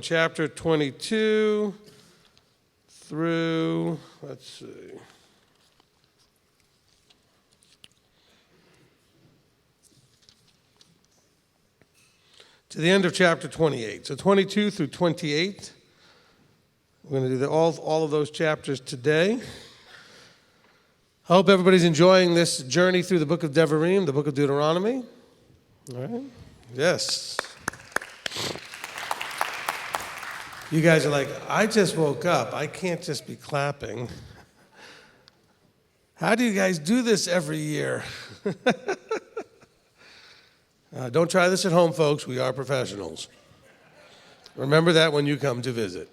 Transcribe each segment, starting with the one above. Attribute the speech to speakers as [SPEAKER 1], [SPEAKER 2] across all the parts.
[SPEAKER 1] Chapter 22 through, let's see, to the end of chapter 28. So 22 through 28. We're going to do all of those chapters today. I hope everybody's enjoying this journey through the book of Devarim, the book of Deuteronomy. All right? Yes. You guys are like, I just woke up. I can't just be clapping. How do you guys do this every year? Don't try this at home, folks. We are professionals. Remember that when you come to visit.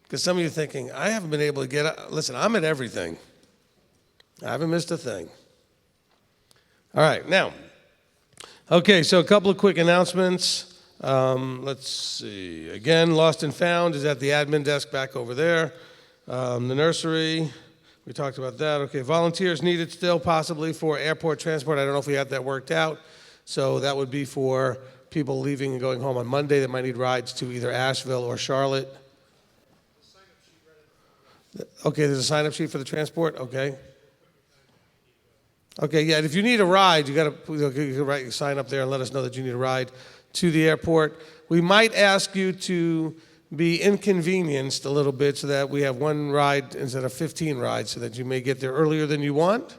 [SPEAKER 1] Because some of you are thinking, I haven't been able to get up. Listen, I'm at everything. I haven't missed a thing. All right, now. Okay, so a couple of quick announcements. Let's see. Again, Lost and Found is at the admin desk back over there. The nursery, we talked about that. Okay, volunteers needed still possibly for airport transport. I don't know if we had that worked out. So that would be for people leaving and going home on Monday that might need rides to either Asheville or Charlotte. Okay, there's a sign-up sheet for the transport? Okay. Okay, yeah, and if you need a ride, you can sign up there and let us know that you need a ride to the airport. We might ask you to be inconvenienced a little bit so that we have one ride instead of 15 rides so that you may get there earlier than you want,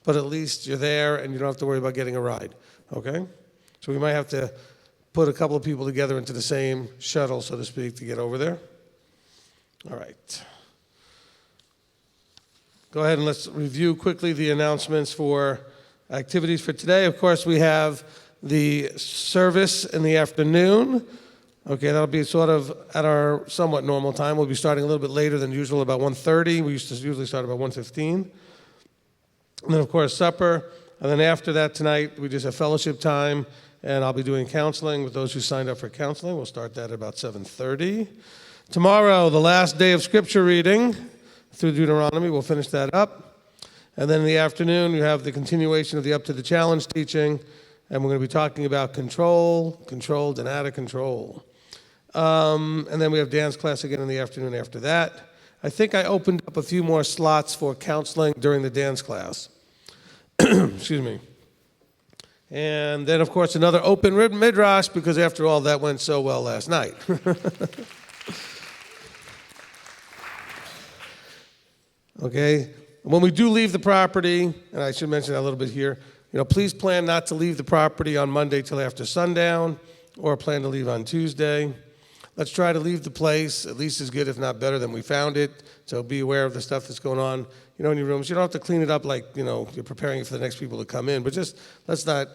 [SPEAKER 1] but at least you're there and you don't have to worry about getting a ride, okay? So we might have to put a couple of people together into the same shuttle, so to speak, to get over there. All right. Go ahead and let's review quickly the announcements for activities for today. Of course, we have the service in the afternoon. Okay, that'll be sort of at our somewhat normal time. We'll be starting a little bit later than usual, about 1:30. We used to usually start about 1:15. And then, of course, supper. And then after that tonight, we just have fellowship time, and I'll be doing counseling with those who signed up for counseling. We'll start that at about 7:30. Tomorrow, the last day of scripture reading through Deuteronomy. We'll finish that up. And then in the afternoon, you have the continuation of the Up to the Challenge teaching, and we're going to be talking about control, controlled, and out of control. And then we have dance class again in the afternoon after that. I think I opened up a few more slots for counseling during the dance class. Excuse me. And then, of course, another open Midrash, because after all, that went so well last night. Okay, when we do leave the property, and I should mention that a little bit here, please plan not to leave the property on Monday till after sundown, or plan to leave on Tuesday. Let's try to leave the place at least as good, if not better, than we found it. So be aware of the stuff that's going on, in your rooms. You don't have to clean it up like, you're preparing for the next people to come in, but just let's not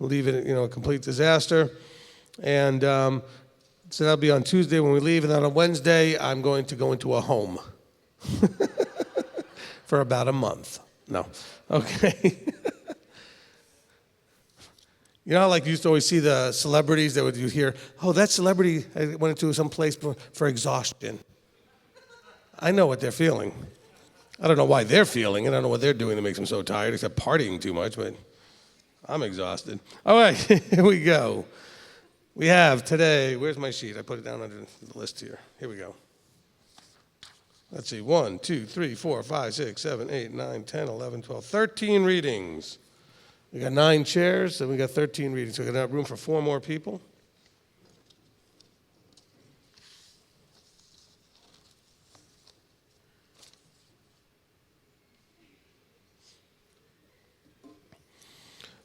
[SPEAKER 1] leave it, a complete disaster. And so that'll be on Tuesday when we leave, and then on Wednesday, I'm going to go into a home. For about a month. No. Okay. Like you used to always see the celebrities that you'd hear, oh, that celebrity went into some place for exhaustion. I know what they're feeling. I don't know why they're feeling it. I don't know what they're doing that makes them so tired, except partying too much, but I'm exhausted. All right, here we go. We have today, where's my sheet? I put it down under the list here. Here we go. Let's see, 1, 2, 3, 4, 5, 6, 7, 8, 9, 10, 11, 12, 13 readings. We got 9 chairs, and we got 13 readings. So we got room for 4 more people.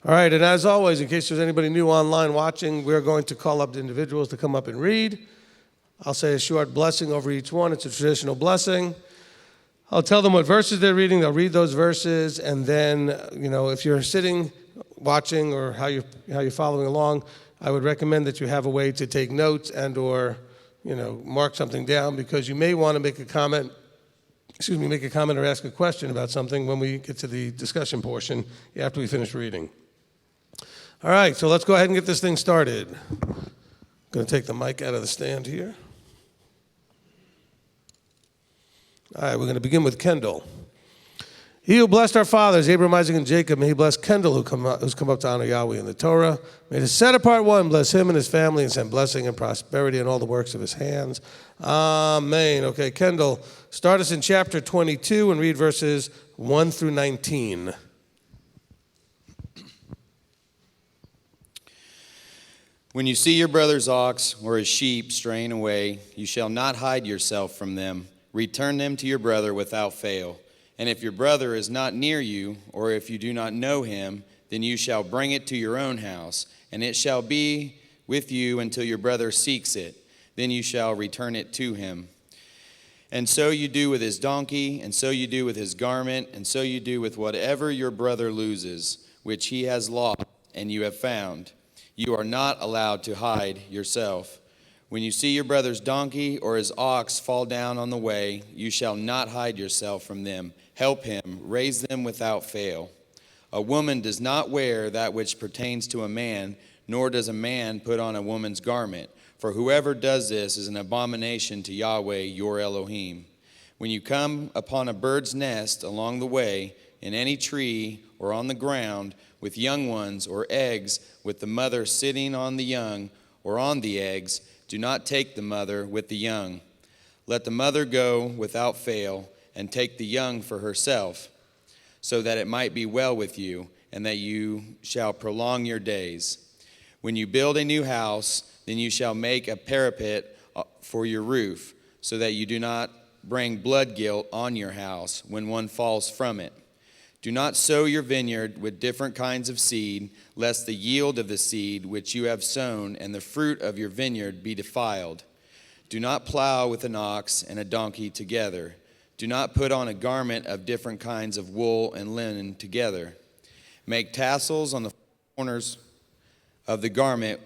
[SPEAKER 1] All right, and as always, in case there's anybody new online watching, we're going to call up the individuals to come up and read. I'll say a short blessing over each one. It's a traditional blessing. I'll tell them what verses they're reading. They'll read those verses, and then, if you're sitting, watching, or how you're following along, I would recommend that you have a way to take notes and or, mark something down, because you may want to make a comment or ask a question about something when we get to the discussion portion after we finish reading. All right, so let's go ahead and get this thing started. I'm going to take the mic out of the stand here. All right, we're going to begin with Kendall. He who blessed our fathers, Abraham, Isaac, and Jacob, may he bless Kendall, who's come up to honor Yahweh in the Torah. May the set apart one bless him and his family and send blessing and prosperity in all the works of his hands. Amen. Okay, Kendall, start us in chapter 22 and read verses 1 through 19.
[SPEAKER 2] When you see your brother's ox or his sheep straying away, you shall not hide yourself from them. Return them to your brother without fail. And if your brother is not near you, or if you do not know him, then you shall bring it to your own house, and it shall be with you until your brother seeks it. Then you shall return it to him. And so you do with his donkey, and so you do with his garment, and so you do with whatever your brother loses, which he has lost and you have found. You are not allowed to hide yourself. When you see your brother's donkey or his ox fall down on the way, you shall not hide yourself from them. Help him, raise them without fail. A woman does not wear that which pertains to a man, nor does a man put on a woman's garment. For whoever does this is an abomination to Yahweh your Elohim. When you come upon a bird's nest along the way, in any tree or on the ground, with young ones or eggs, with the mother sitting on the young or on the eggs, do not take the mother with the young. Let the mother go without fail, and take the young for herself, so that it might be well with you, and that you shall prolong your days. When you build a new house, then you shall make a parapet for your roof, so that you do not bring blood guilt on your house when one falls from it. Do not sow your vineyard with different kinds of seed, lest the yield of the seed which you have sown and the fruit of your vineyard be defiled. Do not plow with an ox and a donkey together. Do not put on a garment of different kinds of wool and linen together. Make tassels on the corners of the garment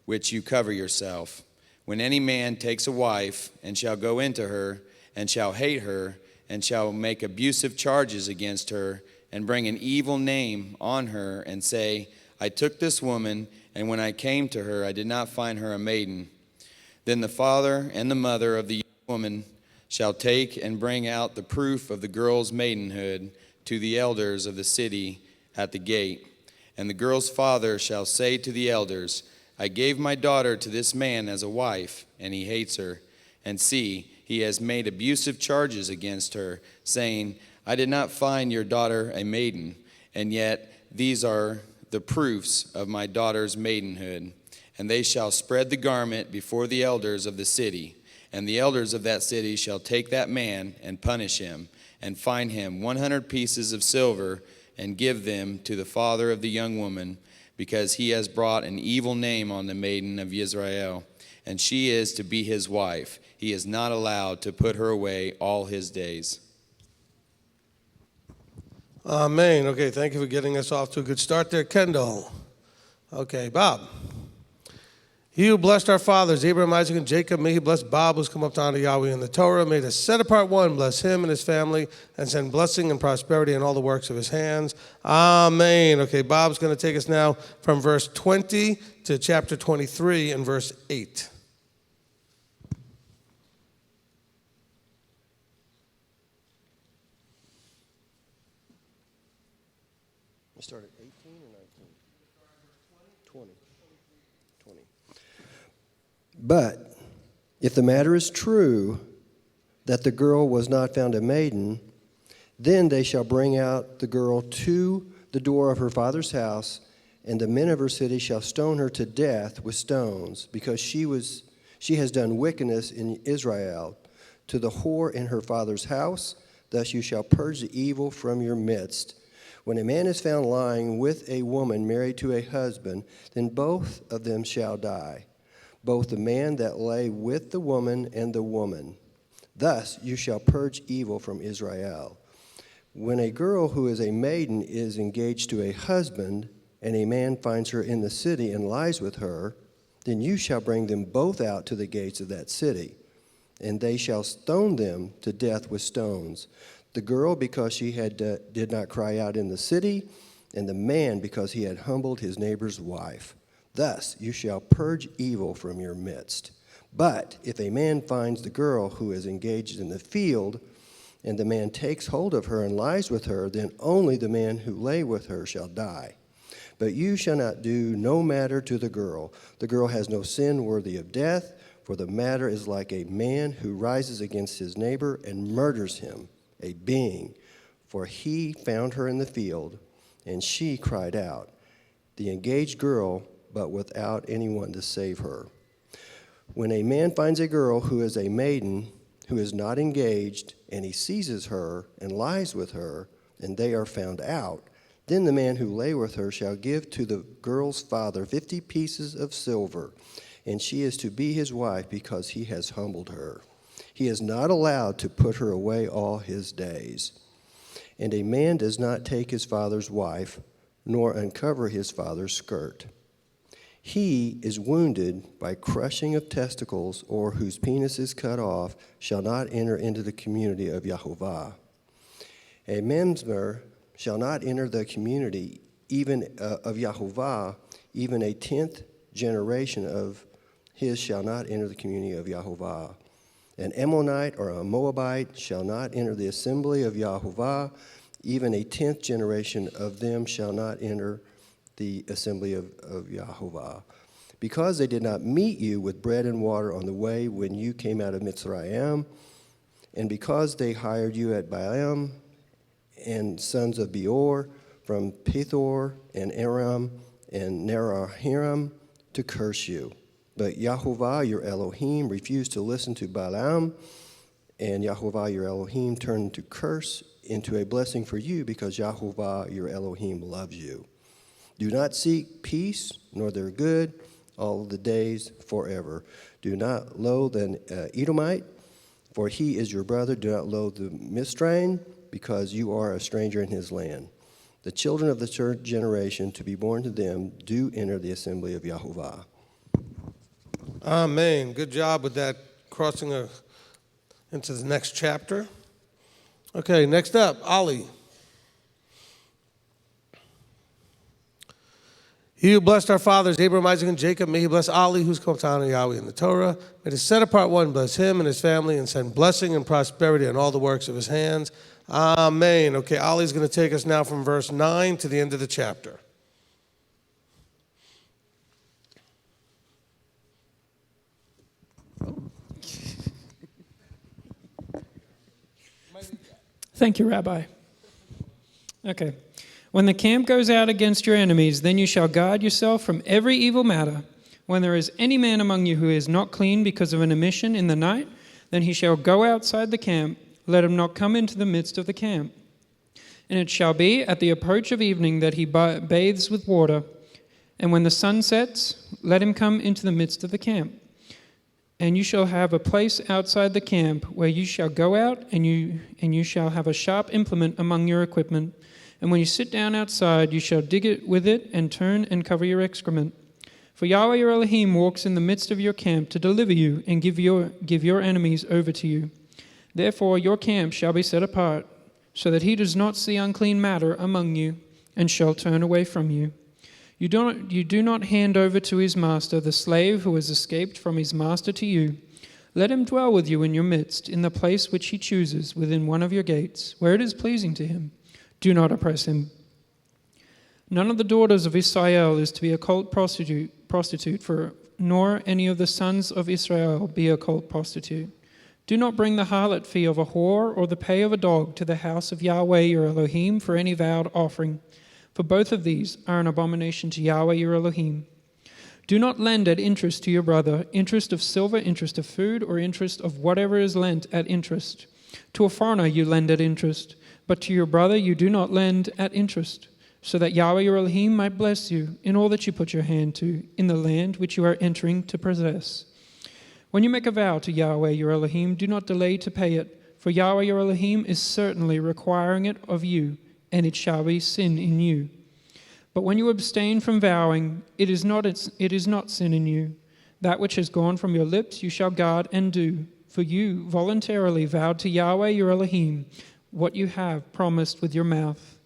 [SPEAKER 2] which you cover yourself. When any man takes a wife and shall go into her and shall hate her and shall make abusive charges against her and bring an evil name on her and say, I took this woman, and when I came to her I did not find her a maiden. Then the father and the mother of the young woman shall take and bring out the proof of the girl's maidenhood to the elders of the city at the gate. And the girl's father shall say to the elders, I gave my daughter to this man as a wife, and he hates her. And see, he has made abusive charges against her, saying, I did not find your daughter a maiden, and yet these are the proofs of my daughter's maidenhood. And they shall spread the garment before the elders of the city. And the elders of that city shall take that man and punish him, and fine him 100 pieces of silver, and give them to the father of the young woman, because he has brought an evil name on the maiden of Israel, and she is to be his wife. He is not allowed to put her away all his days.
[SPEAKER 1] Amen. Okay, thank you for getting us off to a good start there, Kendall. Okay, Bob. He who blessed our fathers, Abraham, Isaac, and Jacob, may he bless Bob, who's come up to honor Yahweh in the Torah. May the set-apart one bless him and his family and send blessing and prosperity in all the works of his hands. Amen. Okay, Bob's going to take us now from verse 20 to chapter 23 and verse 8.
[SPEAKER 3] We start at 18 or 19? 20. But if the matter is true that the girl was not found a maiden, then they shall bring out the girl to the door of her father's house, and the men of her city shall stone her to death with stones, because she has done wickedness in Israel to the whore in her father's house. Thus you shall purge the evil from your midst. When a man is found lying with a woman married to a husband, then both of them shall die, both the man that lay with the woman and the woman. Thus you shall purge evil from Israel. When a girl who is a maiden is engaged to a husband, and a man finds her in the city and lies with her, then you shall bring them both out to the gates of that city, and they shall stone them to death with stones. The girl because she did not cry out in the city, and the man because he had humbled his neighbor's wife. Thus you shall purge evil from your midst. But if a man finds the girl who is engaged in the field, and the man takes hold of her and lies with her, then only the man who lay with her shall die. But you shall not do no matter to the girl. The girl has no sin worthy of death, for the matter is like a man who rises against his neighbor and murders him, a being. For he found her in the field, and she cried out, the engaged girl, but without anyone to save her. When a man finds a girl who is a maiden, who is not engaged, and he seizes her and lies with her, and they are found out, then the man who lay with her shall give to the girl's father 50 pieces of silver, and she is to be his wife because he has humbled her. He is not allowed to put her away all his days. And a man does not take his father's wife, nor uncover his father's skirt. He is wounded by crushing of testicles, or whose penis is cut off, shall not enter into the community of Yahovah. A memzer shall not enter the community even of Yahovah, even a 10th generation of his shall not enter the community of Yahovah. An Ammonite or a Moabite shall not enter the assembly of Yahovah, even a 10th generation of them shall not enter the assembly of Yahovah. Because they did not meet you with bread and water on the way when you came out of Mitzrayim, and because they hired you at Baalim and sons of Beor from Pethor and Aram and Nerahiram to curse you. But Yahovah, your Elohim, refused to listen to Balaam, and Yahovah, your Elohim, turned to curse into a blessing for you because Yahovah, your Elohim, loves you. Do not seek peace nor their good all the days forever. Do not loathe an Edomite, for he is your brother. Do not loathe the Mizraim, because you are a stranger in his land. The children of the third generation to be born to them do enter the assembly of Yahovah.
[SPEAKER 1] Amen. Good job with that, crossing into the next chapter. Okay, next up, Ali. He who blessed our fathers, Abraham, Isaac, and Jacob, may he bless Ali, who's called Tana Yahweh in the Torah. May the set apart one bless him and his family and send blessing and prosperity on all the works of his hands. Amen. Okay, Ali's going to take us now from verse 9 to the end of the chapter.
[SPEAKER 4] Thank you, Rabbi. Okay. When the camp goes out against your enemies, then you shall guard yourself from every evil matter. When there is any man among you who is not clean because of an emission in the night, then he shall go outside the camp. Let him not come into the midst of the camp. And it shall be at the approach of evening that he bathes with water. And when the sun sets, let him come into the midst of the camp. And you shall have a place outside the camp where you shall go out, and you shall have a sharp implement among your equipment. And when you sit down outside, you shall dig it with it and turn and cover your excrement. For Yahweh your Elohim walks in the midst of your camp to deliver you and give your enemies over to you. Therefore your camp shall be set apart, so that he does not see unclean matter among you, and shall turn away from you. You do not hand over to his master the slave who has escaped from his master to you. Let him dwell with you in your midst, in the place which he chooses, within one of your gates, where it is pleasing to him. Do not oppress him. None of the daughters of Israel is to be a cult prostitute, for nor any of the sons of Israel be a cult prostitute. Do not bring the harlot fee of a whore or the pay of a dog to the house of Yahweh your Elohim for any vowed offering, for both of these are an abomination to Yahweh your Elohim. Do not lend at interest to your brother, interest of silver, interest of food, or interest of whatever is lent at interest. To a foreigner you lend at interest, but to your brother you do not lend at interest, so that Yahweh your Elohim might bless you in all that you put your hand to, in the land which you are entering to possess. When you make a vow to Yahweh your Elohim, do not delay to pay it, for Yahweh your Elohim is certainly requiring it of you, and it shall be sin in you. But when you abstain from vowing, it is not sin in you. That which has gone from your lips you shall guard and do, for you voluntarily vowed to Yahweh your Elohim what you have promised with your mouth.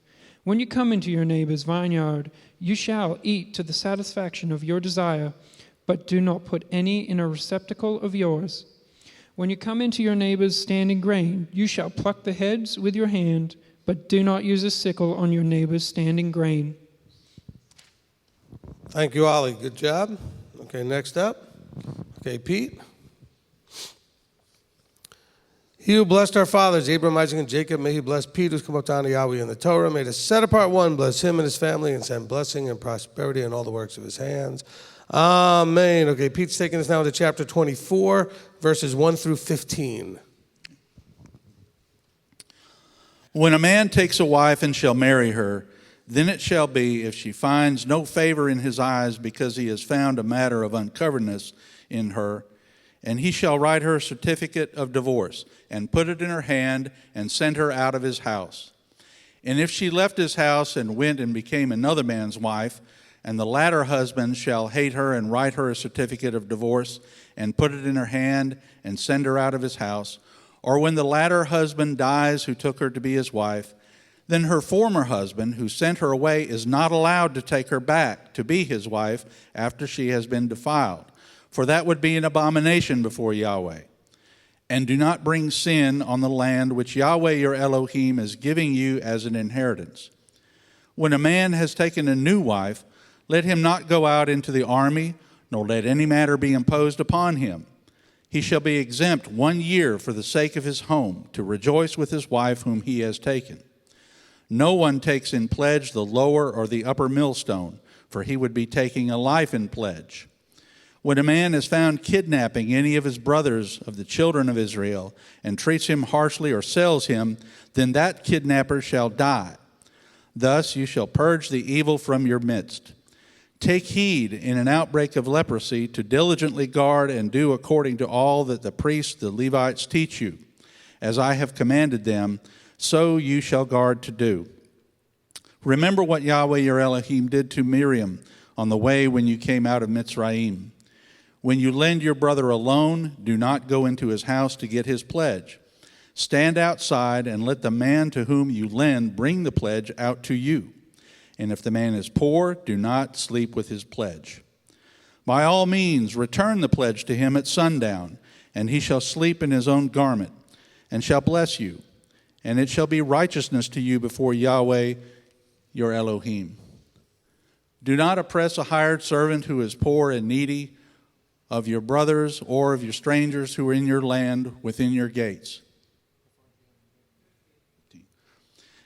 [SPEAKER 4] When you come into your neighbor's vineyard, you shall eat to the satisfaction of your desire, but do not put any in a receptacle of yours. When you come into your neighbor's standing grain, you shall pluck the heads with your hand, but do not use a sickle on your neighbor's standing grain.
[SPEAKER 1] Thank you, Ollie. Good job. Okay, next up. Okay, Pete. He who blessed our fathers, Abraham, Isaac, and Jacob, may he bless Pete, who's come up to honor Yahweh in the Torah. May the set-apart one bless him and his family and send blessing and prosperity in all the works of his hands. Amen. Okay, Pete's taking us now to chapter 24, verses 1 through 15.
[SPEAKER 5] When a man takes a wife and shall marry her, then it shall be, if she finds no favor in his eyes because he has found a matter of uncoveredness in her, and he shall write her a certificate of divorce, and put it in her hand, and send her out of his house. And if she left his house and went and became another man's wife, and the latter husband shall hate her and write her a certificate of divorce, and put it in her hand, and send her out of his house, or when the latter husband dies who took her to be his wife, then her former husband who sent her away is not allowed to take her back to be his wife after she has been defiled, for that would be an abomination before Yahweh. And do not bring sin on the land which Yahweh your Elohim is giving you as an inheritance. When a man has taken a new wife, let him not go out into the army, nor let any matter be imposed upon him. He shall be exempt 1 year for the sake of his home, to rejoice with his wife whom he has taken. No one takes in pledge the lower or the upper millstone, for he would be taking a life in pledge. When a man is found kidnapping any of his brothers of the children of Israel, and treats him harshly or sells him, then that kidnapper shall die. Thus you shall purge the evil from your midst. Take heed in an outbreak of leprosy to diligently guard and do according to all that the priests, the Levites, teach you. As I have commanded them, so you shall guard to do. Remember what Yahweh your Elohim did to Miriam on the way when you came out of Mitzrayim. When you lend your brother a loan, do not go into his house to get his pledge. Stand outside and let the man to whom you lend bring the pledge out to you. And if the man is poor, do not sleep with his pledge. By all means, return the pledge to him at sundown, and he shall sleep in his own garment, and shall bless you. And it shall be righteousness to you before Yahweh your Elohim. Do not oppress a hired servant who is poor and needy, of your brothers or of your strangers who are in your land within your gates.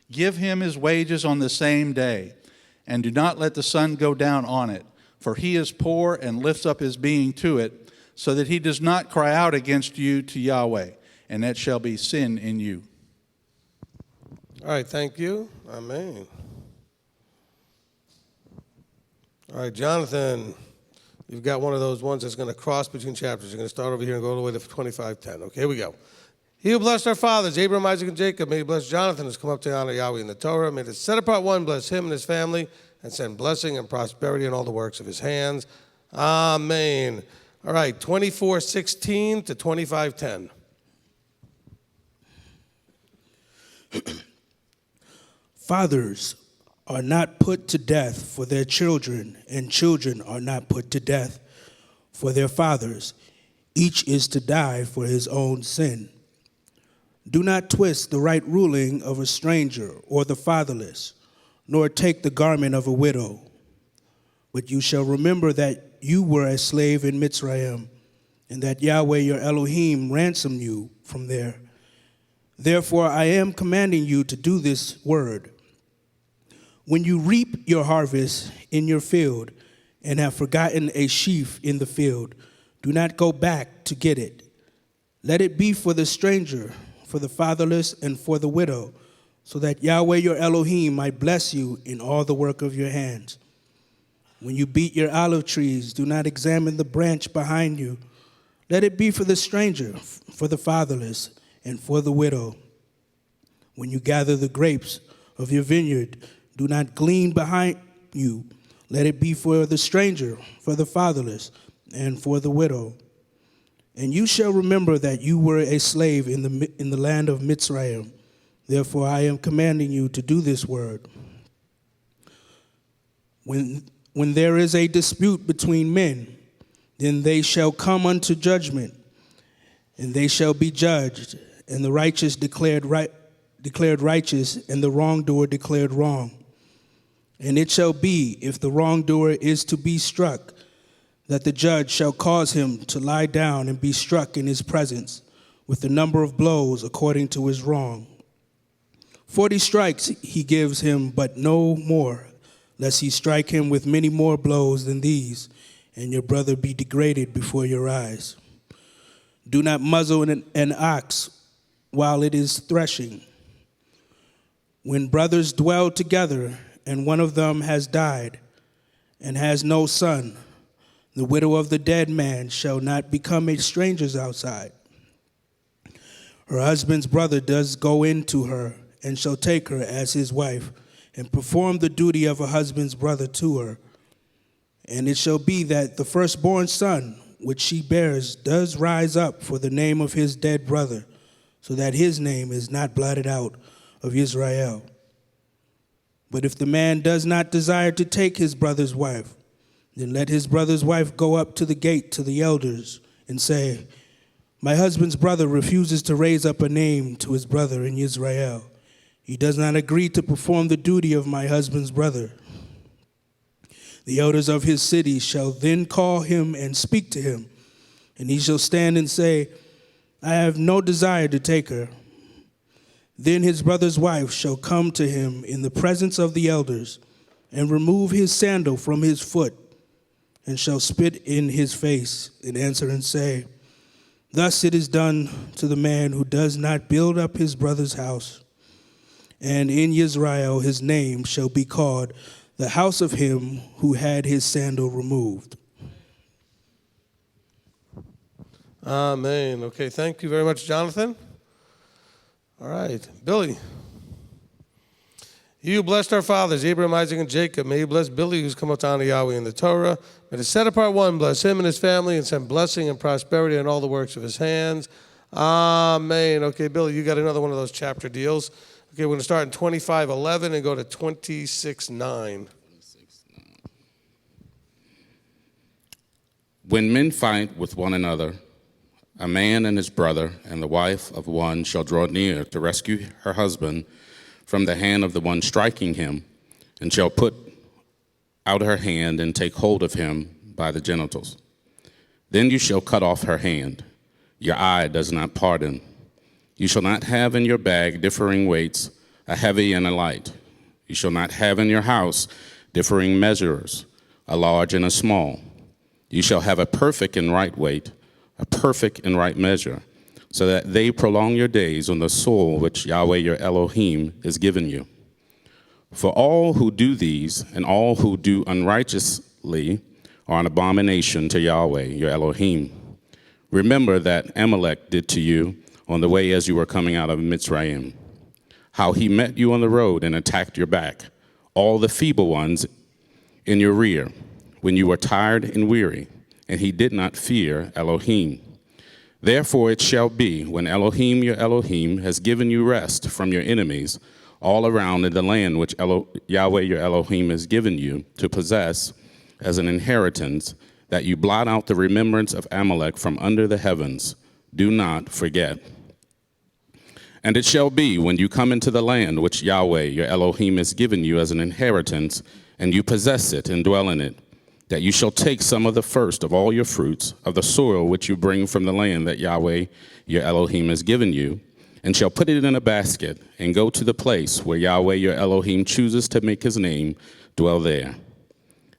[SPEAKER 5] Give him his wages on the same day, and do not let the sun go down on it, for he is poor and lifts up his being to it, so that he does not cry out against you to Yahweh, and that shall be sin in you.
[SPEAKER 1] All right, thank you. Amen. All right, Jonathan. You've got one of those ones that's going to cross between chapters. You're going to start over here and go all the way to 25:10. Okay, here we go. He who blessed our fathers, Abraham, Isaac, and Jacob, may he bless Jonathan, who's come up to honor Yahweh in the Torah. May the set-apart one bless him and his family and send blessing and prosperity in all the works of his hands. Amen. All right, 24:16 to 25:10.
[SPEAKER 6] Fathers are not put to death for their children, and children are not put to death for their fathers. Each is to die for his own sin. Do not twist the right ruling of a stranger or the fatherless, nor take the garment of a widow. But you shall remember that you were a slave in Mitzrayim, and that Yahweh your Elohim ransomed you from there. Therefore I am commanding you to do this word. When you reap your harvest in your field and have forgotten a sheaf in the field, do not go back to get it. Let it be for the stranger, for the fatherless, and for the widow, so that Yahweh your Elohim might bless you in all the work of your hands. When you beat your olive trees, do not examine the branch behind you. Let it be for the stranger, for the fatherless, and for the widow. When you gather the grapes of your vineyard, do not glean behind you. Let it be for the stranger, for the fatherless, and for the widow. And you shall remember that you were a slave in the land of Mitzrayim. Therefore I am commanding you to do this word. When there is a dispute between men, then they shall come unto judgment. and they shall be judged, and the righteous declared righteous, and the wrongdoer declared wrong. And it shall be, if the wrongdoer is to be struck, that the judge shall cause him to lie down and be struck in his presence with the number of blows according to his wrong. 40 strikes he gives him, but no more, lest he strike him with many more blows than these, and your brother be degraded before your eyes. Do not muzzle an ox while it is threshing. When brothers dwell together, and one of them has died, and has no son, the widow of the dead man shall not become a stranger outside. Her husband's brother does go in to her, and shall take her as his wife, and perform the duty of a husband's brother to her. And it shall be that the firstborn son, which she bears, does rise up for the name of his dead brother, so that his name is not blotted out of Israel. But if the man does not desire to take his brother's wife, then let his brother's wife go up to the gate to the elders and say, my husband's brother refuses to raise up a name to his brother in Israel. He does not agree to perform the duty of my husband's brother. The elders of his city shall then call him and speak to him, and he shall stand and say, I have no desire to take her. Then his brother's wife shall come to him in the presence of the elders, and remove his sandal from his foot, and shall spit in his face, and answer and say, thus it is done to the man who does not build up his brother's house. And in Israel his name shall be called the house of him who had his sandal removed.
[SPEAKER 1] Amen. Okay, thank you very much, Jonathan. All right, Billy. You blessed our fathers, Abraham, Isaac, and Jacob. May you bless Billy, who's come up to honor Yahweh in the Torah. May the set apart one bless him and his family and send blessing and prosperity in all the works of his hands. Amen. Okay, Billy, you got another one of those chapter deals. Okay, we're going to start in 25:11 and go to 26:9.
[SPEAKER 7] When men fight with one another, a man and his brother and the wife of one shall draw near to rescue her husband from the hand of the one striking him, and shall put out her hand and take hold of him by the genitals. Then you shall cut off her hand. Your eye does not pardon. You shall not have in your bag differing weights, a heavy and a light. You shall not have in your house differing measures, a large and a small. You shall have a perfect and right weight, a perfect and right measure, so that they prolong your days on the soil which Yahweh your Elohim has given you. For all who do these and all who do unrighteously are an abomination to Yahweh your Elohim. Remember that Amalek did to you on the way as you were coming out of Mitzrayim, how he met you on the road and attacked your back, all the feeble ones in your rear, when you were tired and weary, and he did not fear Elohim. Therefore it shall be, when Elohim your Elohim has given you rest from your enemies all around in the land which Yahweh your Elohim has given you to possess as an inheritance, that you blot out the remembrance of Amalek from under the heavens. Do not forget. And it shall be, when you come into the land which Yahweh your Elohim has given you as an inheritance, and you possess it and dwell in it, that you shall take some of the first of all your fruits of the soil which you bring from the land that Yahweh your Elohim has given you, and shall put it in a basket, and go to the place where Yahweh your Elohim chooses to make his name dwell there.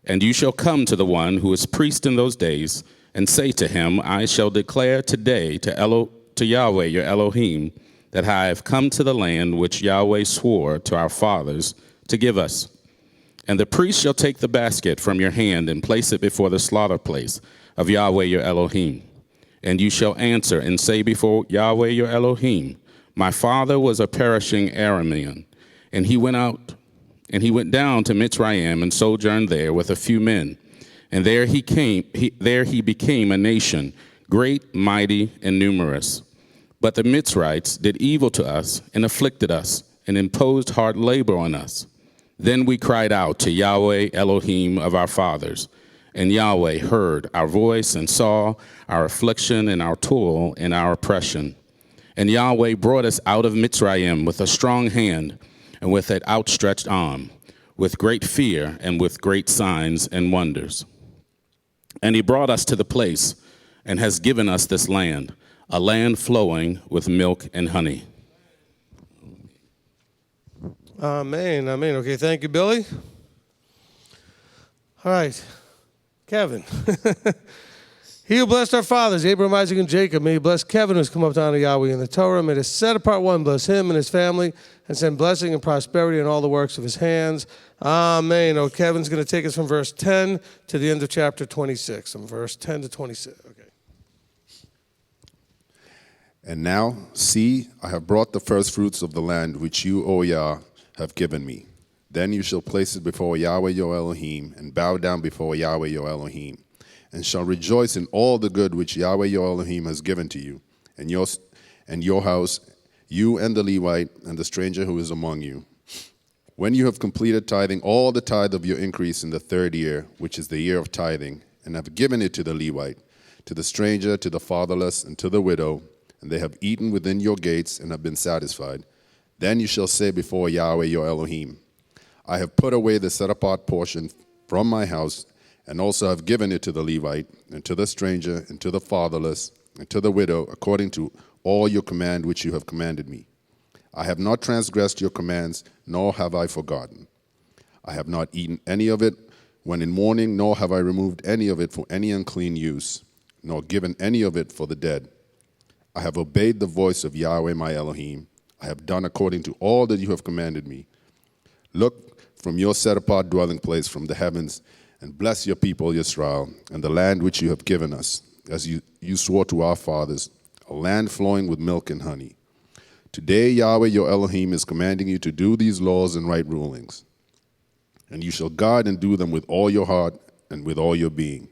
[SPEAKER 7] And you shall come to the one who is priest in those days, and say to him, I shall declare today to Yahweh your Elohim that I have come to the land which Yahweh swore to our fathers to give us. And the priest shall take the basket from your hand and place it before the slaughter place of Yahweh your Elohim. And you shall answer and say before Yahweh your Elohim, my father was a perishing Aramean, and he went down to Mitzrayim and sojourned there with a few men. And there he became a nation, great, mighty, and numerous. But the Mitzrites did evil to us and afflicted us and imposed hard labor on us. Then we cried out to Yahweh Elohim of our fathers, And Yahweh heard our voice and saw our affliction and our toil and our oppression. And Yahweh brought us out of Mitzrayim with a strong hand and with an outstretched arm, with great fear and with great signs and wonders. And he brought us to the place and has given us this land, a land flowing with milk and honey.
[SPEAKER 1] Amen, amen. Okay, thank you, Billy. All right, Kevin. He who blessed our fathers, Abraham, Isaac, and Jacob, may he bless Kevin who's come up to honor Yahweh in the Torah. May the set apart one bless him and his family and send blessing and prosperity in all the works of his hands. Amen. Oh, Kevin's going to take us from verse 10 to the end of chapter 26. From verse 10 to 26. Okay.
[SPEAKER 8] And now, see, I have brought the first fruits of the land which you, O Yah, have given me. Then you shall place it before Yahweh your Elohim, and bow down before Yahweh your Elohim, and shall rejoice in all the good which Yahweh your Elohim has given to you, and your house, you and the Levite, and the stranger who is among you. When you have completed tithing all the tithe of your increase in the 3rd year, which is the year of tithing, and have given it to the Levite, to the stranger, to the fatherless, and to the widow, and they have eaten within your gates and have been satisfied, then you shall say before Yahweh your Elohim, I have put away the set-apart portion from my house, and also have given it to the Levite, and to the stranger, and to the fatherless, and to the widow, according to all your command which you have commanded me. I have not transgressed your commands, nor have I forgotten. I have not eaten any of it when in mourning, nor have I removed any of it for any unclean use, nor given any of it for the dead. I have obeyed the voice of Yahweh my Elohim. I have done according to all that you have commanded me. Look from your set-apart dwelling place from the heavens, and bless your people Israel, and the land which you have given us, as you swore to our fathers, a land flowing with milk and honey. Today Yahweh your Elohim is commanding you to do these laws and right rulings, and you shall guard and do them with all your heart and with all your being.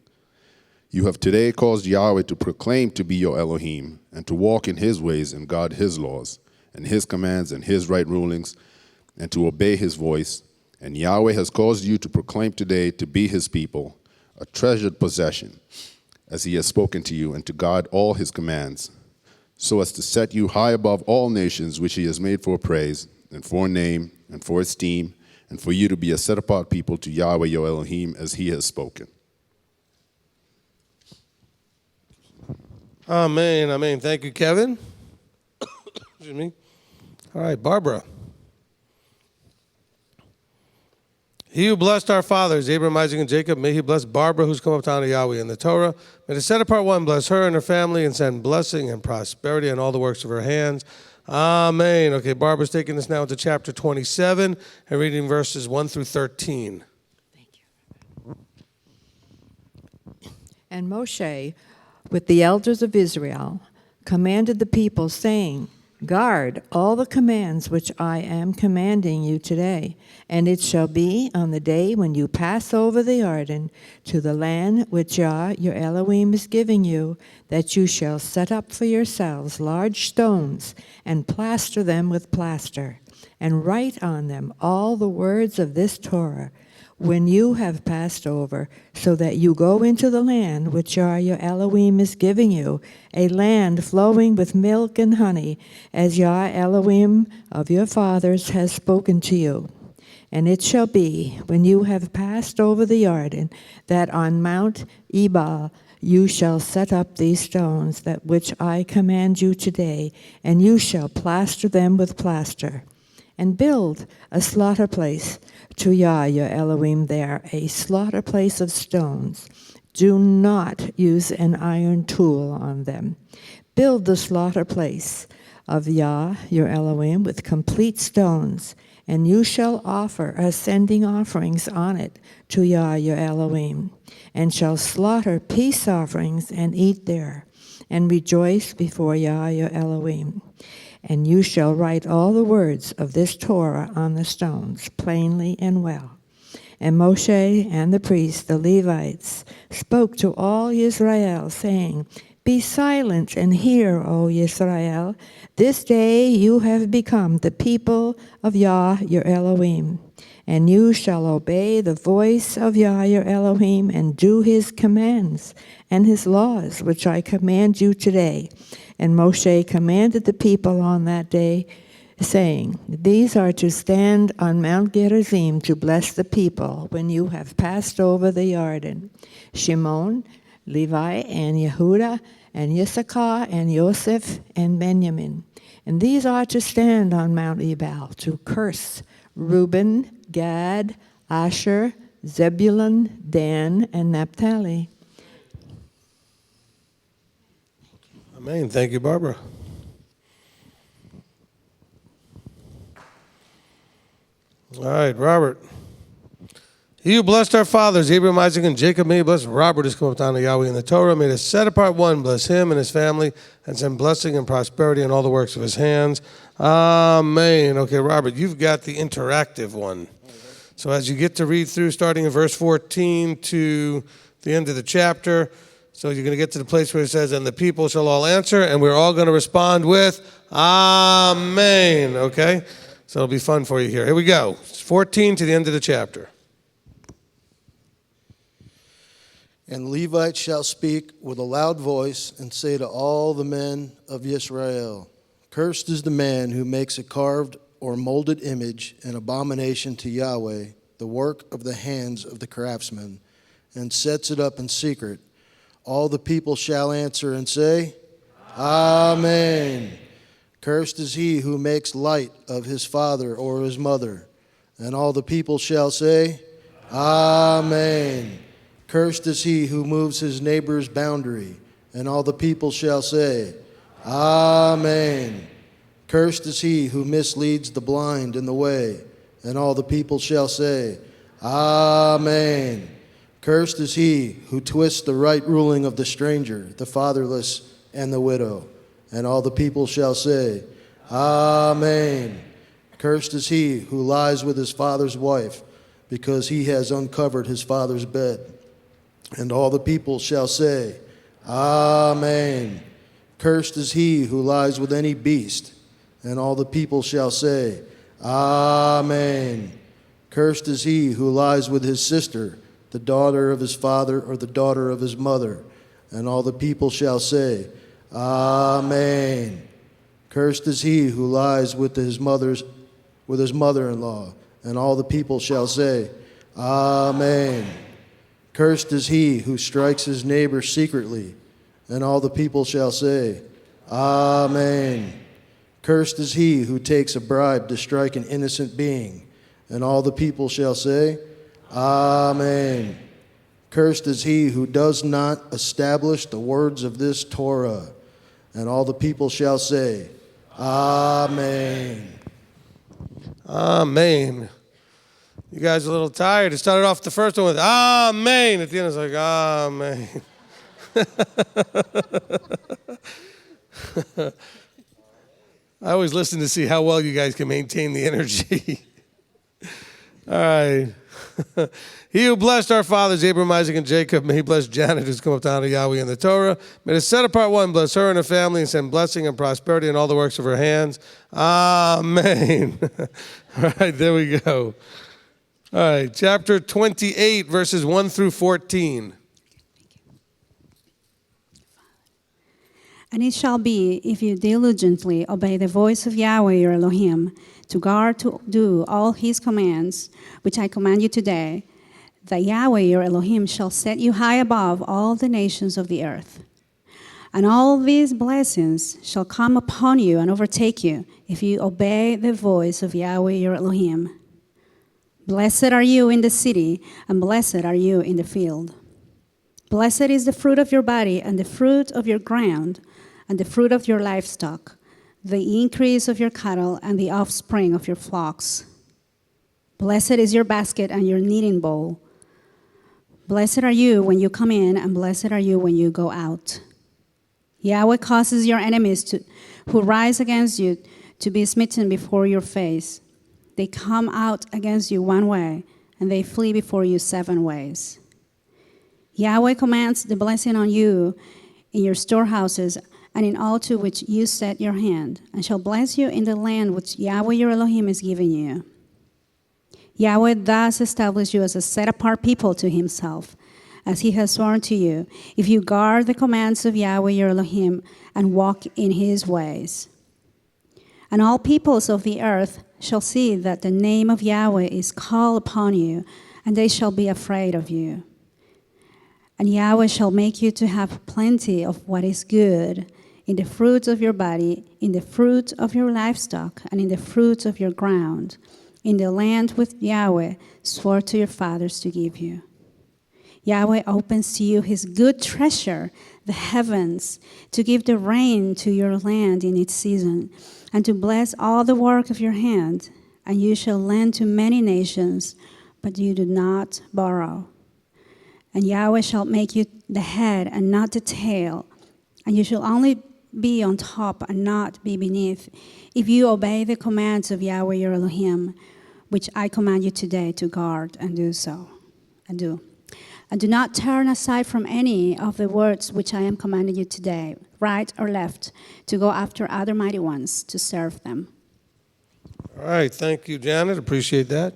[SPEAKER 8] You have today caused Yahweh to proclaim to be your Elohim, and to walk in his ways and guard his laws, and his commands and his right rulings, and to obey his voice. And Yahweh has caused you to proclaim today to be his people, a treasured possession, as he has spoken to you, and to guard all his commands, so as to set you high above all nations which he has made for praise, and for name, and for esteem, and for you to be a set-apart people to Yahweh your Elohim, as he has spoken.
[SPEAKER 1] Amen, amen. Thank you, Kevin. Excuse me. All right, Barbara. He who blessed our fathers, Abraham, Isaac, and Jacob, may he bless Barbara, who's come up to honor Yahweh in the Torah. May the set-apart one bless her and her family and send blessing and prosperity in all the works of her hands. Amen. Okay, Barbara's taking us now to chapter 27 and reading verses 1 through 13.
[SPEAKER 9] Thank you. And Moshe, with the elders of Israel, commanded the people, saying, Guard all the commands which I am commanding you today, and it shall be on the day when you pass over the Jordan to the land which Yah your Elohim is giving you, that you shall set up for yourselves large stones and plaster them with plaster, and write on them all the words of this Torah, when you have passed over, so that you go into the land which Yah your Elohim is giving you, a land flowing with milk and honey, as Yah Elohim of your fathers has spoken to you. And it shall be, when you have passed over the Jordan, that on Mount Ebal you shall set up these stones, that which I command you today, and you shall plaster them with plaster. And build a slaughter place to Yah your Elohim there, a slaughter place of stones. Do not use an iron tool on them. Build the slaughter place of Yah your Elohim with complete stones, and you shall offer ascending offerings on it to Yah your Elohim, and shall slaughter peace offerings and eat there, and rejoice before Yah your Elohim. And you shall write all the words of this Torah on the stones, plainly and well. And Moshe and the priests, the Levites, spoke to all Israel, saying, Be silent and hear, O Israel. This day you have become the people of Yah your Elohim. And you shall obey the voice of Yah your Elohim, and do his commands and his laws, which I command you today. And Moshe commanded the people on that day, saying, These are to stand on Mount Gerizim to bless the people when you have passed over the Jordan. Shimon, Levi, and Yehuda, and Issachar, and Joseph, and Benjamin. And these are to stand on Mount Ebal to curse Reuben, Gad, Asher, Zebulun, Dan, and Naphtali.
[SPEAKER 1] Amen. Thank you, Barbara. All right, Robert. He who blessed our fathers, Abraham, Isaac, and Jacob, may he bless Robert, has come up down to Yahweh in the Torah. May the set apart one bless him and his family, and send blessing and prosperity in all the works of his hands. Amen. Okay, Robert, you've got the interactive one. So as you get to read through, starting in verse 14 to the end of the chapter, so you're going to get to the place where it says, and the people shall all answer, and we're all going to respond with, Amen. Okay? So it'll be fun for you here. Here we go. It's 14 to the end of the chapter.
[SPEAKER 10] And Levites shall speak with a loud voice and say to all the men of Israel, Cursed is the man who makes a carved or molded image, an abomination to Yahweh, the work of the hands of the craftsman, and sets it up in secret. All the people shall answer and say, Amen. Cursed is he who makes light of his father or his mother. And all the people shall say, Amen. Cursed is he who moves his neighbor's boundary. And all the people shall say, Amen. Cursed is he who misleads the blind in the way. And all the people shall say, Amen. Cursed is he who twists the right ruling of the stranger, the fatherless, and the widow. And all the people shall say, Amen. Cursed is he who lies with his father's wife, because he has uncovered his father's bed. And all the people shall say, Amen. Cursed is he who lies with any beast. And all the people shall say, Amen. Cursed is he who lies with his sister, the daughter of his father or the daughter of his mother. And all the people shall say, Amen. Cursed is he who lies with his mother-in-law. And all the people shall say, Amen. Cursed is he who strikes his neighbor secretly. And all the people shall say, Amen. Cursed is he who takes a bribe to strike an innocent being. And all the people shall say, Amen. Cursed is he who does not establish the words of this Torah. And all the people shall say, Amen.
[SPEAKER 1] Amen. You guys are a little tired. It started off the first one with Amen. At the end, it's like, Amen. I always listen to see how well you guys can maintain the energy. All right. He who blessed our fathers, Abraham, Isaac, and Jacob, may he bless Janet, who's come up down to Yahweh in the Torah. May the set apart one bless her and her family and send blessing and prosperity in all the works of her hands. Amen. All right, there we go. All right, chapter 28, verses 1 through 14.
[SPEAKER 11] And it shall be, if you diligently obey the voice of Yahweh your Elohim, to guard to do all his commands, which I command you today, that Yahweh your Elohim shall set you high above all the nations of the earth. And all these blessings shall come upon you and overtake you, if you obey the voice of Yahweh your Elohim. Blessed are you in the city, and blessed are you in the field. Blessed is the fruit of your body, and the fruit of your ground, and the fruit of your livestock, the increase of your cattle, and the offspring of your flocks. Blessed is your basket and your kneading bowl. Blessed are you when you come in, and blessed are you when you go out. Yahweh causes your enemies who rise against you to be smitten before your face. They come out against you one way, and they flee before you 7 ways. Yahweh commands the blessing on you in your storehouses and in all to which you set your hand, and shall bless you in the land which Yahweh your Elohim is giving you. Yahweh thus established you as a set-apart people to himself, as he has sworn to you, if you guard the commands of Yahweh your Elohim and walk in his ways. And all peoples of the earth shall see that the name of Yahweh is called upon you, and they shall be afraid of you. And Yahweh shall make you to have plenty of what is good, in the fruits of your body, in the fruit of your livestock, and in the fruits of your ground, in the land which Yahweh swore to your fathers to give you. Yahweh opens to you his good treasure, the heavens, to give the rain to your land in its season, and to bless all the work of your hand. And you shall lend to many nations, but you do not borrow. And Yahweh shall make you the head and not the tail, and you shall only be on top and not be beneath, if you obey the commands of Yahweh your Elohim, which I command you today to guard and do so. And do not turn aside from any of the words which I am commanding you today, right or left, to go after other mighty ones, to serve them.
[SPEAKER 1] All right, thank you, Janet. Appreciate that.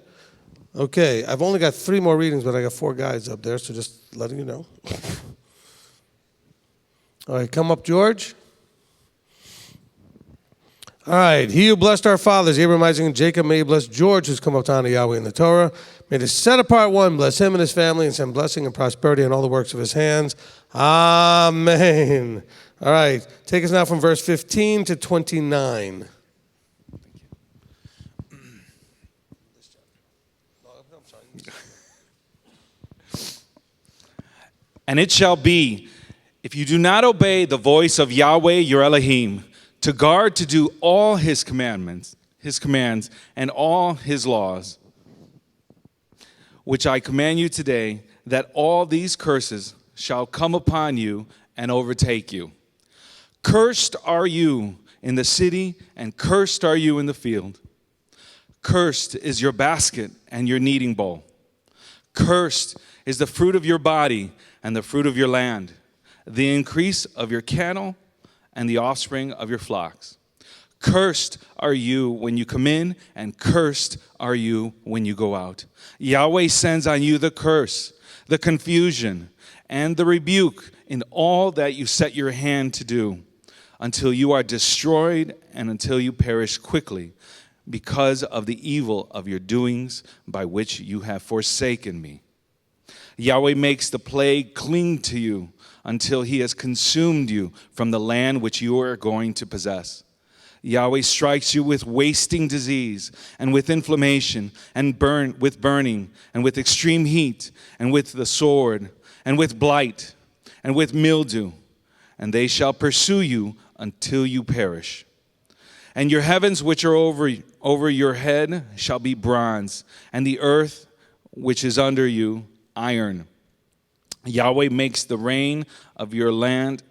[SPEAKER 1] Okay, I've only got 3 more readings, but I got 4 guys up there, so just letting you know. All right, come up, George. All right, he who blessed our fathers, Abraham, Isaac, and Jacob, may he bless George, who's come up to honor Yahweh in the Torah. May the set-apart one bless him and his family and send blessing and prosperity in all the works of his hands. Amen. All right, take us now from verse 15 to 29.
[SPEAKER 12] And it shall be, if you do not obey the voice of Yahweh your Elohim, to guard to do all his commandments, his commands, and all his laws, which I command you today, that all these curses shall come upon you and overtake you. Cursed are you in the city, and cursed are you in the field. Cursed is your basket and your kneading bowl. Cursed is the fruit of your body and the fruit of your land, the increase of your cattle and the offspring of your flocks. Cursed are you when you come in, and cursed are you when you go out. Yahweh sends on you the curse, the confusion, and the rebuke in all that you set your hand to do, until you are destroyed and until you perish quickly, because of the evil of your doings by which you have forsaken me. Yahweh makes the plague cling to you until he has consumed you from the land which you are going to possess. Yahweh strikes you with wasting disease and with inflammation and with burning and with extreme heat and with the sword and with blight and with mildew, and they shall pursue you until you perish. And your heavens which are over your head shall be bronze, and the earth which is under you iron. Yahweh makes the rain of your land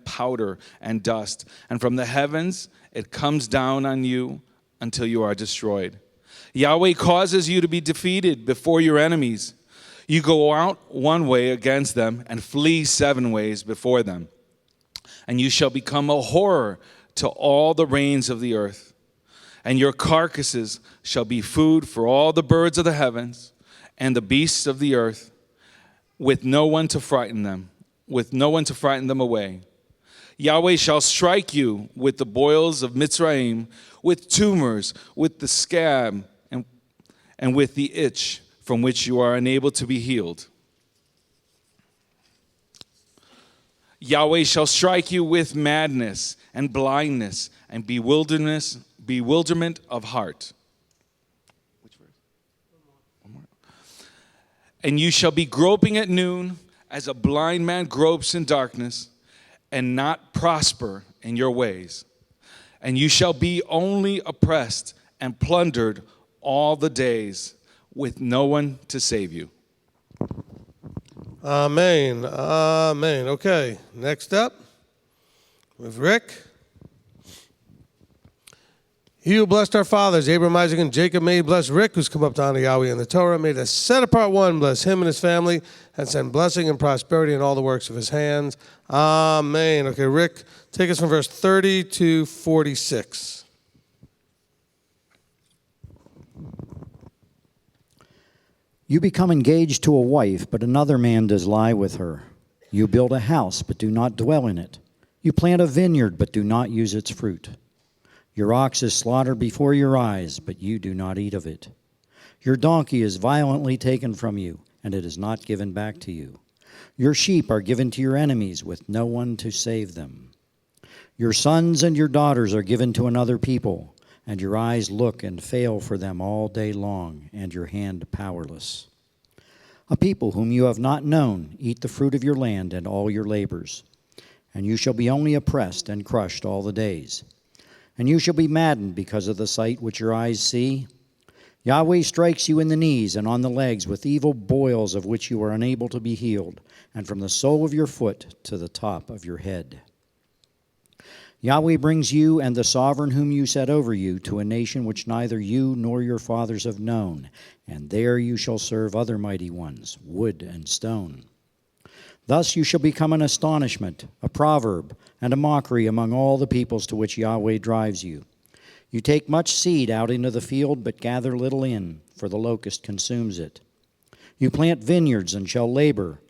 [SPEAKER 12] powder and dust, and from the heavens it comes down on you until you are destroyed. Yahweh causes you to be defeated before your enemies. You go out one way against them and flee 7 ways before them. And you shall become a horror to all the reigns of the earth. And your carcasses shall be food for all the birds of the heavens and the beasts of the earth, with no one to frighten them away. Yahweh shall strike you with the boils of Mitzrayim, with tumors, with the scab, and with the itch from which you are unable to be healed. Yahweh shall strike you with madness and blindness and bewilderment of heart. Which verse? One more. And you shall be groping at noon as a blind man gropes in darkness, and not prosper in your ways. And you shall be only oppressed and plundered all the days, with no one to save you.
[SPEAKER 1] Amen. Amen. Okay, next up with Rick. He who blessed our fathers, Abraham, Isaac, and Jacob, may he bless Rick, who's come up to honor Yahweh in the Torah. May the set-apart one bless him and his family and send blessing and prosperity in all the works of his hands. Amen. Okay, Rick, take us from verse 30 to 46.
[SPEAKER 13] You become engaged to a wife, but another man does lie with her. You build a house, but do not dwell in it. You plant a vineyard, but do not use its fruit. Your ox is slaughtered before your eyes, but you do not eat of it. Your donkey is violently taken from you, and it is not given back to you. Your sheep are given to your enemies with no one to save them. Your sons and your daughters are given to another people, and your eyes look and fail for them all day long, and your hand powerless. A people whom you have not known eat the fruit of your land and all your labors, and you shall be only oppressed and crushed all the days. And you shall be maddened because of the sight which your eyes see. Yahweh strikes you in the knees and on the legs with evil boils of which you are unable to be healed, and from the sole of your foot to the top of your head. Yahweh brings you and the sovereign whom you set over you to a nation which neither you nor your fathers have known, and there you shall serve other mighty ones, wood and stone. Thus you shall become an astonishment, a proverb, and a mockery among all the peoples to which Yahweh drives you. You take much seed out into the field, but gather little in, for the locust consumes it. You plant vineyards and shall labor,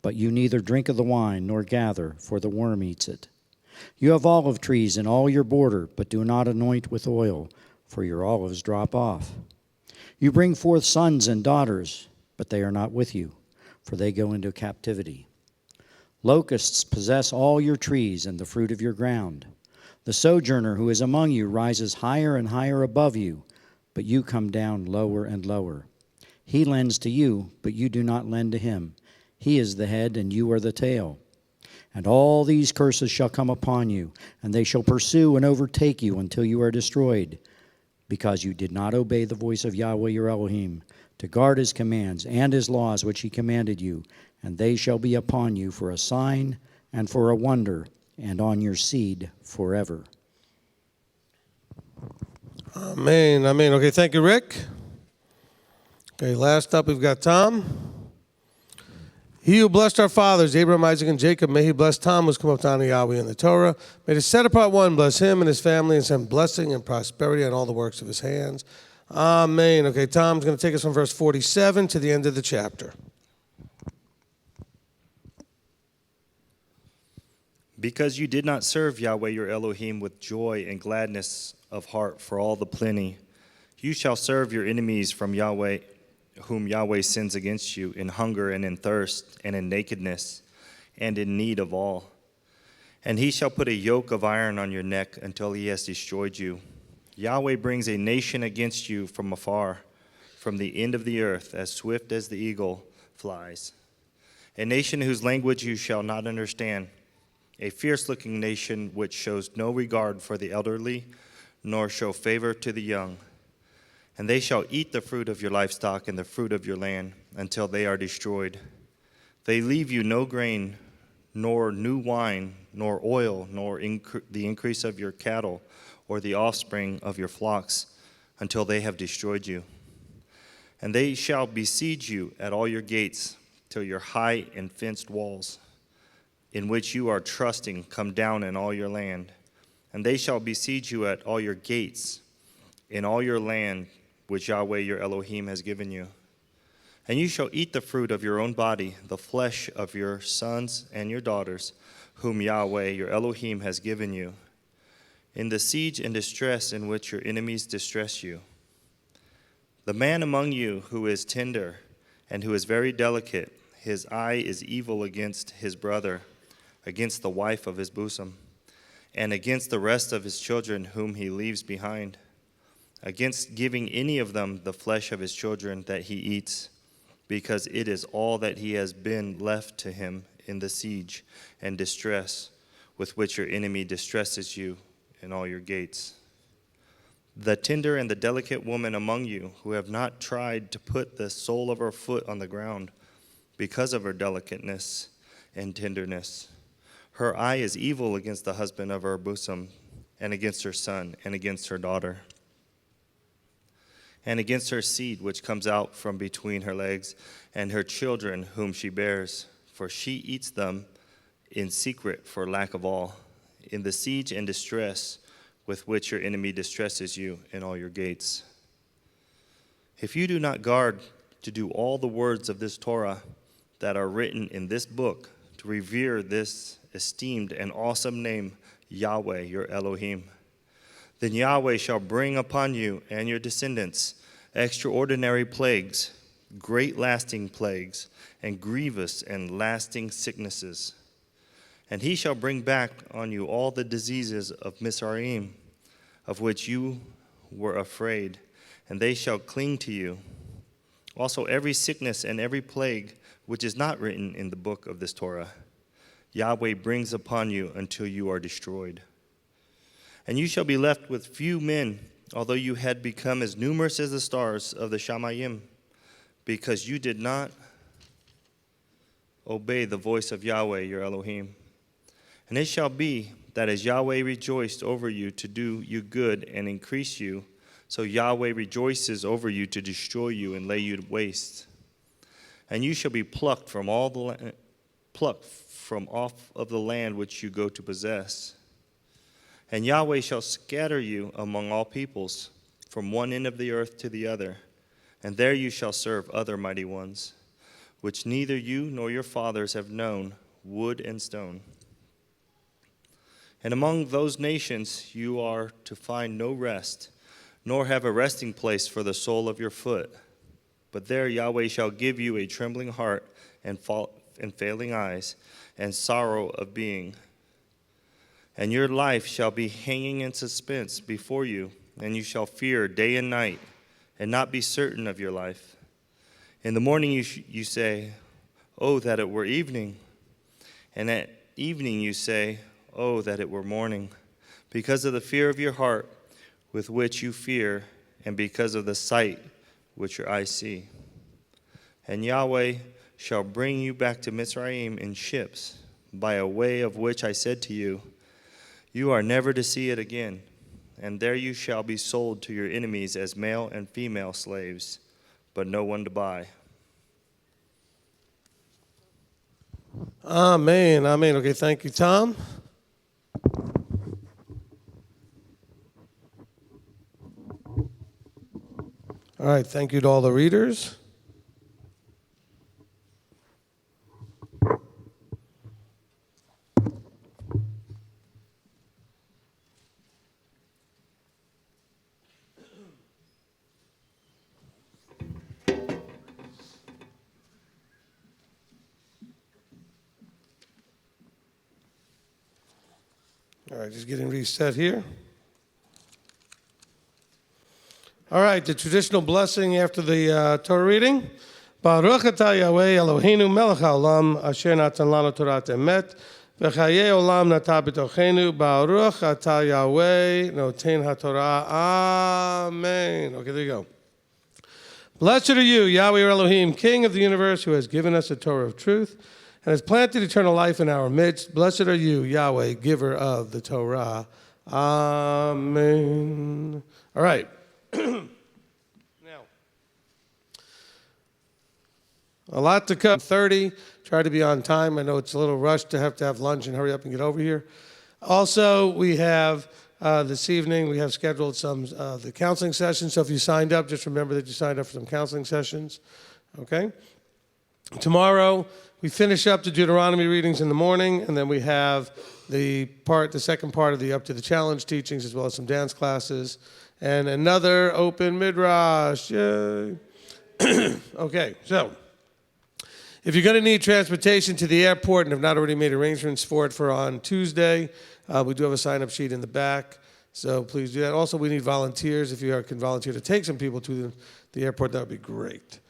[SPEAKER 13] but you neither drink of the wine nor gather, for the worm eats it. You have olive trees in all your border, but do not anoint with oil, for your olives drop off. You bring forth sons and daughters, but they are not with you, for they go into captivity. Locusts possess all your trees and the fruit of your ground. The sojourner who is among you rises higher and higher above you, but you come down lower and lower. He lends to you, but you do not lend to him. He is the head, and you are the tail. And all these curses shall come upon you, and they shall pursue and overtake you until you are destroyed, because you did not obey the voice of Yahweh your Elohim, to guard his commands and his laws which he commanded you, and they shall be upon you for a sign and for a wonder, and on your seed forever.
[SPEAKER 1] Amen, amen. Okay, thank you, Rick. Okay, last up we've got Tom. He who blessed our fathers, Abraham, Isaac, and Jacob, may he bless Tom, who's come up to honor Yahweh in the Torah. May the set apart one bless him and his family and send blessing and prosperity on all the works of his hands. Amen. Okay, Tom's going to take us from verse 47 to the end of the chapter.
[SPEAKER 14] Because you did not serve Yahweh your Elohim with joy and gladness of heart for all the plenty, you shall serve your enemies from Yahweh, whom Yahweh sends against you, in hunger and in thirst and in nakedness and in need of all. And he shall put a yoke of iron on your neck until he has destroyed you. Yahweh brings a nation against you from afar, from the end of the earth, as swift as the eagle flies. A nation whose language you shall not understand, a fierce-looking nation which shows no regard for the elderly, nor show favor to the young. And they shall eat the fruit of your livestock and the fruit of your land until they are destroyed. They leave you no grain, nor new wine, nor oil, nor the increase of your cattle, or the offspring of your flocks, until they have destroyed you. And they shall besiege you at all your gates, till your high and fenced walls, in which you are trusting, come down in all your land. And they shall besiege you at all your gates, in all your land, which Yahweh your Elohim has given you. And you shall eat the fruit of your own body, the flesh of your sons and your daughters, whom Yahweh your Elohim has given you, in the siege and distress in which your enemies distress you. The man among you who is tender and who is very delicate, his eye is evil against his brother, against the wife of his bosom, and against the rest of his children whom he leaves behind, against giving any of them the flesh of his children that he eats, because it is all that he has been left to him in the siege and distress with which your enemy distresses you in all your gates. The tender and the delicate woman among you who have not tried to put the sole of her foot on the ground because of her delicateness and tenderness. Her eye is evil against the husband of her bosom, and against her son, and against her daughter, and against her seed which comes out from between her legs, and her children whom she bears, for she eats them in secret for lack of all, in the siege and distress with which your enemy distresses you in all your gates. If you do not guard to do all the words of this Torah that are written in this book, to revere this esteemed and awesome name, Yahweh, your Elohim. Then Yahweh shall bring upon you and your descendants extraordinary plagues, great lasting plagues, and grievous and lasting sicknesses. And he shall bring back on you all the diseases of Mizraim, of which you were afraid, and they shall cling to you. Also every sickness and every plague which is not written in the book of this Torah, Yahweh brings upon you until you are destroyed. And you shall be left with few men, although you had become as numerous as the stars of the Shamayim, because you did not obey the voice of Yahweh, your Elohim. And it shall be that as Yahweh rejoiced over you to do you good and increase you, so Yahweh rejoices over you to destroy you and lay you waste. And you shall be plucked from off of the land which you go to possess. And Yahweh shall scatter you among all peoples, from one end of the earth to the other, and there you shall serve other mighty ones, which neither you nor your fathers have known, wood and stone. And among those nations you are to find no rest, nor have a resting place for the sole of your foot. But there Yahweh shall give you a trembling heart and failing eyes and sorrow of being. And your life shall be hanging in suspense before you, and you shall fear day and night, and not be certain of your life. In the morning you say, "Oh, that it were evening." And at evening you say, "Oh, that it were morning," because of the fear of your heart with which you fear, and because of the sight which your eyes see. And Yahweh shall bring you back to Mizraim in ships, by a way of which I said to you, you are never to see it again. And there you shall be sold to your enemies as male and female slaves, but no one to buy.
[SPEAKER 1] Amen. Amen. Okay, thank you, Tom. All right, thank you to all the readers. All right, just getting reset here. All right, the traditional blessing after the Torah reading. Baruch atah Yahweh Eloheinu melech haolam asher natan lanu Torat emet v'chayei olam nata b'tochenu. Baruch atah Yahweh noten haTorah. Amen. Okay, there you go. Blessed are you, Yahweh your Elohim, King of the universe, who has given us a Torah of truth and has planted eternal life in our midst. Blessed are you, Yahweh, giver of the Torah. Amen. All right. Now, a lot to come. 30. Try to be on time. I know it's a little rushed to have lunch and hurry up and get over here. Also, we have this evening, we have scheduled some the counseling sessions. So if you signed up, just remember that you signed up for some counseling sessions. Okay? Tomorrow, we finish up the Deuteronomy readings in the morning, and then we have the second part of the Up to the Challenge teachings, as well as some dance classes, and another open Midrash. Yay. Okay, so if you're going to need transportation to the airport and have not already made arrangements for it for on Tuesday, we do have a sign-up sheet in the back, so please do that. Also, we need volunteers. If you can volunteer to take some people to the airport, that would be great.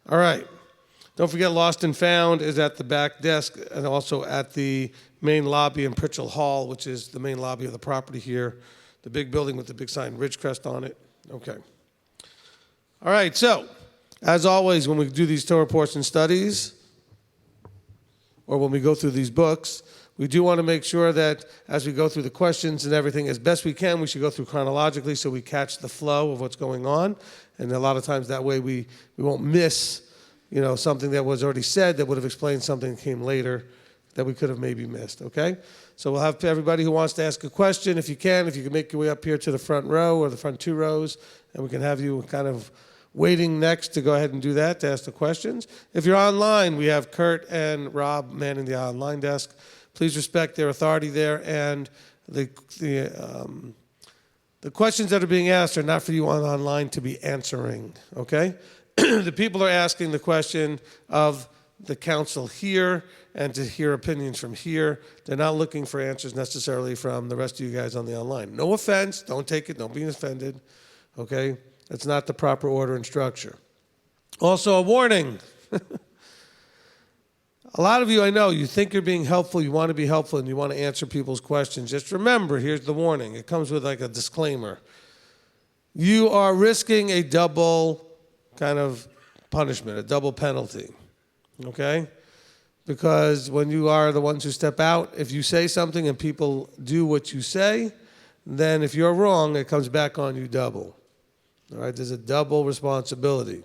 [SPEAKER 1] All right. Don't forget, Lost and Found is at the back desk and also at the main lobby in Pritchell Hall, which is the main lobby of the property here, the big building with the big sign Ridgecrest on it. Okay. All right, so as always, when we do these Torah portion studies, or when we go through these books, we do want to make sure that as we go through the questions and everything, as best we can, we should go through chronologically so we catch the flow of what's going on. And a lot of times that way we won't miss something that was already said that would have explained something that came later that we could have maybe missed, okay? So we'll have everybody who wants to ask a question, if you can make your way up here to the front row or the front two rows, and we can have you kind of waiting next to go ahead and do that, to ask the questions. If you're online, we have Kurt and Rob manning the online desk. Please respect their authority there, and the questions that are being asked are not for you online to be answering, okay? The people are asking the question of the council here and to hear opinions from here. They're not looking for answers necessarily from the rest of you guys on the online. No offense, don't take it, don't be offended, okay? That's not the proper order and structure. Also, a warning. A lot of you, I know, you think you're being helpful, you want to be helpful, and you want to answer people's questions. Just remember, here's the warning. It comes with like a disclaimer. You are risking a double kind of punishment, a double penalty, okay? Because when you are the ones who step out, if you say something and people do what you say, then if you're wrong, it comes back on you double. All right, there's a double responsibility.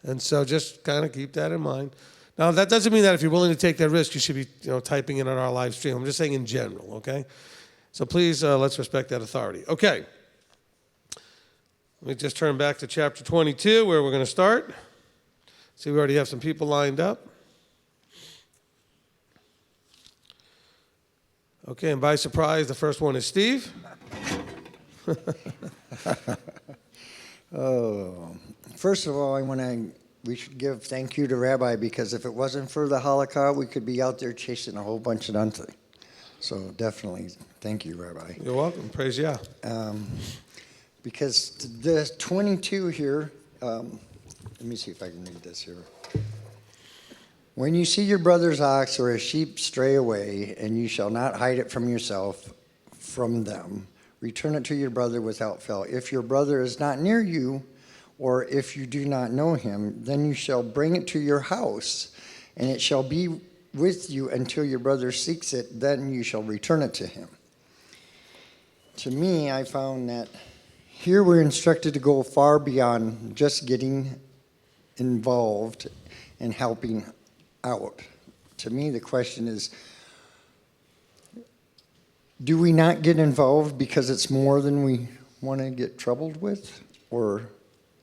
[SPEAKER 1] And so just kind of keep that in mind. Now, that doesn't mean that if you're willing to take that risk, you should be typing in on our live stream. I'm just saying in general, okay? So please, let's respect that authority. Okay. Let me just turn back to chapter 22, where we're going to start. See, we already have some people lined up. Okay, and by surprise, the first one is Steve.
[SPEAKER 15] Oh, first of all, we should give thank you to Rabbi, because if it wasn't for the Holocaust, we could be out there chasing a whole bunch of nothing. So definitely, thank you, Rabbi.
[SPEAKER 1] You're welcome. Praise Yah.
[SPEAKER 15] Because the 22 here, let me see if I can read this here. When you see your brother's ox or a sheep stray away, and you shall not hide it from yourself from them, return it to your brother without fail. If your brother is not near you, or if you do not know him, then you shall bring it to your house, and it shall be with you until your brother seeks it, then you shall return it to him. To me, I found that here we're instructed to go far beyond just getting involved and helping out. To me, the question is, do we not get involved because it's more than we want to get troubled with, or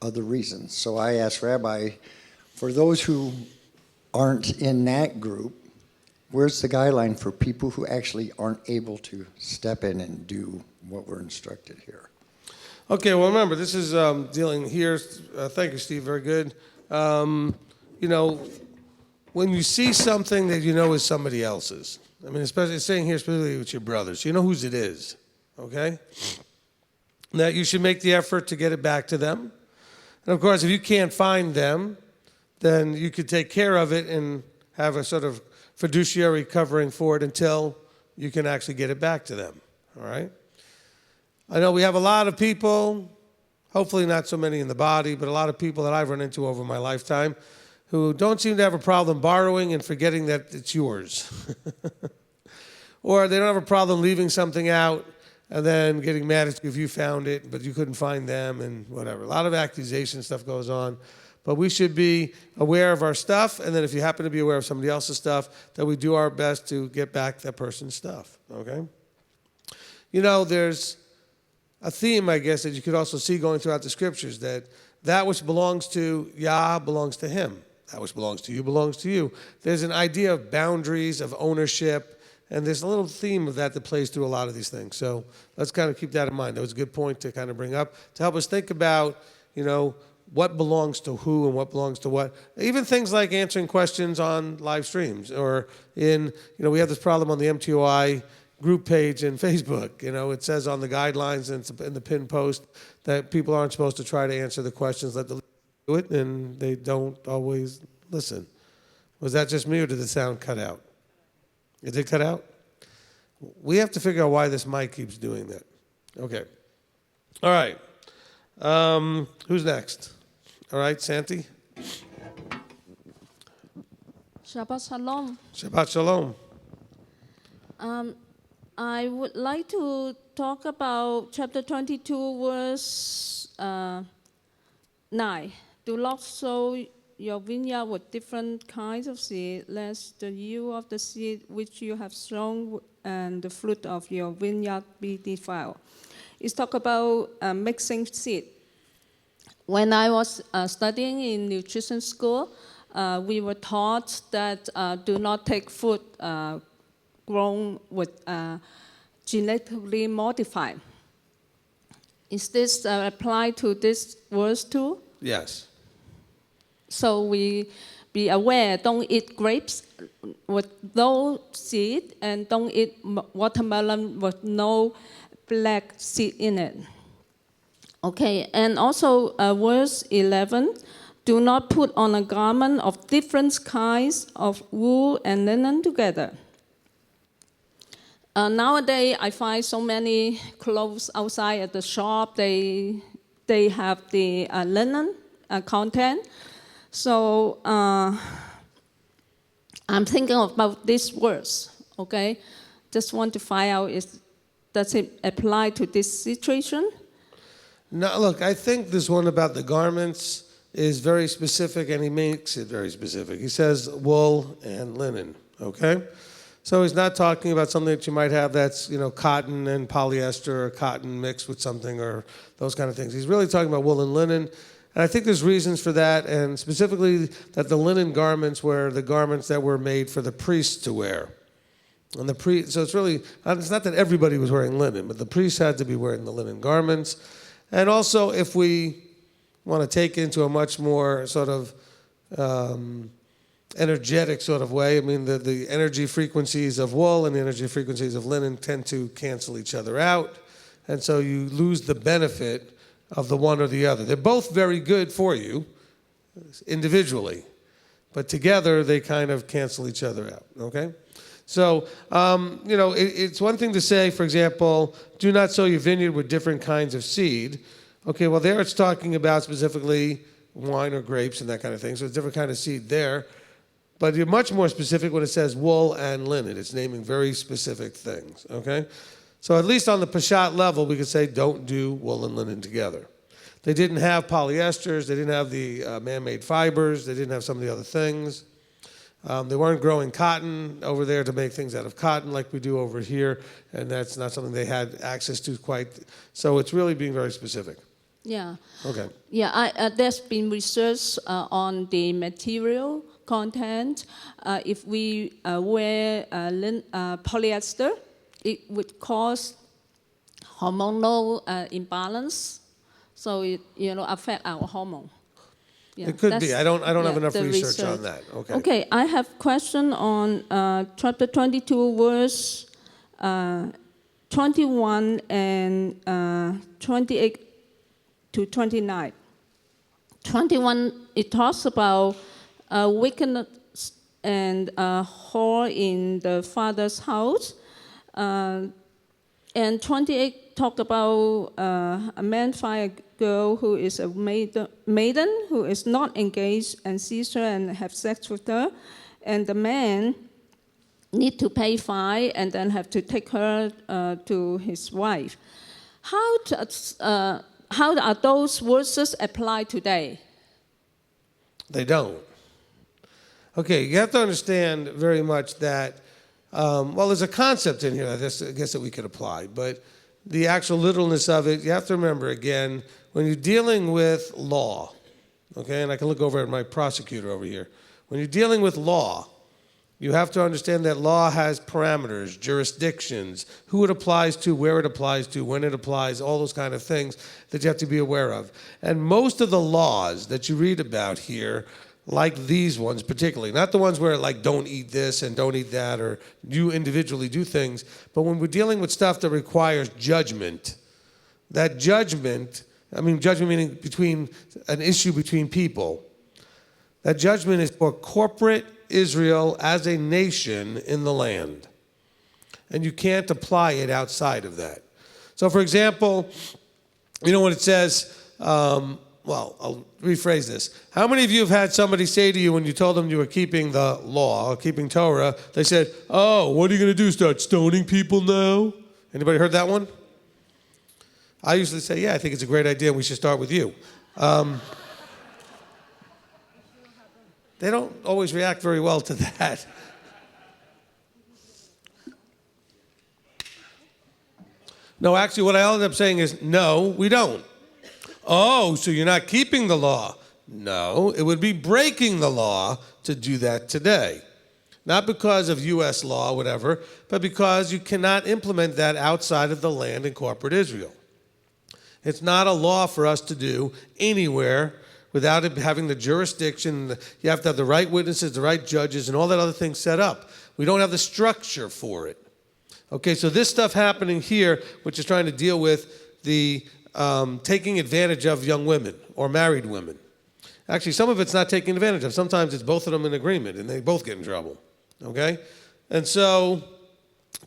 [SPEAKER 15] other reasons? So I asked Rabbi, for those who aren't in that group, where's the guideline for people who actually aren't able to step in and do what we're instructed here?
[SPEAKER 1] Okay, well, remember, this is dealing here. Thank you, Steve. Very good. When you see something that you know is somebody else's, I mean, especially saying here specifically with your brothers, you know whose it is, okay? That you should make the effort to get it back to them. And of course, if you can't find them, then you could take care of it and have a sort of fiduciary covering for it until you can actually get it back to them, all right? I know we have a lot of people, hopefully not so many in the body, but a lot of people that I've run into over my lifetime who don't seem to have a problem borrowing and forgetting that it's yours. Or they don't have a problem leaving something out and then getting mad at you if you found it, but you couldn't find them and whatever. A lot of accusation stuff goes on. But we should be aware of our stuff, and then if you happen to be aware of somebody else's stuff, that we do our best to get back that person's stuff, okay? There's a theme, I guess, that you could also see going throughout the scriptures, that which belongs to Yah belongs to him. That which belongs to you belongs to you. There's an idea of boundaries, of ownership, and there's a little theme of that plays through a lot of these things. So let's kind of keep that in mind. That was a good point to kind of bring up to help us think about, what belongs to who and what belongs to what. Even things like answering questions on live streams or we have this problem on the MTOI group page in Facebook. It says on the guidelines and it's in the pinned post that people aren't supposed to try to answer the questions, let the leaders do it, and they don't always listen. Was that just me or did the sound cut out? Did it cut out? We have to figure out why this mic keeps doing that. Okay. All right. Who's next? All right, Santi?
[SPEAKER 16] Shabbat Shalom.
[SPEAKER 1] Shabbat Shalom.
[SPEAKER 16] I would like to talk about chapter 22, verse 9. Do not sow your vineyard with different kinds of seed, lest the yield of the seed which you have sown and the fruit of your vineyard be defiled. It's talk about mixing seed. when I was studying in nutrition school, we were taught that do not take food grown with genetically modified. Is this applied to this verse too?
[SPEAKER 1] Yes.
[SPEAKER 16] So we be aware, don't eat grapes with no seed, and don't eat watermelon with no black seed in it. Okay, and also verse 11, do not put on a garment of different kinds of wool and linen together. Nowadays, I find so many clothes outside at the shop, they have the linen content. So I'm thinking about this verse, okay? Just want to find out, does it apply to this situation?
[SPEAKER 1] No, look, I think this one about the garments is very specific, and he makes it very specific. He says wool and linen, okay? So he's not talking about something that you might have that's, cotton and polyester, or cotton mixed with something, or those kind of things. He's really talking about wool and linen. And I think there's reasons for that, and specifically that the linen garments were the garments that were made for the priests to wear. And so it's not that everybody was wearing linen, but the priests had to be wearing the linen garments. And also, if we want to take it into a much more sort of energetic sort of way, I mean, the energy frequencies of wool and the energy frequencies of linen tend to cancel each other out. And so you lose the benefit of the one or the other. They're both very good for you individually, but together they kind of cancel each other out, okay? So, it's one thing to say, for example, do not sow your vineyard with different kinds of seed. Okay, well, there it's talking about specifically wine or grapes and that kind of thing, so it's a different kind of seed there. But you're much more specific when it says wool and linen. It's naming very specific things, okay? So at least on the Peshat level, we could say don't do wool and linen together. They didn't have polyesters. They didn't have the man-made fibers. They didn't have some of the other things. They weren't growing cotton over there to make things out of cotton like we do over here, and that's not something they had access to quite. So it's really being very specific.
[SPEAKER 16] Yeah.
[SPEAKER 1] Okay.
[SPEAKER 16] Yeah, there's been research on the material content. If we wear polyester, it would cause hormonal imbalance, so it affect our hormone. Yeah,
[SPEAKER 1] it could be. I don't have enough research on that. Okay.
[SPEAKER 16] Okay, I have question on chapter 22, verse 21 and 28 to 29. 21, it talks about wickedness and whore in the father's house. And 28 talked about a man find a girl who is a maiden who is not engaged and sees her and have sex with her, and the man need to pay fine and then have to take her to his wife. How are those verses applied today?
[SPEAKER 1] They don't. Okay, you have to understand very much that, there's a concept in here, I guess that we could apply, but the actual literalness of it, you have to remember, again, when you're dealing with law, okay, and I can look over at my prosecutor over here. When you're dealing with law, you have to understand that law has parameters, jurisdictions, who it applies to, where it applies to, when it applies, all those kind of things that you have to be aware of. And most of the laws that you read about here, like these ones particularly, not the ones where like don't eat this and don't eat that, or you individually do things, but when we're dealing with stuff that requires judgment, that judgment meaning between an issue between people, that judgment is for corporate Israel as a nation in the land. And you can't apply it outside of that. So for example, when it says, I'll rephrase this. How many of you have had somebody say to you when you told them you were keeping the law, or keeping Torah, they said, oh, what are you going to do, start stoning people now? Anybody heard that one? I usually say, yeah, I think it's a great idea, and we should start with you. They don't always react very well to that. No, actually, what I ended up saying is, no, we don't. Oh, so you're not keeping the law. No, it would be breaking the law to do that today. Not because of U.S. law, whatever, but because you cannot implement that outside of the land in corporate Israel. It's not a law for us to do anywhere without it having the jurisdiction. You have to have the right witnesses, the right judges, and all that other things set up. We don't have the structure for it. Okay, so this stuff happening here, which is trying to deal with the taking advantage of young women or married women. Actually, some of it's not taking advantage of. Sometimes it's both of them in agreement, and they both get in trouble. Okay? And so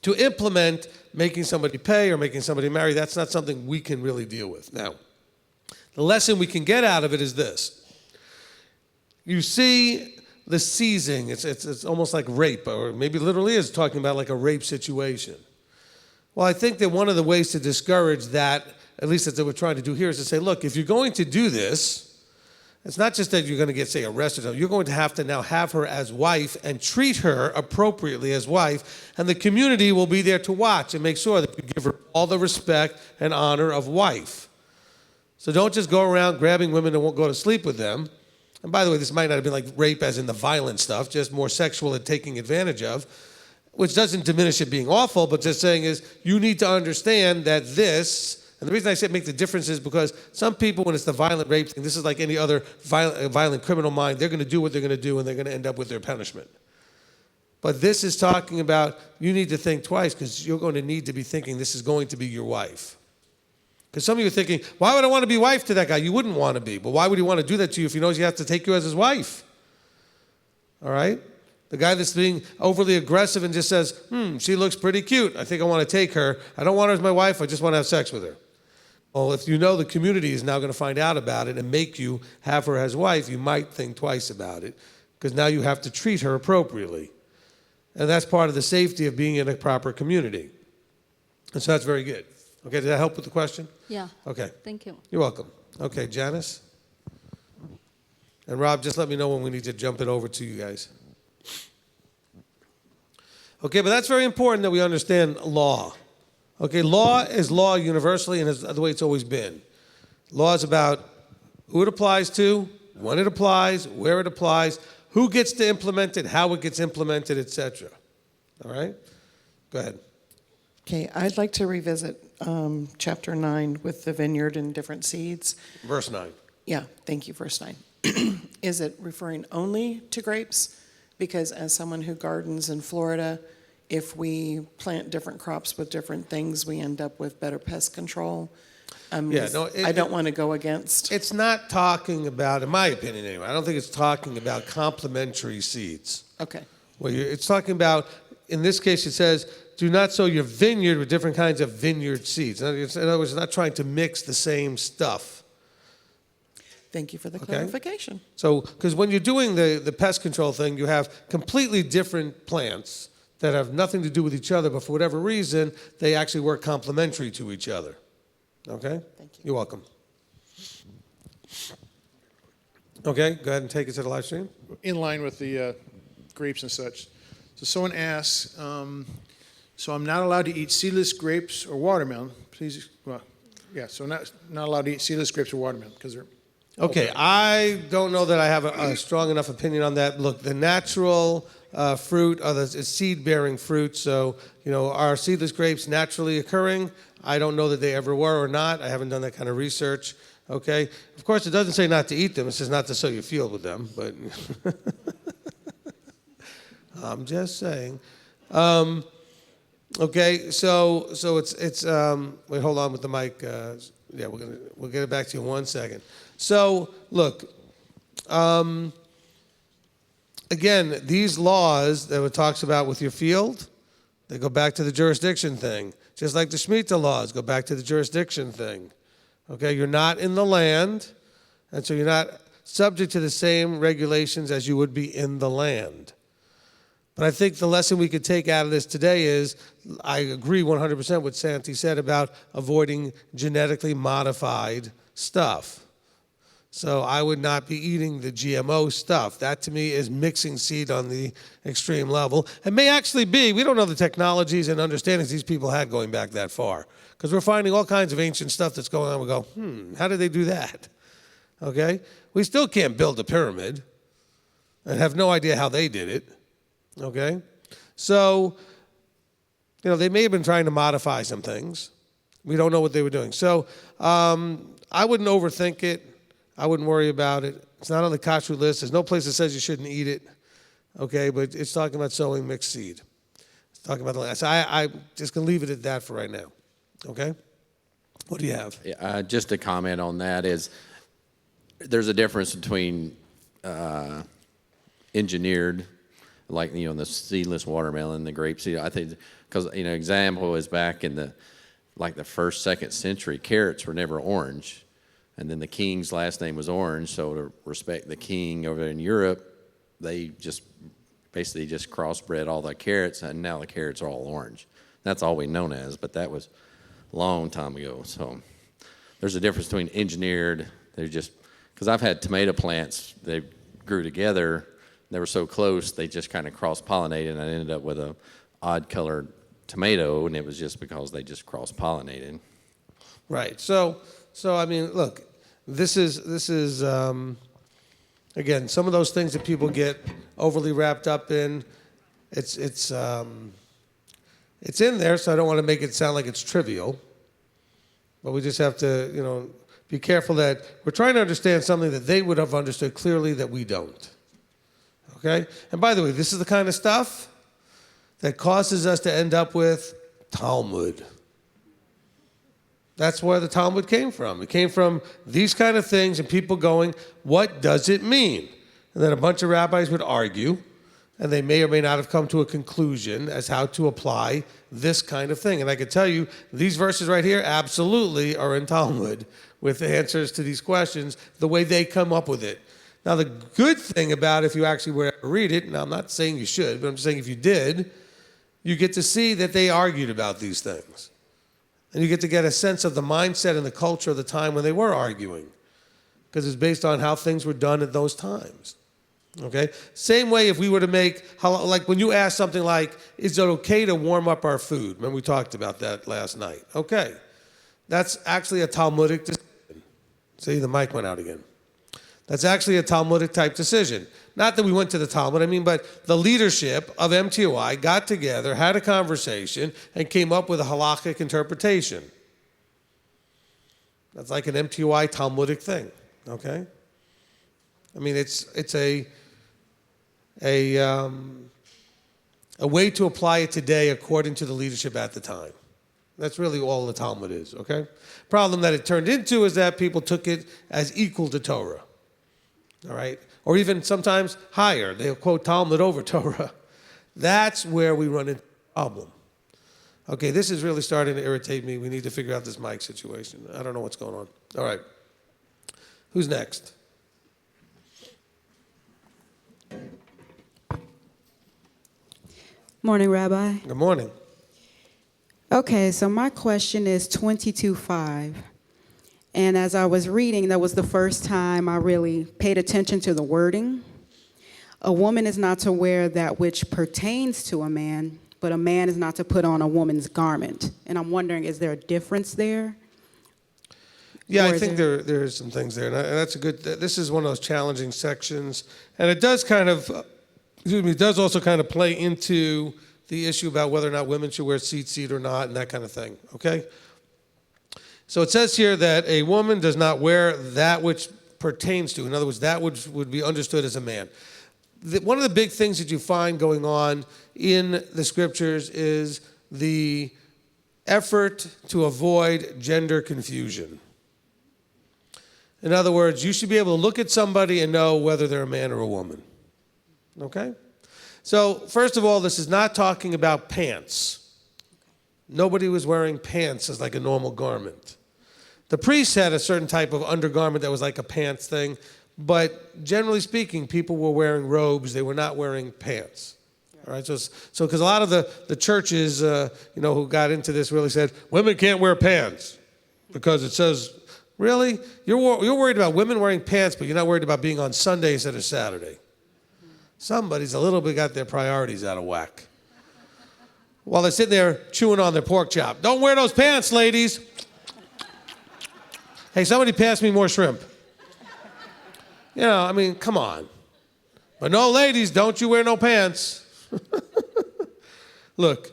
[SPEAKER 1] to implement making somebody pay or making somebody marry, that's not something we can really deal with. Now, the lesson we can get out of it is this. You see the seizing, it's almost like rape, or maybe literally is talking about like a rape situation. Well, I think that one of the ways to discourage that, at least as they were trying to do here, is to say, look, if you're going to do this, it's not just that you're going to get, say, arrested. You're going to have now have her as wife and treat her appropriately as wife, and the community will be there to watch and make sure that you give her all the respect and honor of wife. So don't just go around grabbing women and won't go to sleep with them. And by the way, this might not have been like rape as in the violent stuff, just more sexual and taking advantage of, which doesn't diminish it being awful, but just saying is you need to understand that this. And the reason I say make the difference is because some people, when it's the violent rape thing, this is like any other violent criminal mind, they're going to do what they're going to do and they're going to end up with their punishment. But this is talking about you need to think twice because you're going to need to be thinking this is going to be your wife. Because some of you are thinking, why would I want to be wife to that guy? You wouldn't want to be. But why would he want to do that to you if he knows he has to take you as his wife? All right? The guy that's being overly aggressive and just says, she looks pretty cute. I think I want to take her. I don't want her as my wife. I just want to have sex with her. Well, if you know the community is now going to find out about it and make you have her as wife, you might think twice about it because now you have to treat her appropriately. And that's part of the safety of being in a proper community. And so that's very good. Okay, did that help with the question?
[SPEAKER 16] Yeah.
[SPEAKER 1] Okay.
[SPEAKER 16] Thank you.
[SPEAKER 1] You're welcome. Okay, Janice? And Rob, just let me know when we need to jump it over to you guys. Okay, but that's very important that we understand law. Okay, law is law universally and is the way it's always been. Law is about who it applies to, when it applies, where it applies, who gets to implement it, how it gets implemented, etc. All right? Go ahead.
[SPEAKER 17] Okay, I'd like to revisit chapter 9 with the vineyard and different seeds.
[SPEAKER 1] Verse 9.
[SPEAKER 17] Yeah, thank you, verse 9. Is it referring only to grapes? Because as someone who gardens in Florida, if we plant different crops with different things, we end up with better pest control. I don't want to go against.
[SPEAKER 1] It's not talking about, in my opinion anyway, I don't think it's talking about complementary seeds.
[SPEAKER 17] Okay.
[SPEAKER 1] Well, it's talking about, in this case it says, do not sow your vineyard with different kinds of vineyard seeds. In other words, it's not trying to mix the same stuff.
[SPEAKER 17] Thank you for the clarification.
[SPEAKER 1] Okay? So, because when you're doing the pest control thing, you have completely different plants that have nothing to do with each other, but for whatever reason, they actually work complementary to each other. Okay?
[SPEAKER 17] Thank you.
[SPEAKER 1] You're welcome. Okay, go ahead and take it to the live stream.
[SPEAKER 18] In line with the grapes and such. So someone asks, so I'm not allowed to eat seedless grapes or watermelon. Please, well, yeah, so not allowed to eat seedless grapes or watermelon because they're...
[SPEAKER 1] Okay, I don't know that I have a strong enough opinion on that. Look, the natural fruit is seed-bearing fruit, so, are seedless grapes naturally occurring? I don't know that they ever were or not. I haven't done that kind of research, okay? Of course, it doesn't say not to eat them. It says not to sow your field with them, but I'm just saying. Okay, so it's wait, hold on with the mic. Yeah, we'll get it back to you in 1 second. So, look, again, these laws that it talks about with your field, they go back to the jurisdiction thing. Just like the Shemitah laws go back to the jurisdiction thing. Okay, you're not in the land, and so you're not subject to the same regulations as you would be in the land. But I think the lesson we could take out of this today is, I agree 100% with Santi said about avoiding genetically modified stuff. So I would not be eating the GMO stuff. That to me is mixing seed on the extreme level. It may actually be, we don't know the technologies and understandings these people had going back that far. Because we're finding all kinds of ancient stuff that's going on. We go, how did they do that? Okay? We still can't build a pyramid and have no idea how they did it. Okay? So, they may have been trying to modify some things. We don't know what they were doing. So I wouldn't overthink it. I wouldn't worry about it. It's not on the kashrut list. There's no place that says you shouldn't eat it. Okay, but it's talking about sowing mixed seed. It's talking about the last. So I'm just going to leave it at that for right now. Okay? What do you have?
[SPEAKER 19] Just a comment on that is there's a difference between engineered, like, the seedless watermelon, the grape seed. I think, because, example is back in the first, second century, carrots were never orange. And then the king's last name was Orange, so to respect the king over in Europe, they just basically just crossbred all the carrots, and now the carrots are all orange. That's all we know as, but that was a long time ago. So there's a difference between engineered, because I've had tomato plants, they grew together, they were so close, they just kind of cross-pollinated, and I ended up with a odd-colored tomato, and it was just because they just cross-pollinated.
[SPEAKER 1] Right. So I mean, look, this is again, some of those things that people get overly wrapped up in. It's in there, so I don't want to make it sound like it's trivial. But we just have to, be careful that we're trying to understand something that they would have understood clearly that we don't. Okay? And by the way, this is the kind of stuff that causes us to end up with Talmud. That's where the Talmud came from. It came from these kind of things and people going, what does it mean? And then a bunch of rabbis would argue, and they may or may not have come to a conclusion as how to apply this kind of thing. And I can tell you, these verses right here absolutely are in Talmud with the answers to these questions, the way they come up with it. Now, the good thing about if you actually were to read it, now I'm not saying you should, but I'm saying if you did, you get to see that they argued about these things. And you get to get a sense of the mindset and the culture of the time when they were arguing, because it's based on how things were done at those times. Okay? Same way if we were to make, like when you ask something like, is it okay to warm up our food? Remember we talked about that last night. Okay. That's actually a Talmudic decision. See, the mic went out again. That's actually a Talmudic type decision. Not that we went to the Talmud, but the leadership of MTOI got together, had a conversation, and came up with a halakhic interpretation. That's like an MTOI Talmudic thing, okay? It's a way to apply it today according to the leadership at the time. That's really all the Talmud is, okay? Problem that it turned into is that people took it as equal to Torah, all right? Or even sometimes higher. They'll quote Talmud over Torah. That's where we run into a problem. Okay, this is really starting to irritate me. We need to figure out this mic situation. I don't know what's going on. All right. Who's next?
[SPEAKER 20] Morning, Rabbi.
[SPEAKER 1] Good morning.
[SPEAKER 20] Okay, so my question is 22:5. And as I was reading, that was the first time I really paid attention to the wording. A woman is not to wear that which pertains to a man, but a man is not to put on a woman's garment. And I'm wondering, is there a difference there?
[SPEAKER 1] Yeah, I think there's some things there. And that's a good, this is one of those challenging sections. And it does does also kind of play into the issue about whether or not women should wear tzitzit or not and that kind of thing, okay? So it says here that a woman does not wear that which pertains to, in other words, that which would be understood as a man. One of the big things that you find going on in the scriptures is the effort to avoid gender confusion. In other words, you should be able to look at somebody and know whether they're a man or a woman. Okay? So, first of all, this is not talking about pants. Nobody was wearing pants as like a normal garment. The priests had a certain type of undergarment that was like a pants thing, but generally speaking, people were wearing robes. They were not wearing pants. All right, so because a lot of the churches, who got into this really said, women can't wear pants because it says, Really? You're worried about women wearing pants, but you're not worried about being on Sunday instead of Saturday. Somebody's a little bit got their priorities out of whack. While they're sitting there chewing on their pork chop. Don't wear those pants, ladies. Hey, somebody pass me more shrimp. You know, I mean, come on. But no, ladies, don't you wear no pants. Look,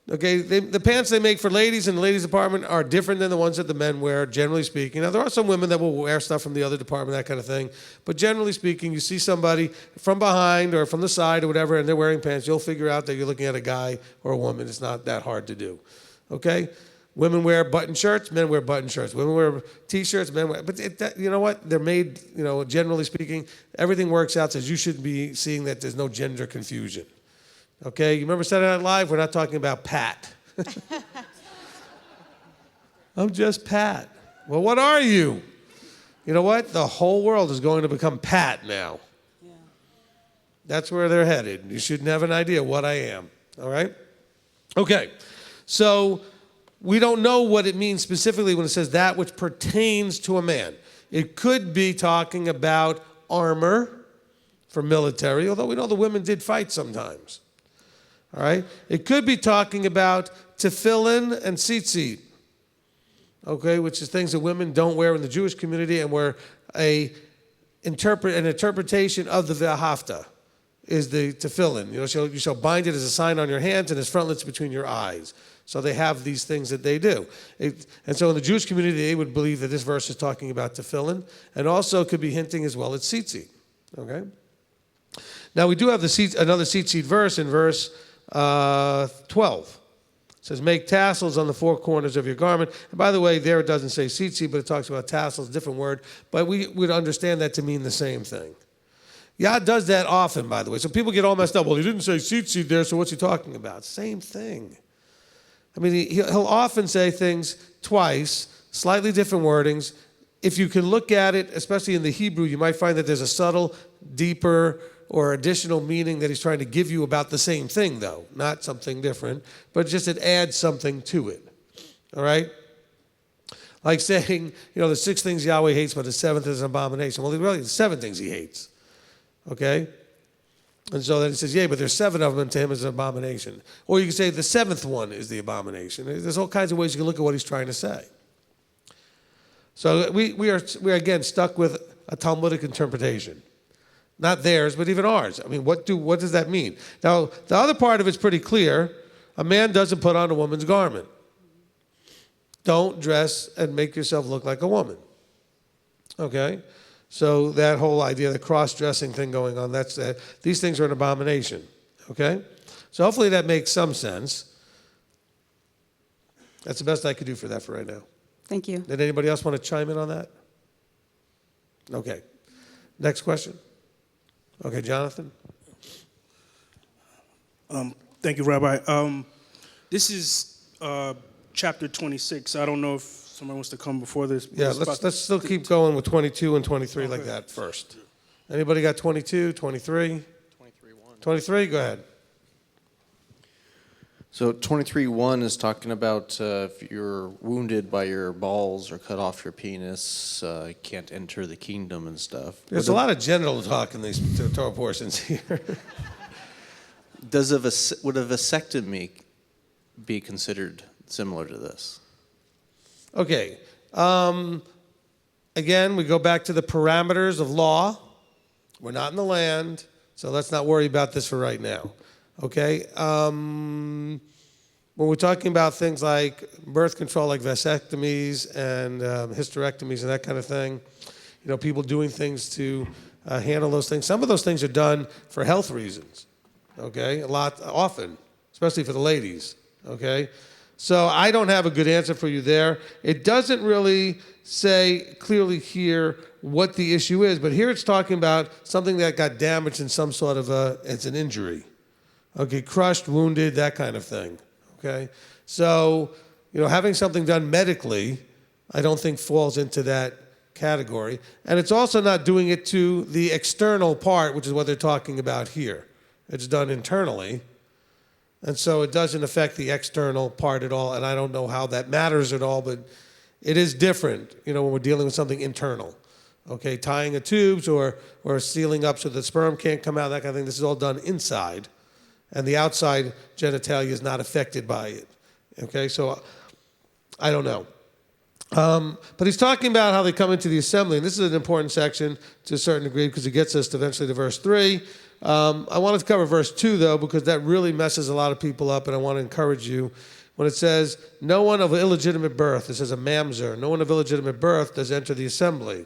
[SPEAKER 1] okay, the pants they make for ladies in the ladies' department are different than the ones that the men wear, generally speaking. Now, there are some women that will wear stuff from the other department, that kind of thing. But generally speaking, you see somebody from behind or from the side or whatever, and they're wearing pants, you'll figure out that you're looking at a guy or a woman. It's not that hard to do, okay? Women wear button shirts, men wear button shirts. Women wear T-shirts, men wear... But you know what? They're made, you know, generally speaking, everything works out, so you should be seeing that there's no gender confusion. Okay? You remember Saturday Night Live? We're not talking about Pat. I'm just Pat. Well, what are you? You know what? The whole world is going to become Pat now. Yeah. That's where they're headed. You shouldn't have an idea what I am. All right? Okay. So... we don't know what it means specifically when it says that which pertains to a man. It could be talking about armor for military, although we know the women did fight sometimes. All right? It could be talking about tefillin and tzitzit, okay, which is things that women don't wear in the Jewish community and where an interpretation of the v'ahavta is the tefillin. You know, you shall bind it as a sign on your hands and as frontlets between your eyes. So they have these things that they do. And so in the Jewish community, they would believe that this verse is talking about tefillin, and also could be hinting as well at tzitzit. Okay? Now we do have another tzitzit verse in verse 12. It says, make tassels on the four corners of your garment. And by the way, there it doesn't say tzitzit, but it talks about tassels, different word. But we would understand that to mean the same thing. Yah does that often, by the way. So people get all messed up. Well, he didn't say tzitzit there, so what's he talking about? Same thing. I mean, he'll often say things twice, slightly different wordings. If you can look at it, especially in the Hebrew, you might find that there's a subtle, deeper, or additional meaning that he's trying to give you about the same thing, though. Not something different, but just it adds something to it. All right? Like saying, you know, the 6 things Yahweh hates, but the 7th is an abomination. Well, really, the 7 things he hates. Okay? And so then he says, yeah, but there's 7 of them, and to him is an abomination. Or you can say the 7th one is the abomination. There's all kinds of ways you can look at what he's trying to say. So we are again stuck with a Talmudic interpretation. Not theirs, but even ours. I mean, what does that mean? Now, the other part of it's pretty clear. A man doesn't put on a woman's garment. Don't dress and make yourself look like a woman. Okay? So that whole idea, the cross-dressing thing going on, these things are an abomination, okay? So hopefully that makes some sense. That's the best I could do for that for right now.
[SPEAKER 20] Thank you.
[SPEAKER 1] Did anybody else want to chime in on that? Okay. Next question. Okay, Jonathan.
[SPEAKER 6] Thank you, Rabbi. This is chapter 26. I don't know if someone wants to come before this.
[SPEAKER 1] Yeah, let's still keep going with 22 and 23 like that first. Anybody got 22, 23? 23, go ahead.
[SPEAKER 21] So 23:1 is talking about if you're wounded by your balls or cut off your penis, you can't enter the kingdom and stuff.
[SPEAKER 1] There's a lot of genital talk in these Torah portions here.
[SPEAKER 21] Would a vasectomy be considered similar to this?
[SPEAKER 1] Okay. Again, we go back to the parameters of law. We're not in the land, so let's not worry about this for right now. Okay? When we're talking about things like birth control, like vasectomies and hysterectomies and that kind of thing, you know, people doing things to handle those things. Some of those things are done for health reasons. Okay? Often, especially for the ladies. Okay? So I don't have a good answer for you there. It doesn't really say clearly here what the issue is, but here it's talking about something that got damaged in some sort of it's an injury. Okay, crushed, wounded, that kind of thing. Okay? So, you know, having something done medically, I don't think falls into that category. And it's also not doing it to the external part, which is what they're talking about here. It's done internally. And so it doesn't affect the external part at all, and I don't know how that matters at all, but It is different, when we're dealing with something internal. Okay, tying of tubes or sealing up so the sperm can't come out, that kind of thing. This is all done inside, and the outside genitalia is not affected by it. Okay, so I don't know. But he's talking about how they come into the assembly, and this is an important section to a certain degree because it gets us eventually to verse 3. I wanted to cover verse 2, though, because that really messes a lot of people up, and I want to encourage you. When it says, no one of illegitimate birth, it says a mamzer, no one of illegitimate birth does enter the assembly,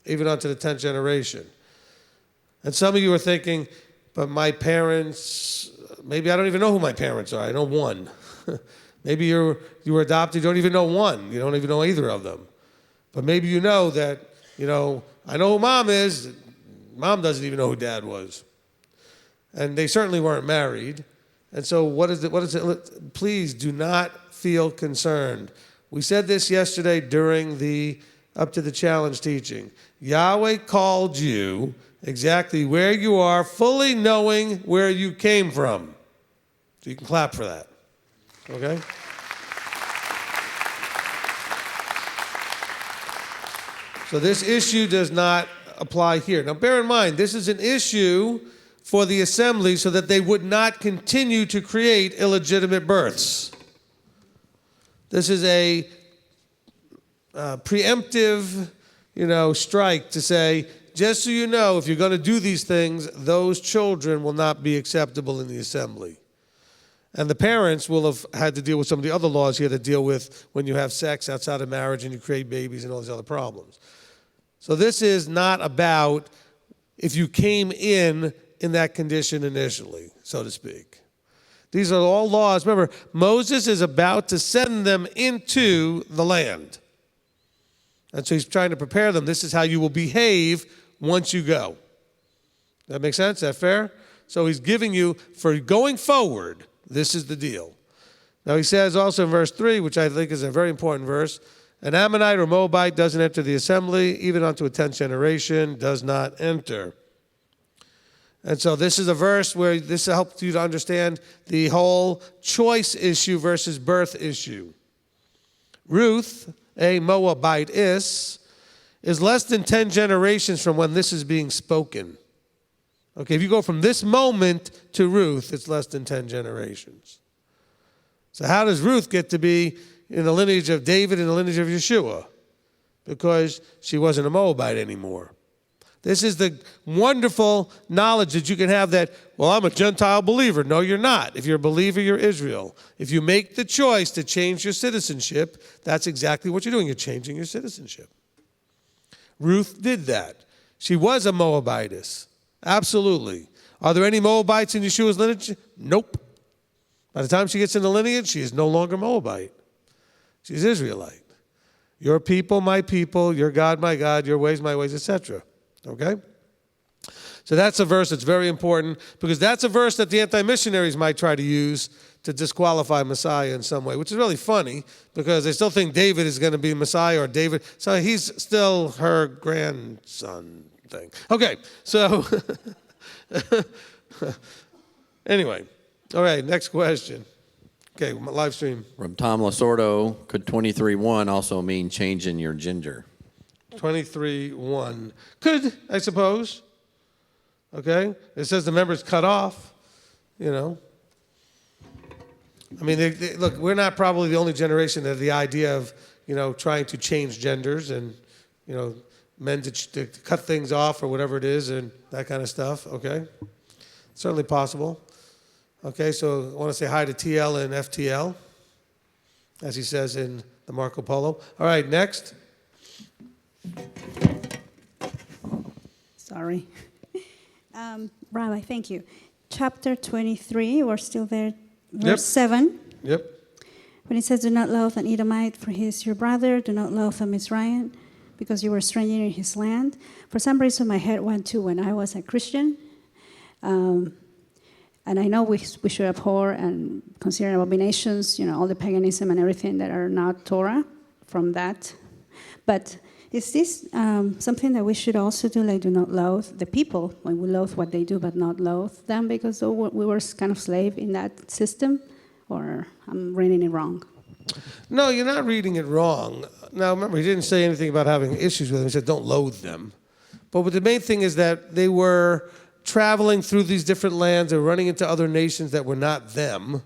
[SPEAKER 1] even unto the 10th generation. And some of you are thinking, but my parents, maybe I don't even know who my parents are. I know one. Maybe you were adopted, you don't even know one. You don't even know either of them. But maybe you know that, I know who mom is. Mom doesn't even know who dad was. And they certainly weren't married. And so what is it? Please do not feel concerned. We said this yesterday during the Up to the Challenge teaching. Yahweh called you exactly where you are, fully knowing where you came from. So you can clap for that. Okay? So this issue does not apply here. Now bear in mind, this is an issue for the assembly so that they would not continue to create illegitimate births. This is a preemptive, strike to say, just so you know, if you're going to do these things, those children will not be acceptable in the assembly. And the parents will have had to deal with some of the other laws you had to deal with when you have sex outside of marriage and you create babies and all these other problems. So this is not about if you came in that condition initially, so to speak. These are all laws. Remember, Moses is about to send them into the land. And so he's trying to prepare them. This is how you will behave once you go. That make sense? Is that fair? So he's giving you, for going forward, this is the deal. Now he says also in verse 3, which I think is a very important verse, an Ammonite or Moabite doesn't enter the assembly, even unto a 10th generation does not enter. And so this is a verse where this helps you to understand the whole choice issue versus birth issue. Ruth, a Moabitess, is less than 10 generations from when this is being spoken. Okay, if you go from this moment to Ruth, it's less than 10 generations. So how does Ruth get to be in the lineage of David and the lineage of Yeshua? Because she wasn't a Moabite anymore. This is the wonderful knowledge that you can have that, well, I'm a Gentile believer. No, you're not. If you're a believer, you're Israel. If you make the choice to change your citizenship, that's exactly what you're doing. You're changing your citizenship. Ruth did that. She was a Moabitess. Absolutely. Are there any Moabites in Yeshua's lineage? Nope. By the time she gets in the lineage, she is no longer Moabite. She's Israelite. Your people, my people, your God, my God, your ways, my ways, etc. Okay? So that's a verse that's very important because that's a verse that the anti-missionaries might try to use to disqualify Messiah in some way, which is really funny because they still think David is going to be Messiah or David. So he's still her grandson thing. Okay, so anyway. All right, next question. Okay, live stream.
[SPEAKER 19] From Tom Lasordo, could 23:1 also mean changing your gender?
[SPEAKER 1] 23:1. Could, I suppose. Okay? It says the member's cut off, I mean, look, we're not probably the only generation that have the idea of, trying to change genders and, men to cut things off or whatever it is and that kind of stuff, okay? Certainly possible. Okay, so I want to say hi to TL and FTL, as he says in the Marco Polo. All right, next.
[SPEAKER 11] Sorry. Rabbi, thank you. Chapter 23, we're still there, verse 7.
[SPEAKER 1] Yep.
[SPEAKER 11] When it says, do not loathe an Edomite, for he is your brother. Do not loathe a Mizraim, because you were a stranger in his land. For some reason, my head went to when I was a Christian. And I know we should abhor and consider abominations, all the paganism and everything that are not Torah from that. But is this something that we should also do, like do not loathe the people when we loathe what they do, but not loathe them because we were kind of slave in that system? Or I'm reading it wrong?
[SPEAKER 1] No, you're not reading it wrong. Now, remember, he didn't say anything about having issues with them. He said, don't loathe them. But the main thing is that they were traveling through these different lands. They were running into other nations that were not them.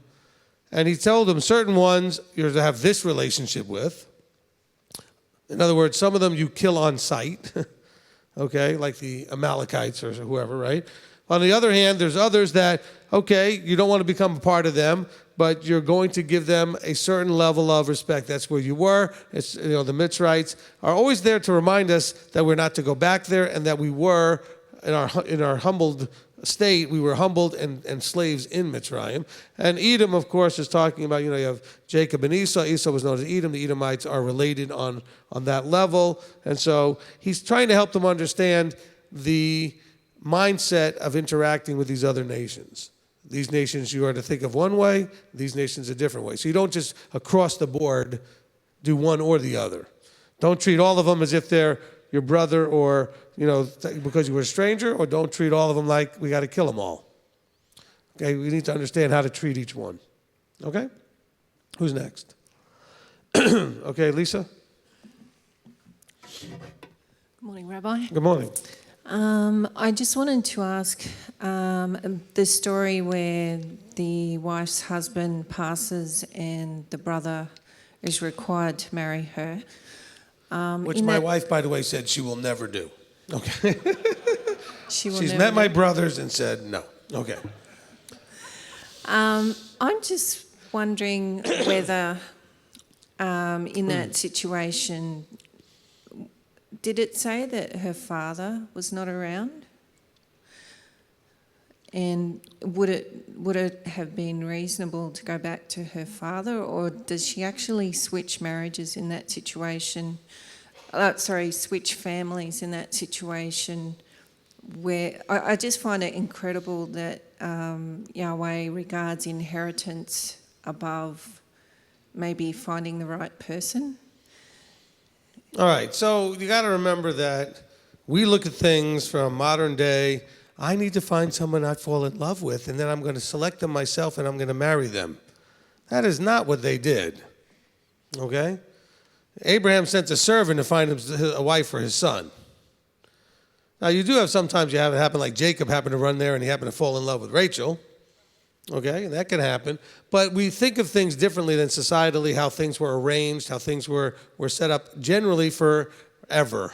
[SPEAKER 1] And he told them certain ones you're to have this relationship with. In other words, some of them you kill on sight, okay, like the Amalekites or whoever, right? On the other hand, there's others that, okay, you don't want to become a part of them, but you're going to give them a certain level of respect. That's where you were. It's, the Mitzrites are always there to remind us that we're not to go back there, and that we were, in our humbled state, we were humbled and slaves in Mitzrayim. And Edom, of course, is talking about, you have Jacob and Esau. Esau was known as Edom. The Edomites are related on that level. And so he's trying to help them understand the mindset of interacting with these other nations. These nations you are to think of one way, these nations a different way. So you don't just across the board do one or the other. Don't treat all of them as if they're your brother or, because you were a stranger, or don't treat all of them like we got to kill them all. Okay, we need to understand how to treat each one. Okay? Who's next? Okay, Lisa?
[SPEAKER 2] Good morning, Rabbi.
[SPEAKER 1] Good morning.
[SPEAKER 2] I just wanted to ask the story where the wife's husband passes and the brother is required to marry her.
[SPEAKER 1] Which my wife, by the way, said she will never do. Okay.
[SPEAKER 2] She's
[SPEAKER 1] met my brothers and said no. Okay.
[SPEAKER 2] I'm just wondering whether in that situation, did it say that her father was not around? And would it have been reasonable to go back to her father, or does she actually switch marriages in that situation? Switch families in that situation, where I just find it incredible that Yahweh regards inheritance above maybe finding the right person.
[SPEAKER 1] All right, so you got to remember that we look at things from modern day. I need to find someone I fall in love with, and then I'm going to select them myself, and I'm going to marry them. That is not what they did, okay? Abraham sent a servant to find him a wife for his son. Now, you do have sometimes you have it happen like Jacob happened to run there, and he happened to fall in love with Rachel, okay? And that can happen. But we think of things differently than societally, how things were arranged, how things were set up generally forever.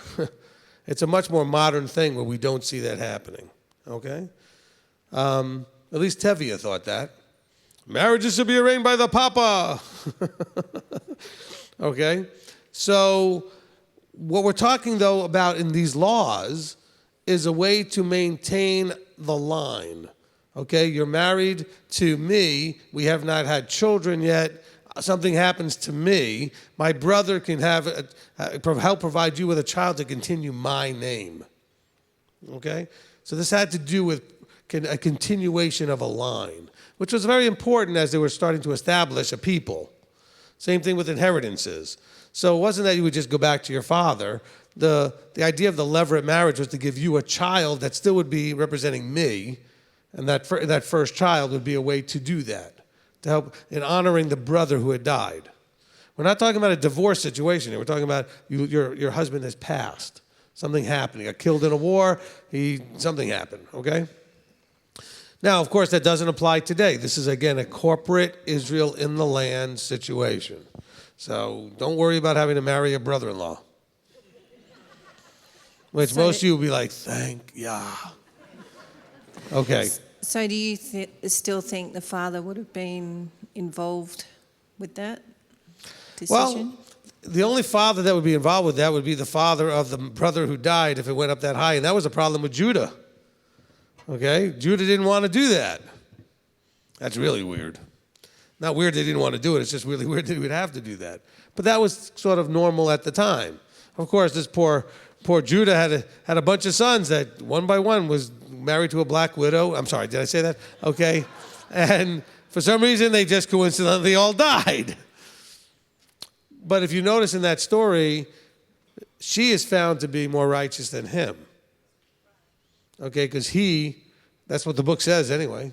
[SPEAKER 1] It's a much more modern thing where we don't see that happening. Okay? At least Tevye thought that. Marriages should be arranged by the Papa. Okay? So what we're talking, though, about in these laws is a way to maintain the line. Okay? You're married to me. We have not had children yet. Something happens to me. My brother can help provide you with a child to continue my name. Okay? So this had to do with a continuation of a line, which was very important as they were starting to establish a people. Same thing with inheritances. So it wasn't that you would just go back to your father. The idea of the levirate marriage was to give you a child that still would be representing me, and that first child would be a way to do that, to help in honoring the brother who had died. We're not talking about a divorce situation here. We're talking about your husband has passed. Something happened. He got killed in a war. Something happened, okay? Now, of course, that doesn't apply today. This is, again, a corporate Israel in the land situation. So don't worry about having to marry a brother-in-law. Which most of you will be like, thank Yah. Okay.
[SPEAKER 2] So do you still think the father would have been involved with that decision?
[SPEAKER 1] Well, the only father that would be involved with that would be the father of the brother who died if it went up that high. And that was a problem with Judah. Okay? Judah didn't want to do that. That's really weird. Not weird they didn't want to do it. It's just really weird that he would have to do that. But that was sort of normal at the time. Of course, this poor Judah had a bunch of sons that one by one was married to a black widow. I'm sorry, did I say that? Okay. And for some reason, they just coincidentally all died. But if you notice in that story, she is found to be more righteous than him. Okay, because that's what the book says anyway,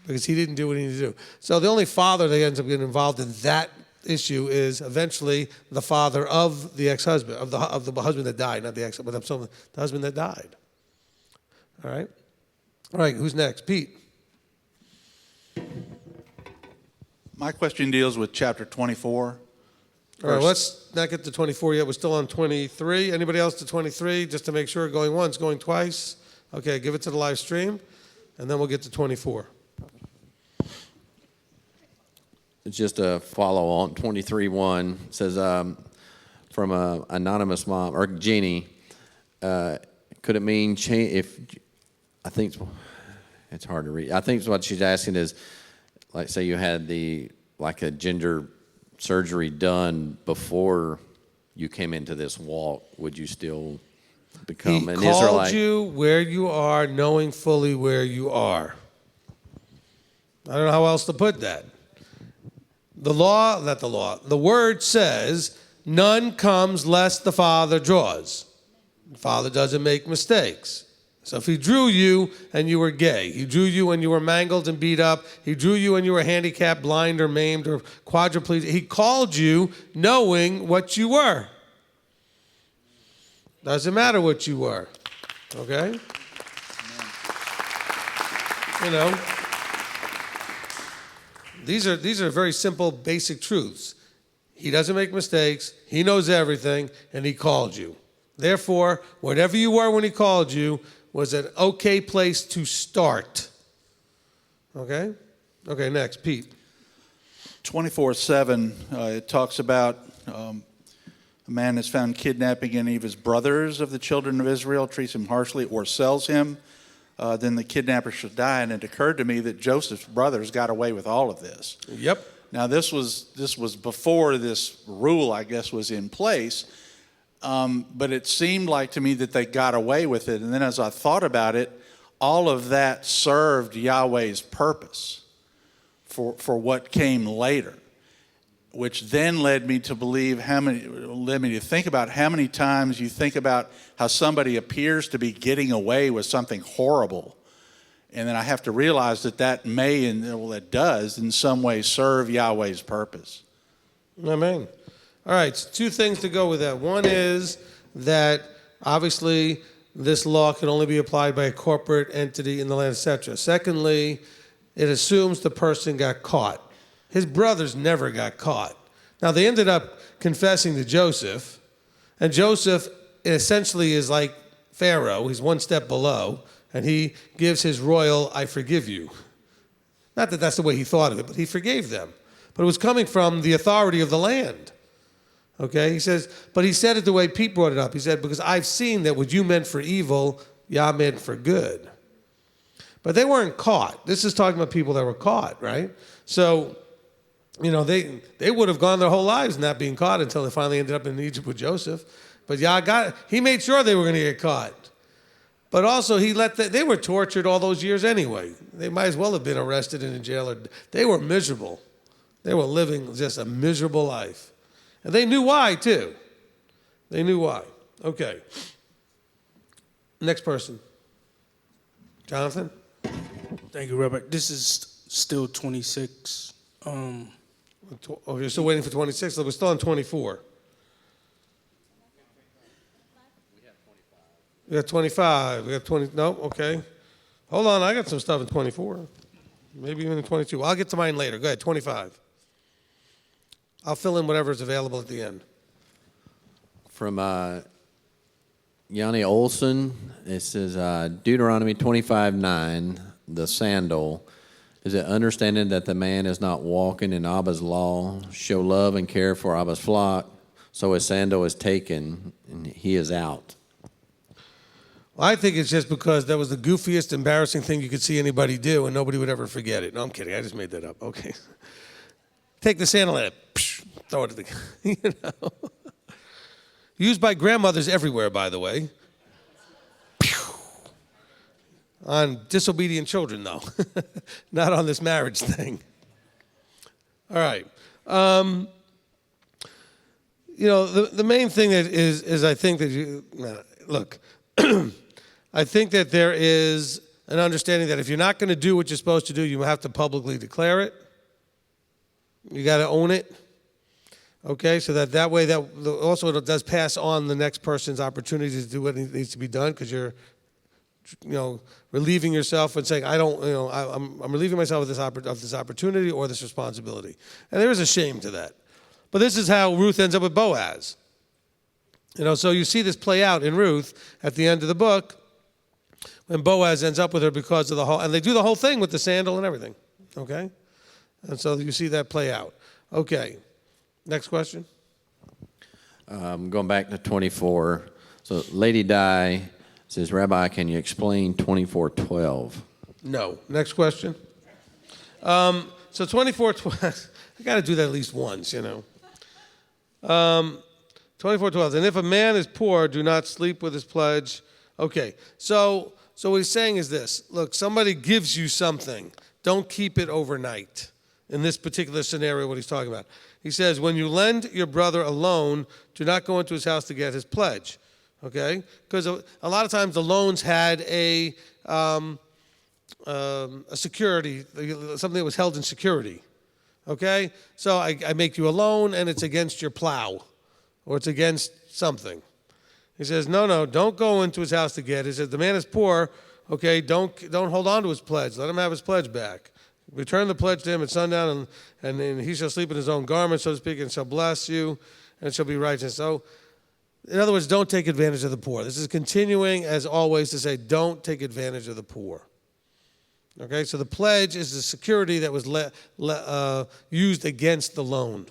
[SPEAKER 1] because he didn't do what he needed to do. So the only father that ends up getting involved in that issue is eventually the father of the ex-husband, of the husband that died, not the ex, but the husband that died. All right? All right, who's next? Pete.
[SPEAKER 5] My question deals with chapter 24.
[SPEAKER 1] All right, let's not get to 24 yet. We're still on 23. Anybody else to 23? Just to make sure, going once, going twice. Okay, give it to the live stream, and then we'll get to 24.
[SPEAKER 19] It's just a follow on 23:1 says from a anonymous mom or Jeannie. Could it mean change? If I think it's hard to read. I think what she's asking is, like, say you had a gender surgery done before you came into this walk, would you still become an Israelite?
[SPEAKER 1] He called you where you are, knowing fully where you are. I don't know how else to put that. The word says, none comes lest the Father draws. The Father doesn't make mistakes. So if he drew you and you were gay, he drew you when you were mangled and beat up, he drew you when you were handicapped, blind or maimed or quadriplegic, he called you knowing what you were. Doesn't matter what you were, okay? You know, these are very simple, basic truths. He doesn't make mistakes, he knows everything, and he called you. Therefore, whatever you were when he called you was an okay place to start. Okay? Okay, next, Pete.
[SPEAKER 5] 24:7, it talks about a man is found kidnapping any of his brothers of the children of Israel, treats him harshly, or sells him, then the kidnapper should die. And it occurred to me that Joseph's brothers got away with all of this.
[SPEAKER 1] Yep.
[SPEAKER 5] Now, this was before this rule, I guess, was in place. But it seemed like to me that they got away with it. And then as I thought about it, all of that served Yahweh's purpose for what came later, which then led me to think about how many times you think about how somebody appears to be getting away with something horrible. And then I have to realize that may, and it does in some way serve Yahweh's purpose.
[SPEAKER 1] Amen. All right, so two things to go with that. One is that obviously this law can only be applied by a corporate entity in the land, etc. Secondly, it assumes the person got caught. His brothers never got caught. Now, they ended up confessing to Joseph, and Joseph essentially is like Pharaoh. He's one step below, and he gives his royal, I forgive you. Not that that's the way he thought of it, but he forgave them. But it was coming from the authority of the land. Okay, he says, but he said it the way Pete brought it up. He said, because I've seen that what you meant for evil, Yah meant for good. But they weren't caught. This is talking about people that were caught, right? So, you know, they would have gone their whole lives not being caught until they finally ended up in Egypt with Joseph. But Yah he made sure they were going to get caught. But also they were tortured all those years anyway. They might as well have been arrested and in jail. They were miserable. They were living just a miserable life. And they knew why, too. They knew why. Okay. Next person. Jonathan?
[SPEAKER 6] Thank you, Rabbi. This is still 26.
[SPEAKER 1] Oh, you're still waiting for 26? We're still on 24. We got 25. We got 20. No, okay. Hold on. I got some stuff in 24. Maybe even in 22. I'll get to mine later. Go ahead, 25. I'll fill in whatever's available at the end.
[SPEAKER 19] From Yanni Olson, it says Deuteronomy 25:9, the sandal. Is it understanding that the man is not walking in Abba's law, show love and care for Abba's flock, so his sandal is taken and he is out?
[SPEAKER 1] Well, I think it's just because that was the goofiest, embarrassing thing you could see anybody do, and nobody would ever forget it. No, I'm kidding. I just made that up. Okay. Take the sandal and throw it at the, you know. Used by grandmothers everywhere, by the way. On disobedient children, though. Not on this marriage thing. All right. You know, the main thing that is I think that look, I think that there is an understanding that if you're not going to do what you're supposed to do, you have to publicly declare it. You got to own it. Okay, so that way also it does pass on the next person's opportunity to do what needs to be done, because you're, relieving yourself and saying, I'm relieving myself of this opportunity or this responsibility. And there is a shame to that. But this is how Ruth ends up with Boaz. So you see this play out in Ruth at the end of the book, when Boaz ends up with her because of and they do the whole thing with the sandal and everything, okay? And so you see that play out. Okay, next question.
[SPEAKER 19] Going back to 24. So Lady Di says, Rabbi, can you explain 24:12?
[SPEAKER 1] No. Next question. So 24:12, I got to do that at least once, 24:12. And if a man is poor, do not sleep with his pledge. Okay, so what he's saying is this. Look, somebody gives you something. Don't keep it overnight. In this particular scenario, what he's talking about. He says, when you lend your brother a loan, do not go into his house to get his pledge. Okay? Because a lot of times the loans had a security, something that was held in security. Okay? So I make you a loan and it's against your plow, or it's against something. He says, no, don't go into his house to get it. He says, the man is poor, okay, don't hold on to his pledge. Let him have his pledge back. Return the pledge to him at sundown, and then he shall sleep in his own garment, so to speak, and shall bless you, and shall be righteous. So, in other words, don't take advantage of the poor. This is continuing, as always, to say, don't take advantage of the poor. Okay, so the pledge is the security that was used against the loan.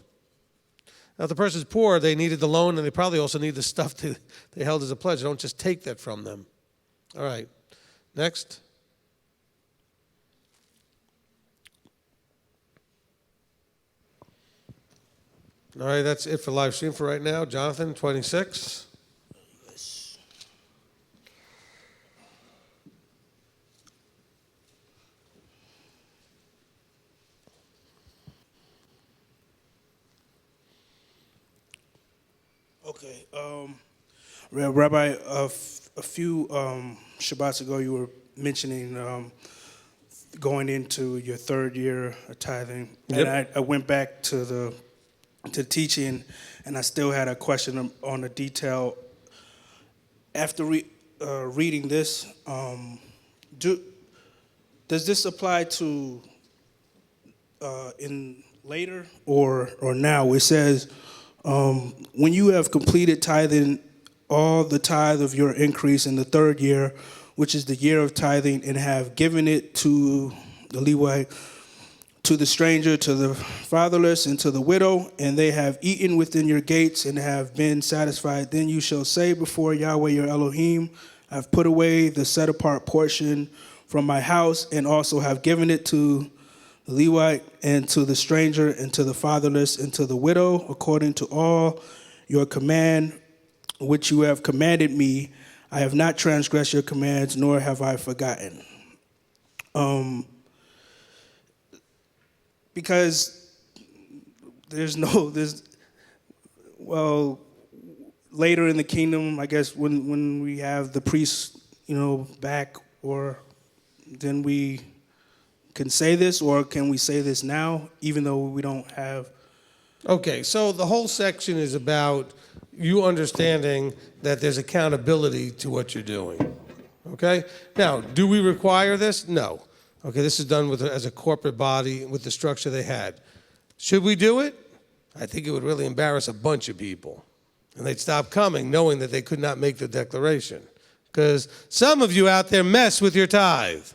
[SPEAKER 1] Now, if the person's poor, they needed the loan, and they probably also need the stuff they held as a pledge. Don't just take that from them. All right, next. All right, that's it for live stream for right now. Jonathan, 26.
[SPEAKER 6] Okay. Rabbi, a few Shabbats ago, you were mentioning going into your third year of tithing.
[SPEAKER 1] Yep.
[SPEAKER 6] And I went back to teaching, and I still had a question on the detail. After reading this, does this apply to in later or now? It says, when you have completed tithing all the tithe of your increase in the third year, which is the year of tithing, and have given it to the Levite, to the stranger, to the fatherless, and to the widow, and they have eaten within your gates and have been satisfied, then you shall say before Yahweh your Elohim, I have put away the set-apart portion from my house, and also have given it to the Levite, and to the stranger, and to the fatherless, and to the widow, according to all your command, which you have commanded me. I have not transgressed your commands, nor have I forgotten. Because later in the kingdom, I guess when we have the priests, back, or then we can say this, or can we say this now, even though we don't have?
[SPEAKER 1] Okay, so the whole section is about you understanding that there's accountability to what you're doing. Okay? Now, do we require this? No. Okay, this is done as a corporate body with the structure they had. Should we do it? I think it would really embarrass a bunch of people. And they'd stop coming knowing that they could not make the declaration. Because some of you out there mess with your tithe.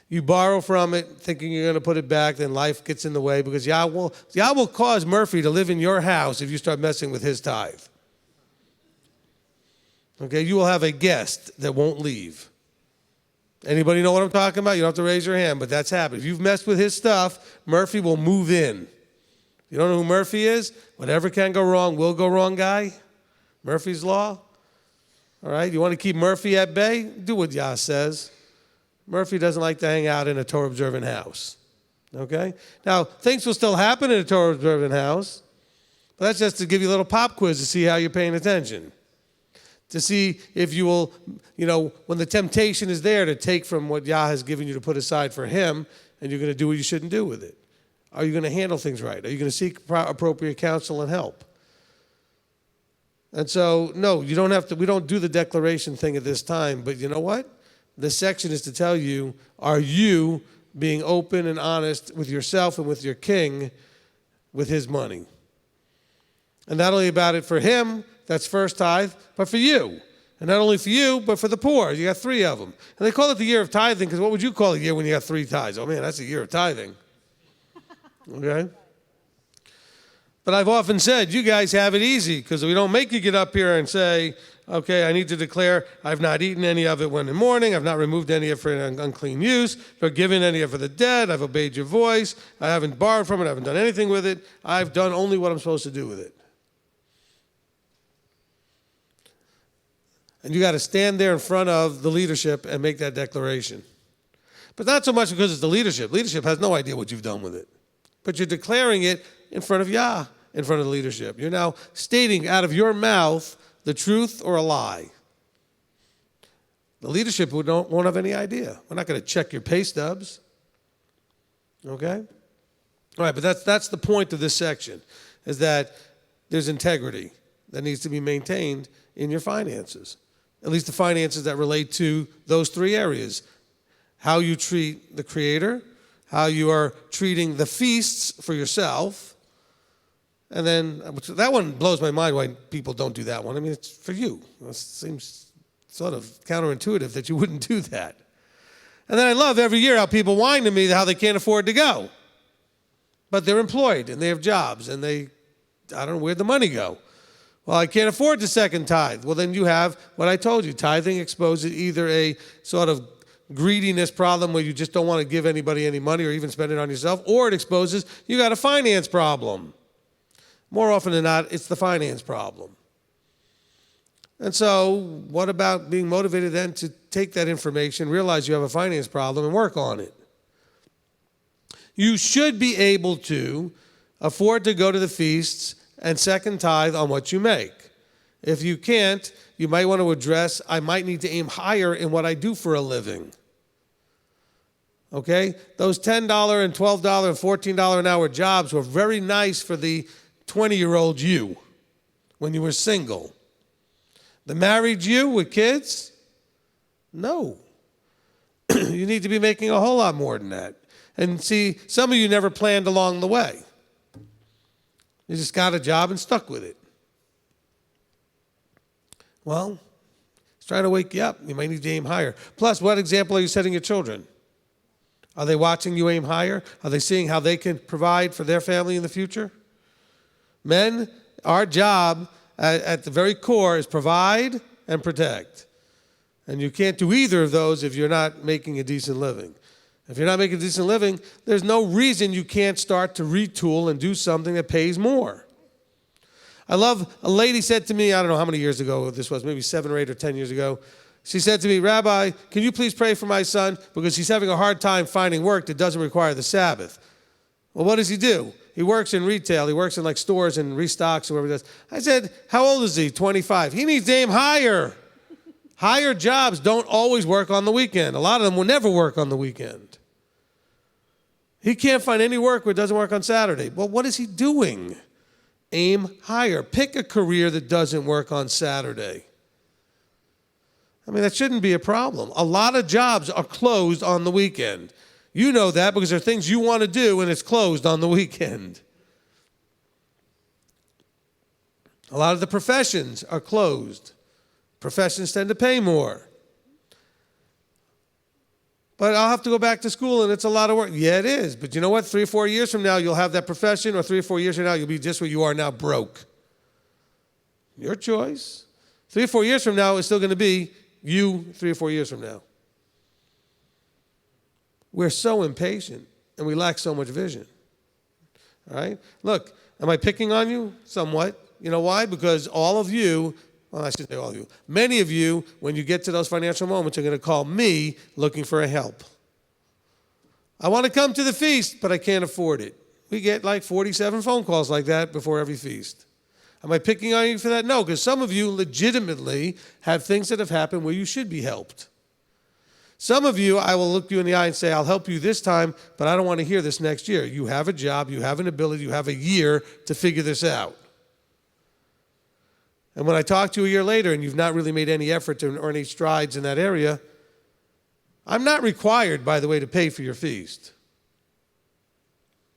[SPEAKER 1] You borrow from it thinking you're going to put it back, then life gets in the way, because Yah will cause Murphy to live in your house if you start messing with his tithe. Okay, you will have a guest that won't leave. Anybody know what I'm talking about? You don't have to raise your hand, but that's happened. If you've messed with his stuff, Murphy will move in. You don't know who Murphy is? Whatever can go wrong will go wrong guy. Murphy's Law. All right, you want to keep Murphy at bay? Do what Yah says. Murphy doesn't like to hang out in a Torah observant house. Okay? Now, things will still happen in a Torah observant house, but that's just to give you a little pop quiz to see how you're paying attention. To see if you will, when the temptation is there to take from what Yah has given you to put aside for him, and you're going to do what you shouldn't do with it. Are you going to handle things right? Are you going to seek appropriate counsel and help? And so, no, you don't have to, we don't do the declaration thing at this time, but you know what? This section is to tell you, are you being open and honest with yourself and with your king with his money? And not only about it for him, that's first tithe, but for you. And not only for you, but for the poor. You got 3 of them. And they call it the year of tithing, because what would you call a year when you got 3 tithes? Oh man, that's a year of tithing. Okay? But I've often said, you guys have it easy, because we don't make you get up here and say, okay, I need to declare I've not eaten any of it when in the morning, I've not removed any of it for an unclean use, nor given any of it for the dead, I've obeyed your voice, I haven't borrowed from it, I haven't done anything with it, I've done only what I'm supposed to do with it. And you got to stand there in front of the leadership and make that declaration. But not so much because it's the leadership. Leadership has no idea what you've done with it. But you're declaring it in front of Yah, in front of the leadership. You're now stating out of your mouth the truth or a lie. The leadership won't have any idea. We're not going to check your pay stubs. Okay? All right, but that's the point of this section, is that there's integrity that needs to be maintained in your finances. At least the finances that relate to those 3 areas. How you treat the Creator, how you are treating the feasts for yourself, and then that one blows my mind why people don't do that one. I mean, it's for you. It seems sort of counterintuitive that you wouldn't do that. And then I love every year how people whine to me how they can't afford to go. But they're employed and they have jobs and I don't know where'd the money go. Well, I can't afford the second tithe. Well, then you have what I told you. Tithing exposes either a sort of greediness problem where you just don't want to give anybody any money or even spend it on yourself, or it exposes you got a finance problem. More often than not, it's the finance problem. And so what about being motivated then to take that information, realize you have a finance problem, and work on it? You should be able to afford to go to the feasts and second tithe on what you make. If you can't, you might want to address, I might need to aim higher in what I do for a living. Okay? Those $10 and $12 and $14 an hour jobs were very nice for the 20-year-old you when you were single. The married you with kids? No. You need to be making a whole lot more than that. And see, some of you never planned along the way. You just got a job and stuck with it. Well, it's trying to wake you up. You might need to aim higher. Plus, what example are you setting your children? Are they watching you aim higher? Are they seeing how they can provide for their family in the future? Men, our job at the very core is provide and protect. And you can't do either of those if you're not making a decent living. If you're not making a decent living, there's no reason you can't start to retool and do something that pays more. I love, a lady said to me, I don't know how many years ago this was, maybe 7 or 8 or 10 years ago. She said to me, Rabbi, can you please pray for my son because he's having a hard time finding work that doesn't require the Sabbath. Well, what does he do? He works in retail. He works in like stores and restocks or whatever he does. I said, how old is he? 25. He needs to aim higher. Higher jobs don't always work on the weekend. A lot of them will never work on the weekend. He can't find any work where it doesn't work on Saturday. Well, what is he doing? Aim higher. Pick a career that doesn't work on Saturday. I mean, that shouldn't be a problem. A lot of jobs are closed on the weekend. You know that because there are things you want to do and it's closed on the weekend. A lot of the professions are closed. Professions tend to pay more. But I'll have to go back to school and it's a lot of work. Yeah, it is. But you know what? 3 or 4 years from now, you'll have that profession, or 3 or 4 years from now, you'll be just where you are now, broke. Your choice. 3 or 4 years from now, it's still going to be you 3 or 4 years from now. We're so impatient and we lack so much vision. All right? Look, am I picking on you? Somewhat. You know why? Because all of you, well, I should say all of you, many of you, when you get to those financial moments, are going to call me looking for a help. I want to come to the feast, but I can't afford it. We get like 47 phone calls like that before every feast. Am I picking on you for that? No, because some of you legitimately have things that have happened where you should be helped. Some of you, I will look you in the eye and say, I'll help you this time, but I don't want to hear this next year. You have a job, you have an ability, you have a year to figure this out. And when I talk to you a year later and you've not really made any effort to or any strides in that area, I'm not required, by the way, to pay for your feast.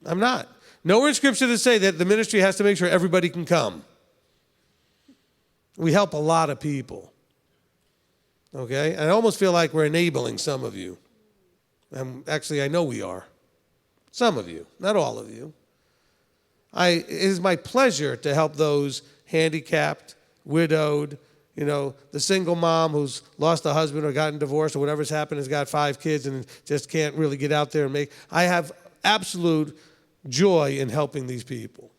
[SPEAKER 1] I'm not. Nowhere in Scripture to say that the ministry has to make sure everybody can come. We help a lot of people. Okay? And I almost feel like we're enabling some of you. And actually, I know we are. Some of you, not all of you. It is my pleasure to help those handicapped, widowed, the single mom who's lost a husband or gotten divorced or whatever's happened, has got 5 kids and just can't really get out there and make. I have absolute joy in helping these people.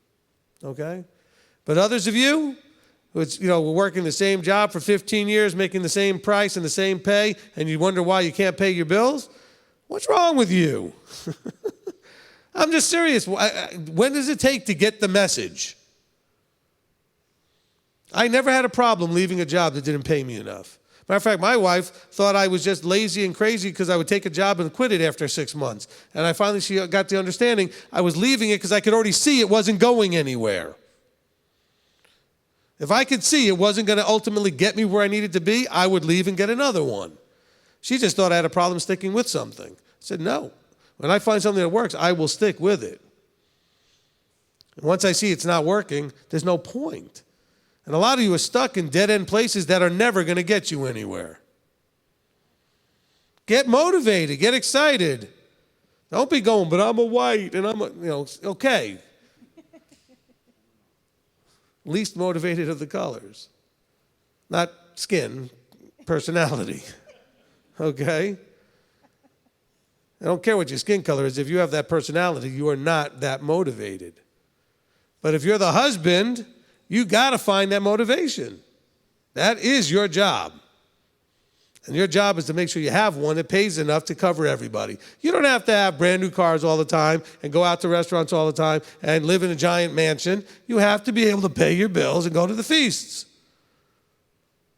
[SPEAKER 1] Okay? But others of you, we're working the same job for 15 years, making the same price and the same pay, and you wonder why you can't pay your bills? What's wrong with you? I'm just serious. When does it take to get the message? I never had a problem leaving a job that didn't pay me enough. Matter of fact, my wife thought I was just lazy and crazy because I would take a job and quit it after 6 months. And she got the understanding I was leaving it because I could already see it wasn't going anywhere. If I could see it wasn't going to ultimately get me where I needed to be, I would leave and get another one. She just thought I had a problem sticking with something. I said, no. When I find something that works, I will stick with it. And once I see it's not working, there's no point. And a lot of you are stuck in dead-end places that are never going to get you anywhere. Get motivated. Get excited. Don't be going, but I'm a white, and okay. Least motivated of the colors. Not skin, personality. Okay? I don't care what your skin color is. If you have that personality, you are not that motivated. But if you're the husband, you got to find that motivation. That is your job. And your job is to make sure you have one that pays enough to cover everybody. You don't have to have brand new cars all the time and go out to restaurants all the time and live in a giant mansion. You have to be able to pay your bills and go to the feasts.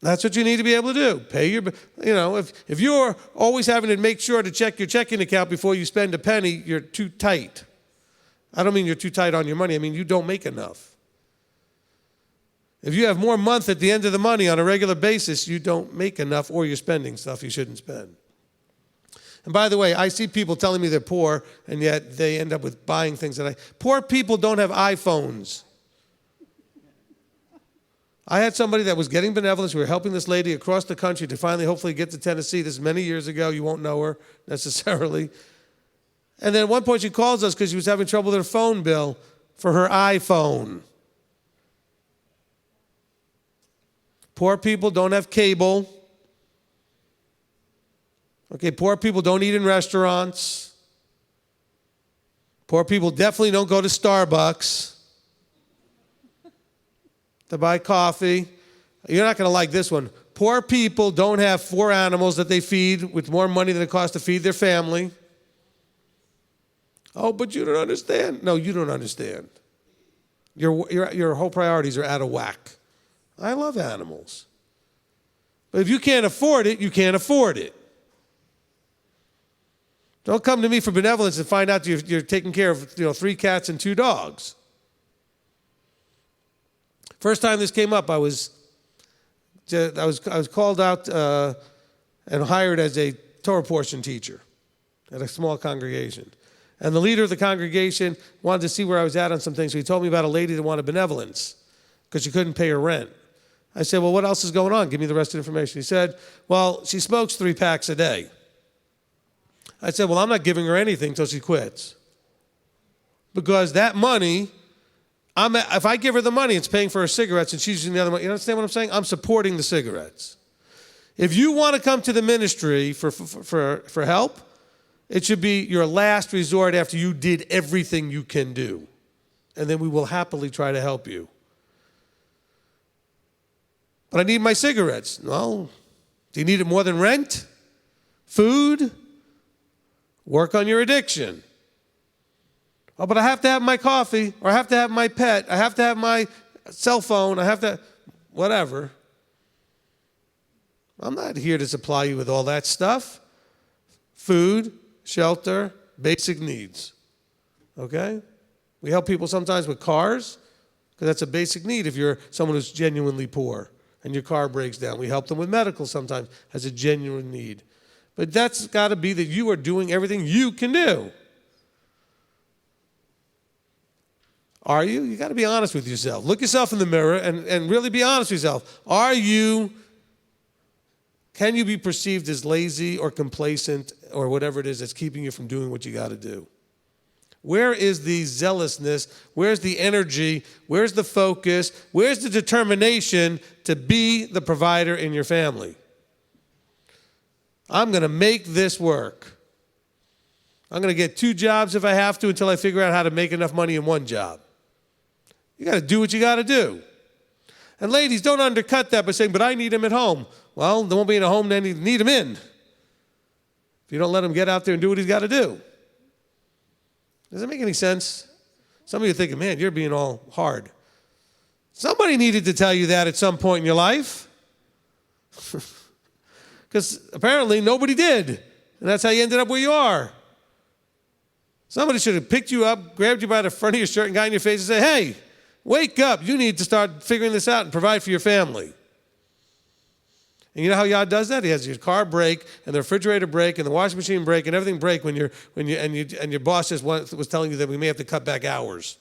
[SPEAKER 1] That's what you need to be able to do. Pay your, if you're always having to make sure to check your checking account before you spend a penny, you're too tight. I don't mean you're too tight on your money. I mean you don't make enough. If you have more month at the end of the money on a regular basis, you don't make enough or you're spending stuff you shouldn't spend. And by the way, I see people telling me they're poor, and yet they end up with buying things poor people don't have iPhones. I had somebody that was getting benevolence. We were helping this lady across the country to finally, hopefully, get to Tennessee. This is many years ago. You won't know her necessarily. And then at one point she calls us because she was having trouble with her phone bill for her iPhone. Poor people don't have cable. Okay, poor people don't eat in restaurants. Poor people definitely don't go to Starbucks to buy coffee. You're not going to like this one. Poor people don't have 4 animals that they feed with more money than it costs to feed their family. Oh, but you don't understand. No, you don't understand. Your whole priorities are out of whack. I love animals. But if you can't afford it, you can't afford it. Don't come to me for benevolence and find out you're taking care of 3 cats and 2 dogs. First time this came up, I was called out and hired as a Torah portion teacher at a small congregation. And the leader of the congregation wanted to see where I was at on some things, so he told me about a lady that wanted benevolence because she couldn't pay her rent. I said, well, what else is going on? Give me the rest of the information. He said, well, she smokes 3 packs a day. I said, well, I'm not giving her anything until she quits. Because that money, if I give her the money, it's paying for her cigarettes and she's using the other money. You understand what I'm saying? I'm supporting the cigarettes. If you want to come to the ministry for help, it should be your last resort after you did everything you can do. And then we will happily try to help you. But I need my cigarettes. Well, do you need it more than rent? Food? Work on your addiction. Oh, but I have to have my coffee, or I have to have my pet, I have to have my cell phone, I have to, whatever. I'm not here to supply you with all that stuff. food, shelter, basic needs. Okay? We help people sometimes with cars, because that's a basic need if you're someone who's genuinely poor and your car breaks down. We help them with medical sometimes as a genuine need. But that's got to be that you are doing everything you can do. Are you? You got to be honest with yourself. Look yourself in the mirror and really be honest with yourself. Can you be perceived as lazy or complacent or whatever it is that's keeping you from doing what you got to do? Where is the zealousness? Where's the energy? Where's the focus? Where's the determination to be the provider in your family? I'm going to make this work. I'm going to get 2 jobs if I have to until I figure out how to make enough money in 1 job. You got to do what you got to do. And ladies, don't undercut that by saying, but I need him at home. Well, there won't be in a home, then you need him in. If you don't let him get out there and do what he's got to do. Does that make any sense? Some of you are thinking, man, you're being all hard. Somebody needed to tell you that at some point in your life. Because apparently nobody did. And that's how you ended up where you are. Somebody should have picked you up, grabbed you by the front of your shirt and got in your face and said, hey, wake up. You need to start figuring this out and provide for your family. And you know how God does that? He has your car break and the refrigerator break and the washing machine break and everything break when your boss just was telling you that we may have to cut back hours.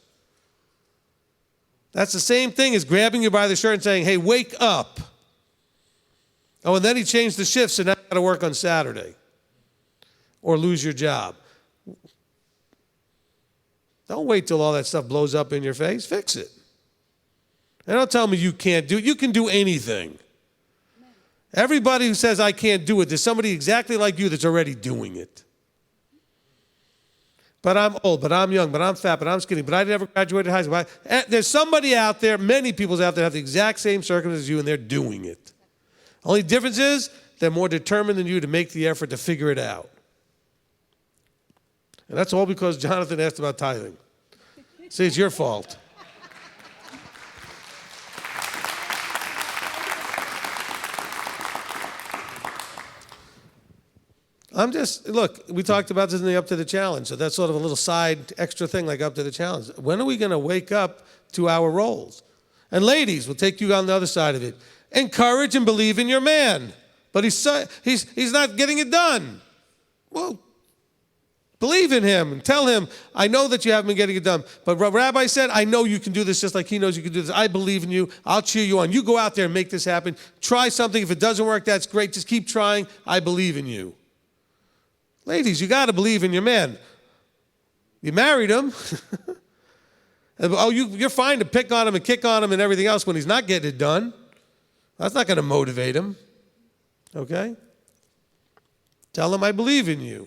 [SPEAKER 1] That's the same thing as grabbing you by the shirt and saying, hey, wake up. Oh, and then he changed the shift, so now you got to work on Saturday or lose your job. Don't wait till all that stuff blows up in your face. Fix it. And don't tell me you can't do it. You can do anything. Everybody who says, I can't do it, there's somebody exactly like you that's already doing it. But I'm old, but I'm young, but I'm fat, but I'm skinny, but I never graduated high school. There's somebody out there, many people out there have the exact same circumstances as you, and they're doing it. Only difference is they're more determined than you to make the effort to figure it out. And that's all because Jonathan asked about tithing. See, it's your fault. Look, we talked about this in the Up to the Challenge, so that's sort of a little side extra thing like Up to the Challenge. When are we going to wake up to our roles? And ladies, we'll take you on the other side of it. Encourage and believe in your man, but he's not getting it done. Well, believe in him and tell him, I know that you haven't been getting it done, but Rabbi said, I know you can do this just like he knows you can do this. I believe in you. I'll cheer you on. You go out there and make this happen. Try something. If it doesn't work, that's great. Just keep trying. I believe in you. Ladies, you got to believe in your man. You married him. You're fine to pick on him and kick on him and everything else when he's not getting it done. That's not going to motivate him. Okay? Tell him I believe in you.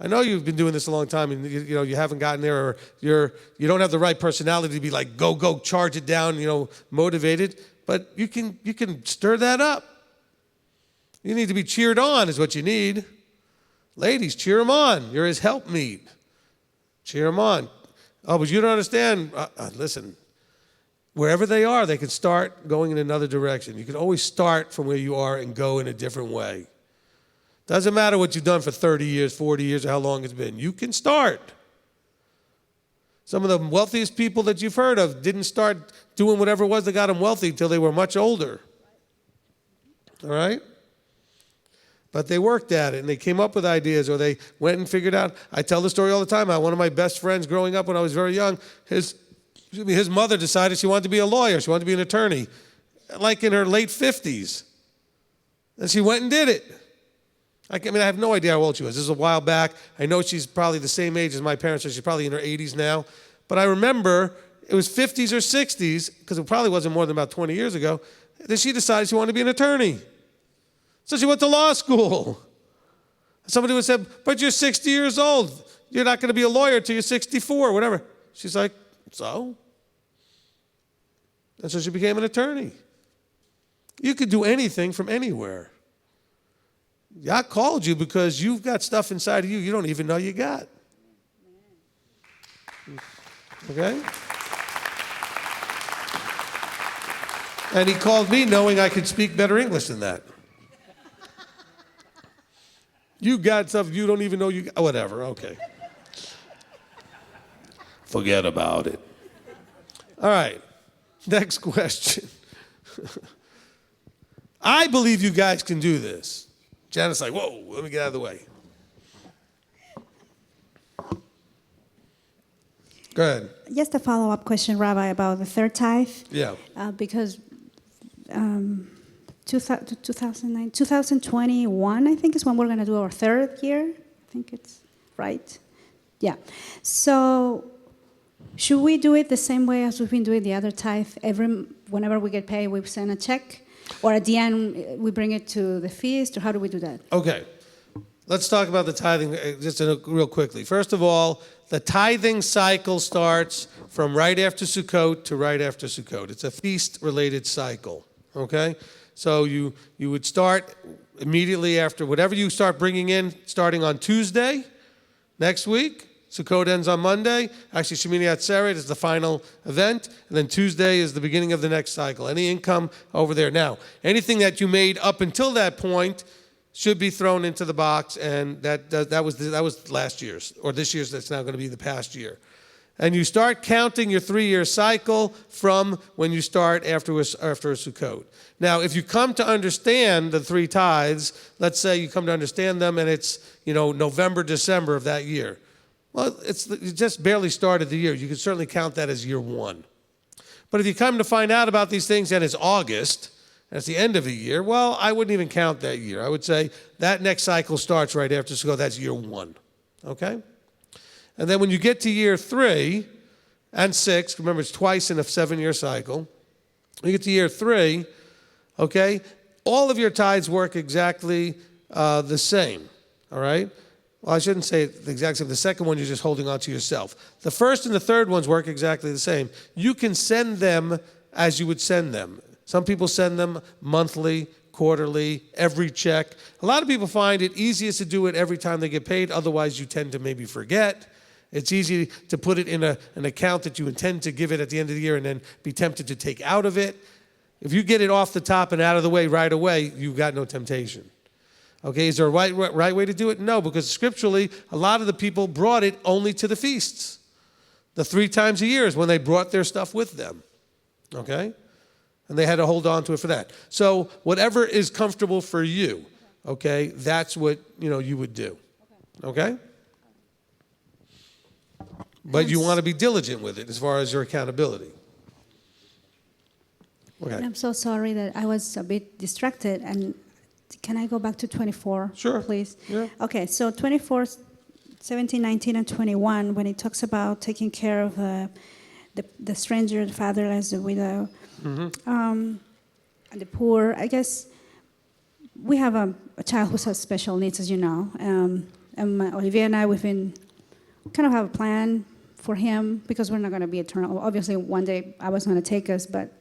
[SPEAKER 1] I know you've been doing this a long time and you haven't gotten there, or you don't have the right personality to be like go charge it down, motivated, but you can stir that up. You need to be cheered on is what you need. Ladies, cheer him on. You're his helpmeet. Cheer him on. Oh, but you don't understand. Listen, wherever they are, they can start going in another direction. You can always start from where you are and go in a different way. Doesn't matter what you've done for 30 years, 40 years, or how long it's been. You can start. Some of the wealthiest people that you've heard of didn't start doing whatever it was that got them wealthy until they were much older. All right? But they worked at it, and they came up with ideas, or they went and figured out. I tell the story all the time. One of my best friends growing up when I was very young, his mother decided she wanted to be a lawyer. She wanted to be an attorney, like in her late 50s. And she went and did it. I have no idea how old she was. This is a while back. I know she's probably the same age as my parents, so she's probably in her 80s now. But I remember it was 50s or 60s, because it probably wasn't more than about 20 years ago, that she decided she wanted to be an attorney. So she went to law school. Somebody would say, but you're 60 years old. You're not going to be a lawyer till you're 64, whatever. She's like, so? And so she became an attorney. You could do anything from anywhere. God called you because you've got stuff inside of you don't even know you got. Okay? And he called me knowing I could speak better English than that. You got stuff you don't even know you got. Whatever, okay. Forget about it. All right, next question. I believe you guys can do this. Janet's like, whoa, let me get out of the way. Go ahead.
[SPEAKER 11] Just a follow-up question, Rabbi, about the third tithe.
[SPEAKER 1] Yeah.
[SPEAKER 11] Because 2021, I think, is when we're going to do our third year. I think it's right. Yeah. So should we do it the same way as we've been doing the other tithe? Whenever we get paid, we send a check? Or at the end, we bring it to the feast? Or how do we do that?
[SPEAKER 1] Okay. Let's talk about the tithing just real quickly. First of all, the tithing cycle starts from right after Sukkot to right after Sukkot. It's a feast-related cycle, okay? So you would start immediately after whatever you start bringing in, starting on Tuesday next week. Sukkot ends on Monday. Actually, Shemini Atzeret is the final event. And then Tuesday is the beginning of the next cycle. Any income over there. Now, anything that you made up until that point should be thrown into the box, and that was last year's, or this year's. That's now going to be the past year. And you start counting your 3-year cycle from when you start after a Sukkot. Now, if you come to understand the 3 tithes, let's say you come to understand them, and it's November, December of that year. Well, you just barely started the year. You can certainly count that as year 1. But if you come to find out about these things and it's August, and it's the end of the year, well, I wouldn't even count that year. I would say that next cycle starts right after Sukkot. That's year 1, okay? And then when you get to year 3 and 6, remember it's twice in a 7-year cycle, when you get to year 3, okay, all of your tithes work exactly the same, all right? Well, I shouldn't say the exact same. The second one, you're just holding on to yourself. The first and the third ones work exactly the same. You can send them as you would send them. Some people send them monthly, quarterly, every check. A lot of people find it easiest to do it every time they get paid. Otherwise, you tend to maybe forget. It's easy to put it in an account that you intend to give it at the end of the year and then be tempted to take out of it. If you get it off the top and out of the way right away, you've got no temptation. Okay, is there a right way to do it? No, because scripturally, a lot of the people brought it only to the feasts. The 3 times a year is when they brought their stuff with them. Okay? And they had to hold on to it for that. So whatever is comfortable for you, okay, that's what you would do. Okay? But you want to be diligent with it as far as your accountability. Okay.
[SPEAKER 11] And I'm so sorry that I was a bit distracted. And can I go back to 24,
[SPEAKER 1] sure,
[SPEAKER 11] please?
[SPEAKER 1] Yeah.
[SPEAKER 11] Okay, so 24, 17, 19, and 21, when it talks about taking care of the stranger, the fatherless, the widow, and the poor, I guess we have a child who has special needs, as you know. And Olivia and I, we've been kind of have a plan for him because we're not going to be eternal. Obviously, one day I was going to take us, but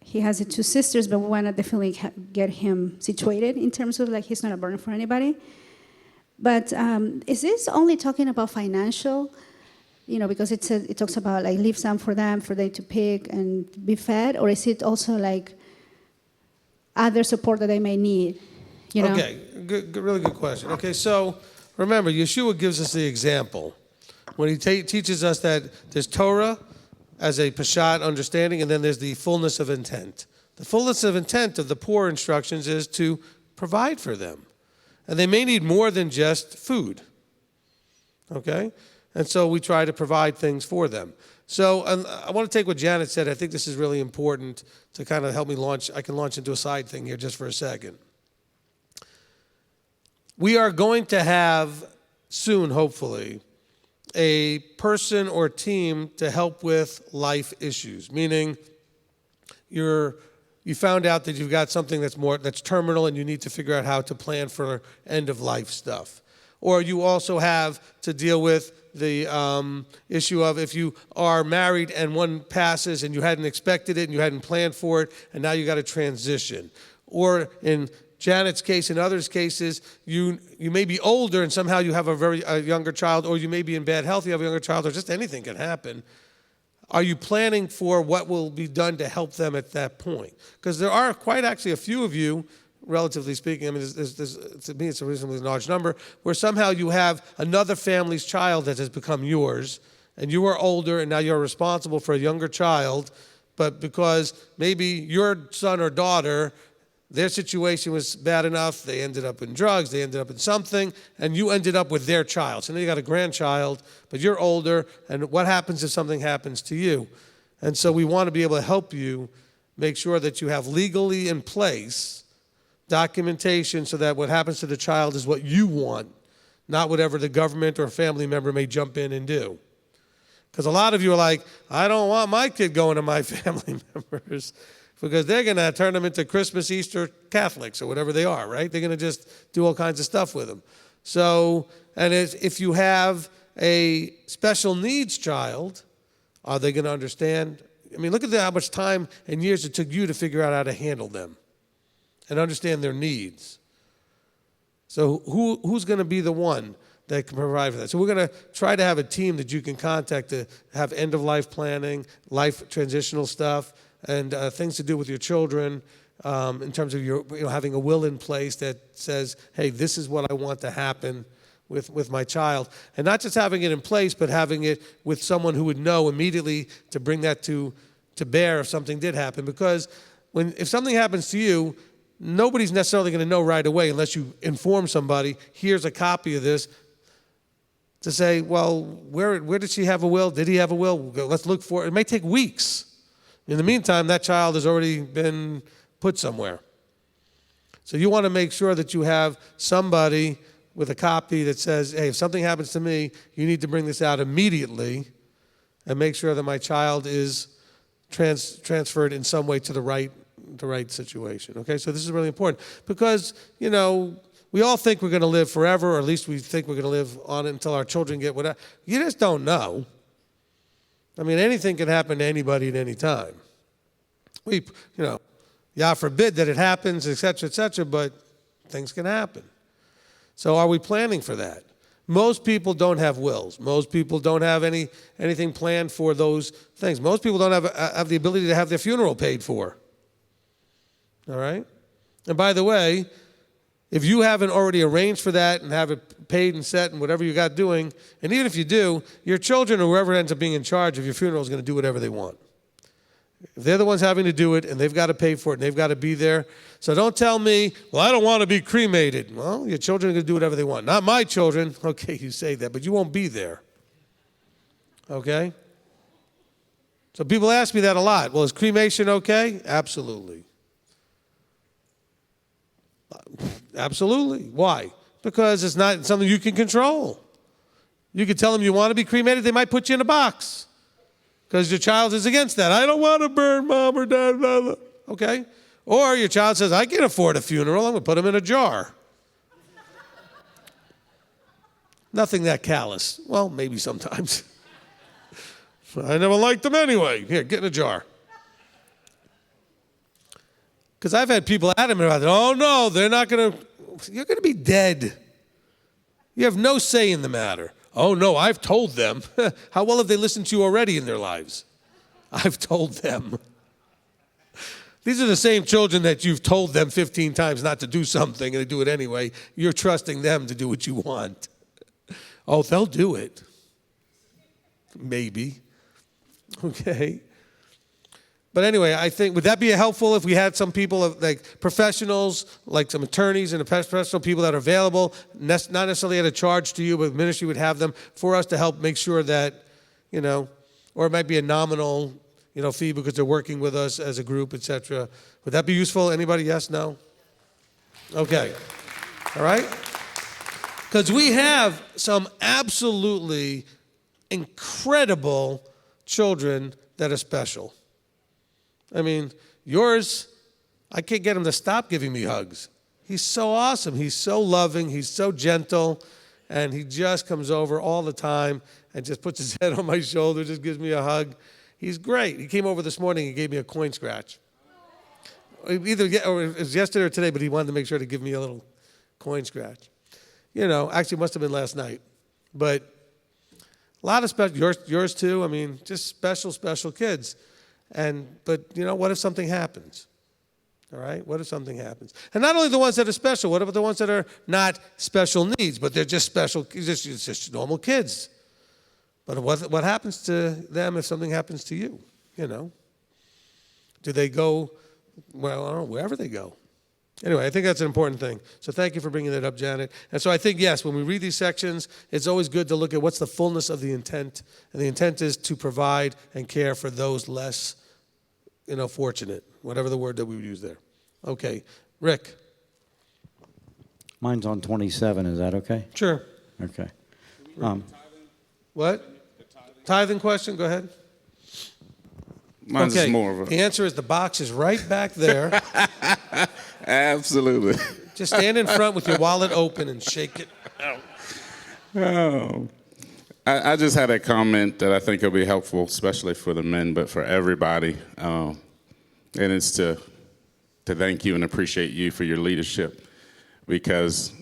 [SPEAKER 11] he has 2 sisters, but we want to definitely get him situated in terms of he's not a burden for anybody. But is this only talking about financial? Because it talks about leave some for them, for they to pick and be fed, or is it also other support that they may need?
[SPEAKER 1] Okay, good, really good question. Okay, so remember, Yeshua gives us the example when he teaches us that there's Torah as a Peshat understanding, and then there's the fullness of intent. The fullness of intent of the poor instructions is to provide for them. And they may need more than just food. Okay? And so we try to provide things for them. So I want to take what Janet said. I think this is really important to kind of help me launch. I can launch into a side thing here just for a second. We are going to have soon, hopefully, a person or team to help with life issues, meaning you found out that you've got something that's terminal and you need to figure out how to plan for end of life stuff. Or you also have to deal with the issue of if you are married and one passes and you hadn't expected it and you hadn't planned for it and now you got to transition. Or in Janet's case, in others' cases, you may be older and somehow you have a younger child, or you may be in bad health, you have a younger child, or just anything can happen. Are you planning for what will be done to help them at that point? Because there are quite actually a few of you relatively speaking, I mean, to me it's a reasonably large number, where somehow you have another family's child that has become yours, and you are older, and now you're responsible for a younger child, but because maybe your son or daughter, their situation was bad enough, they ended up in drugs, they ended up in something, and you ended up with their child. So now you got a grandchild, but you're older, and what happens if something happens to you? And so we want to be able to help you make sure that you have legally in place documentation so that what happens to the child is what you want, not whatever the government or family member may jump in and do. Because a lot of you are like, I don't want my kid going to my family members, because they're going to turn them into Christmas, Easter Catholics or whatever they are, right? They're going to just do all kinds of stuff with them. So, and if you have a special needs child, are they going to understand? I mean, look at how much time and years it took you to figure out how to handle them and understand their needs. So who's going to be the one that can provide for that? So we're going to try to have a team that you can contact to have end-of-life planning, life transitional stuff, and things to do with your children in terms of your, having a will in place that says, hey, this is what I want to happen with my child. And not just having it in place, but having it with someone who would know immediately to bring that to bear if something did happen. Because if something happens to you, nobody's necessarily going to know right away unless you inform somebody, here's a copy of this, to say, well, where did she have a will? Did he have a will? Let's look for it. It may take weeks. In the meantime, that child has already been put somewhere. So you want to make sure that you have somebody with a copy that says, hey, if something happens to me, you need to bring this out immediately and make sure that my child is transferred in some way to the right situation. Okay, so this is really important because, we all think we're going to live forever, or at least we think we're going to live on it until our children get whatever. You just don't know. I mean, anything can happen to anybody at any time. God forbid that it happens, et cetera, but things can happen. So are we planning for that? Most people don't have wills. Most people don't have anything planned for those things. Most people don't have the ability to have their funeral paid for. All right? And by the way, if you haven't already arranged for that and have it paid and set and whatever you got doing, and even if you do, your children or whoever ends up being in charge of your funeral is going to do whatever they want. If they're the ones having to do it and they've got to pay for it and they've got to be there. So don't tell me, well, I don't want to be cremated. Well, your children are going to do whatever they want. Not my children. Okay, you say that, but you won't be there. Okay? So people ask me that a lot. Well, is cremation okay? Absolutely. Absolutely. Why? Because it's not something you can control. You can tell them you want to be cremated, they might put you in a box because your child is against that. I don't want to burn mom or dad. Blah, blah. Okay? Or your child says, I can't afford a funeral, I'm going to put them in a jar. Nothing that callous. Well, maybe sometimes. I never liked them anyway. Here, get in a jar. Because I've had people adamant about it. Oh, no, they're not going to. You're going to be dead. You have no say in the matter. Oh, no, I've told them. How well have they listened to you already in their lives? I've told them. These are the same children that you've told them 15 times not to do something, and they do it anyway. You're trusting them to do what you want. Oh, they'll do it. Maybe. Okay. But anyway, I think, would that be helpful if we had some people, like professionals, like some attorneys and professional people that are available, not necessarily at a charge to you, but ministry would have them for us to help make sure that, or it might be a nominal, fee because they're working with us as a group, etc. Would that be useful? Anybody? Yes? No? Okay. All right? Because we have some absolutely incredible children that are special. I mean, yours, I can't get him to stop giving me hugs. He's so awesome. He's so loving. He's so gentle. And he just comes over all the time and just puts his head on my shoulder, just gives me a hug. He's great. He came over this morning and gave me a coin scratch. Either it was yesterday or today, but he wanted to make sure to give me a little coin scratch. Actually it must have been last night. But a lot of special, yours too, I mean, just special kids. But what if something happens? All right? What if something happens? And not only the ones that are special, what about the ones that are not special needs, but they're just special, just normal kids? But what happens to them if something happens to you? You know? Do they go, well, I don't know, wherever they go? Anyway, I think that's an important thing. So thank you for bringing that up, Janet. And so I think, yes, when we read these sections, it's always good to look at what's the fullness of the intent. And the intent is to provide and care for those less, fortunate, whatever the word that we would use there. Okay, Rick.
[SPEAKER 13] Mine's on 27. Is that okay?
[SPEAKER 1] Sure.
[SPEAKER 13] Okay.
[SPEAKER 1] What? Tithing question? Go ahead.
[SPEAKER 7] Mine's
[SPEAKER 1] okay.
[SPEAKER 7] more of a...
[SPEAKER 1] The answer is the box is right back there.
[SPEAKER 7] Absolutely.
[SPEAKER 1] Just stand in front with your wallet open and shake it out.
[SPEAKER 7] Oh. I just had a comment that I think will be helpful, especially for the men, but for everybody. And it's to thank you and appreciate you for your leadership, because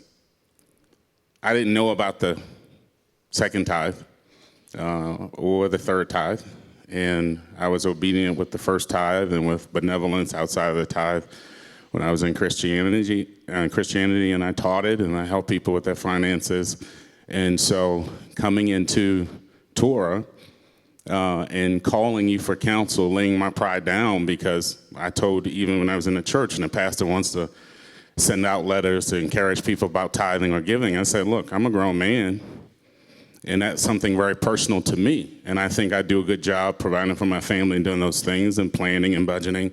[SPEAKER 7] I didn't know about the second tithe or the third tithe. And I was obedient with the first tithe and with benevolence outside of the tithe when I was in Christianity, and I taught it and I helped people with their finances. And so coming into Torah and calling you for counsel, laying my pride down, because I told, even when I was in the church and the pastor wants to send out letters to encourage people about tithing or giving, I said, look, I'm a grown man. And that's something very personal to me. And I think I do a good job providing for my family and doing those things and planning and budgeting.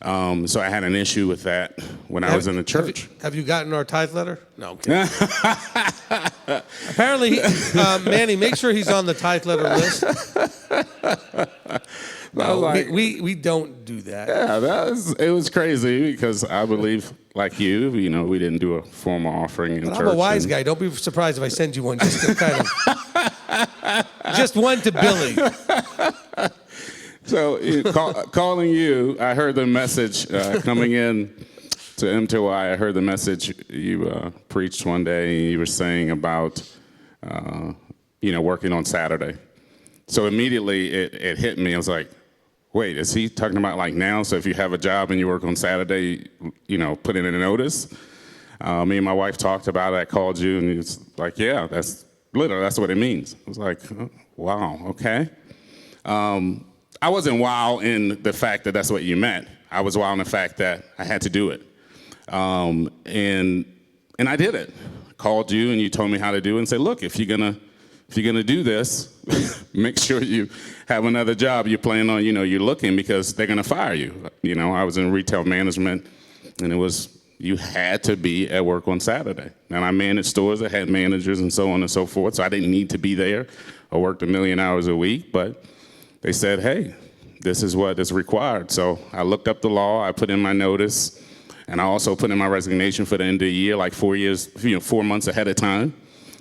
[SPEAKER 7] So I had an issue with that when I was in the church.
[SPEAKER 1] Have you gotten our tithe letter? No, I'm kidding. Apparently, Manny, make sure he's on the tithe letter list. No, we don't do that.
[SPEAKER 7] Yeah, it was crazy, because I believe, like you, we didn't do a formal offering in
[SPEAKER 1] But
[SPEAKER 7] church.
[SPEAKER 1] I'm a wise guy. Don't be surprised if I send you one just to kind of, just one to Billy.
[SPEAKER 7] So calling you, I heard the message coming in to MTY. I heard the message you preached one day, and you were saying about, working on Saturday. So immediately it hit me. I was like, wait, is he talking about like now? So if you have a job and you work on Saturday, put in a notice. Me and my wife talked about it. I called you, and it's like, yeah, that's what it means. I was like, oh, wow, okay. I wasn't wow in the fact that that's what you meant. I was wow in the fact that I had to do it. And I did it. I called you, and you told me how to do it, and said, look, if you're gonna do this, make sure you have another job you plan on, you're looking, because they're gonna fire you. I was in retail management, and you had to be at work on Saturday. And I managed stores that had managers and so on and so forth, so I didn't need to be there. I worked 1 million hours a week, but they said, hey, this is what is required. So I looked up the law, I put in my notice, and I also put in my resignation for the end of the year, like 4 months ahead of time.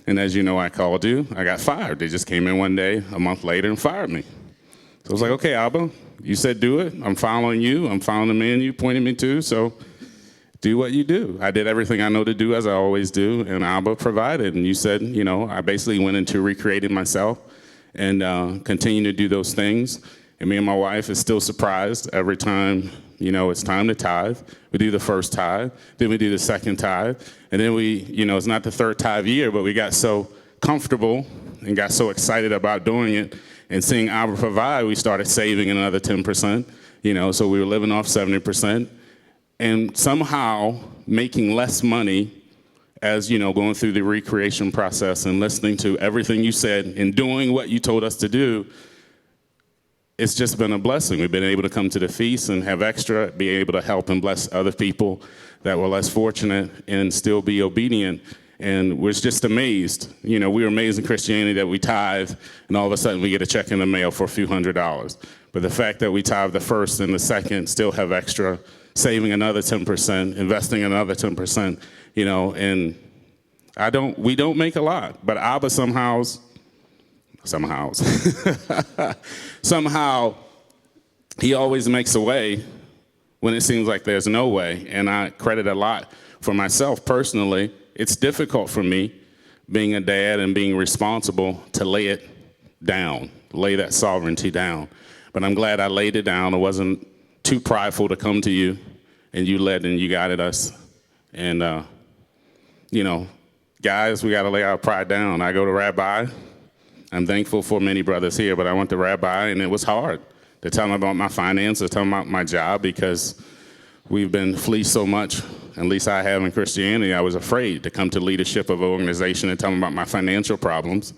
[SPEAKER 7] And as you know, I called you, I got fired. They just came in one day, a month later, and fired me. So I was like, okay, Abba, you said do it. I'm following you. I'm following the man you pointed me to, so do what you do. I did everything I know to do, as I always do, and Abba provided. And you said, I basically went into recreating myself and continue to do those things. And me and my wife is still surprised every time, it's time to tithe. We do the first tithe, then we do the second tithe, and then it's not the third tithe year, but we got so comfortable and got so excited about doing it and seeing Abba provide, we started saving another 10%, so we were living off 70%, and somehow making less money as, going through the recreation process and listening to everything you said and doing what you told us to do. It's just been a blessing. We've been able to come to the feast and have extra, be able to help and bless other people that were less fortunate and still be obedient. And we're just amazed. We were amazed in Christianity that we tithe, and all of a sudden we get a check in the mail for a few $100s. But the fact that we tithe the first and the second, still have extra, saving another 10%, investing another 10%, and we don't make a lot, but Abba somehow, he always makes a way when it seems like there's no way. And I credit a lot for myself personally. It's difficult for me, being a dad and being responsible, to lay it down, lay that sovereignty down. But I'm glad I laid it down. I wasn't too prideful to come to you and you led and you guided us. And, guys, we got to lay our pride down. I go to Rabbi. I'm thankful for many brothers here, but I went to Rabbi, and it was hard to tell him about my finances, to tell him about my job, because we've been fleeced so much, at least I have in Christianity. I was afraid to come to leadership of an organization and tell them about my financial problems,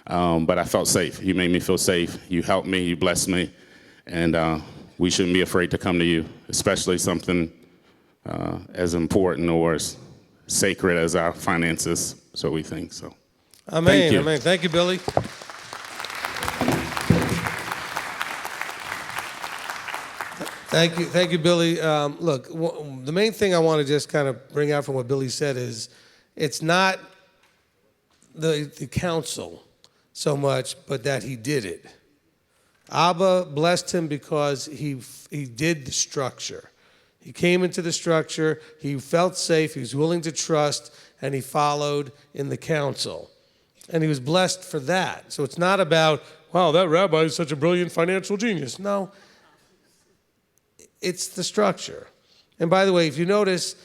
[SPEAKER 7] but I felt safe. You made me feel safe. You helped me. You blessed me, and we shouldn't be afraid to come to you, especially something as important or as sacred as our finances, so we think. So,
[SPEAKER 1] Amen.
[SPEAKER 7] Thank you.
[SPEAKER 1] Amen. Thank you, Billy. Thank you, Billy. Look, the main thing I want to just kind of bring out from what Billy said is, it's not the counsel so much, but that he did it. Abba blessed him because he did the structure. He came into the structure, he felt safe, he was willing to trust, and he followed in the counsel. And he was blessed for that. So it's not about, wow, that rabbi is such a brilliant financial genius. No, it's the structure. And by the way, if you notice,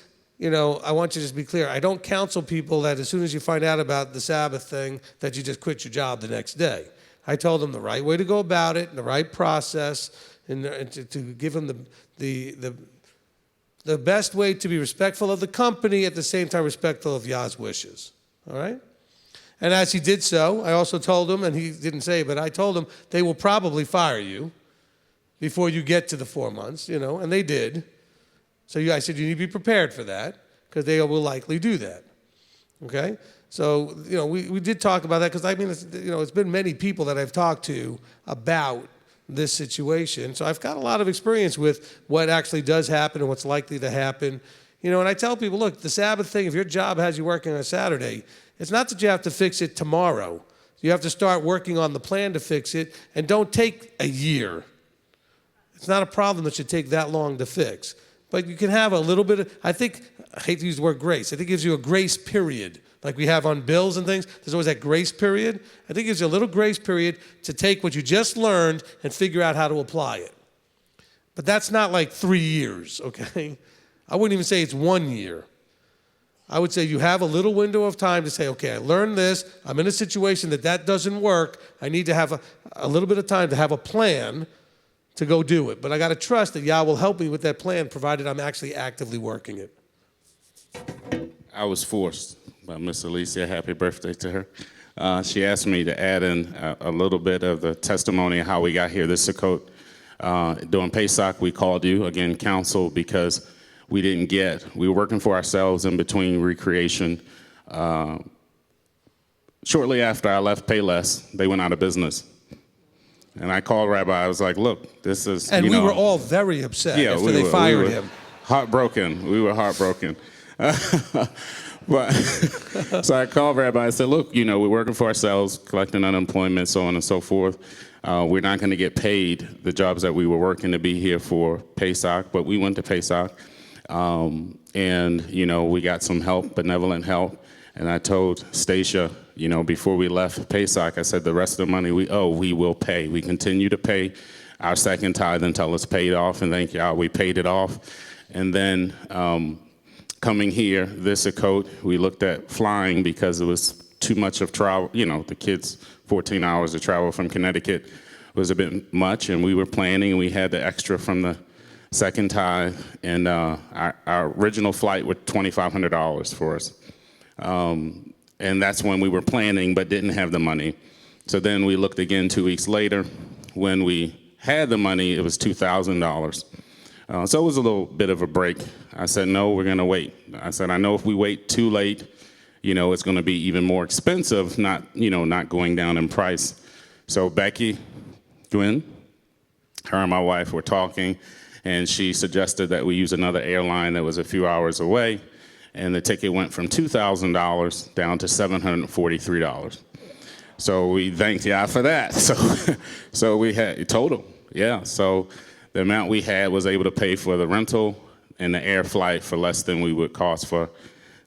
[SPEAKER 1] I want you to just be clear. I don't counsel people that as soon as you find out about the Sabbath thing, that you just quit your job the next day. I told them the right way to go about it, the right process, and to give them the best way to be respectful of the company, at the same time respectful of Yah's wishes. All right? And as he did so, I also told him, and he didn't say it, but I told him, they will probably fire you before you get to the 4 months, and they did. So I said, you need to be prepared for that, because they will likely do that. Okay? So, we did talk about that, because it's been many people that I've talked to about this situation. So I've got a lot of experience with what actually does happen and what's likely to happen. And I tell people, look, the Sabbath thing, if your job has you working on a Saturday, it's not that you have to fix it tomorrow. You have to start working on the plan to fix it, and don't take a year. It's not a problem that should take that long to fix. But you can have a little bit of, I hate to use the word grace, I think it gives you a grace period. Like we have on bills and things, there's always that grace period. I think it gives you a little grace period to take what you just learned and figure out how to apply it. But that's not like 3 years, okay? I wouldn't even say it's 1 year. I would say you have a little window of time to say, okay, I learned this, I'm in a situation that doesn't work, I need to have a little bit of time to have a plan to go do it. But I got to trust that Yah will help me with that plan, provided I'm actually actively working it.
[SPEAKER 7] I was forced by Miss Alicia. Happy birthday to her. She asked me to add in a little bit of the testimony of how we got here this Sukkot. During Pesach, we called you, again, counsel, because we were working for ourselves in between recreation. Shortly after I left Payless, they went out of business. And I called Rabbi, I was like, look, this is,
[SPEAKER 1] And we were all very upset after they fired him.
[SPEAKER 7] Heartbroken. We were heartbroken. But so I called Rabbi, I said, look, we're working for ourselves, collecting unemployment, so on and so forth. We're not going to get paid the jobs that we were working to be here for Pesach, but we went to Pesach. And, we got some help, benevolent help. And I told Stacia, before we left Pesach, I said, the rest of the money we owe, we will pay. We continue to pay our second tithe until it's paid off. And thank y'all, we paid it off. And then coming here, this Sukkot, we looked at flying because it was too much of travel. The kids, 14 hours of travel from Connecticut was a bit much. And we were planning, and we had the extra from the second tithe. And our original flight was $2,500 for us. And that's when we were planning but didn't have the money. So then we looked again 2 weeks later. When we had the money, it was $2,000. So it was a little bit of a break. I said, no, we're going to wait. I said, I know if we wait too late, it's going to be even more expensive, not going down in price. So Becky, Gwynn, her and my wife were talking, and she suggested that we use another airline that was a few hours away. And the ticket went from $2,000 down to $743. So we thanked Yah for that. So we had total, yeah. So the amount we had was able to pay for the rental and the air flight for less than we would cost for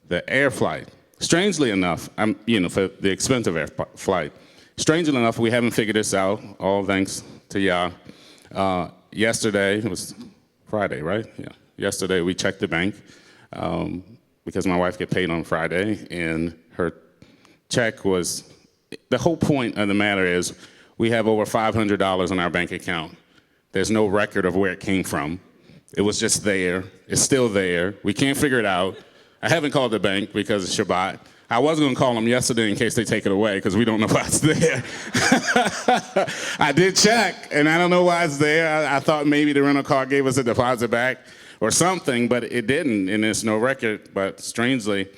[SPEAKER 7] the air flight. Strangely enough, for the expensive air flight. Strangely enough, we haven't figured this out. All thanks to Yah. Yesterday, it was Friday, right? yesterday we checked the bank because my wife get paid on Friday, and her check was, the whole point of the matter is we have over $500 in our bank account. There's no record of where it came from. It was just there. It's still there. We can't figure it out. I haven't called the bank because it's Shabbat. I was going to call them yesterday in case they take it away because we don't know why it's there. I did check, and I don't know why it's there. I thought maybe the rental car gave us a deposit back or something, but it didn't, and there's no record. But strangely,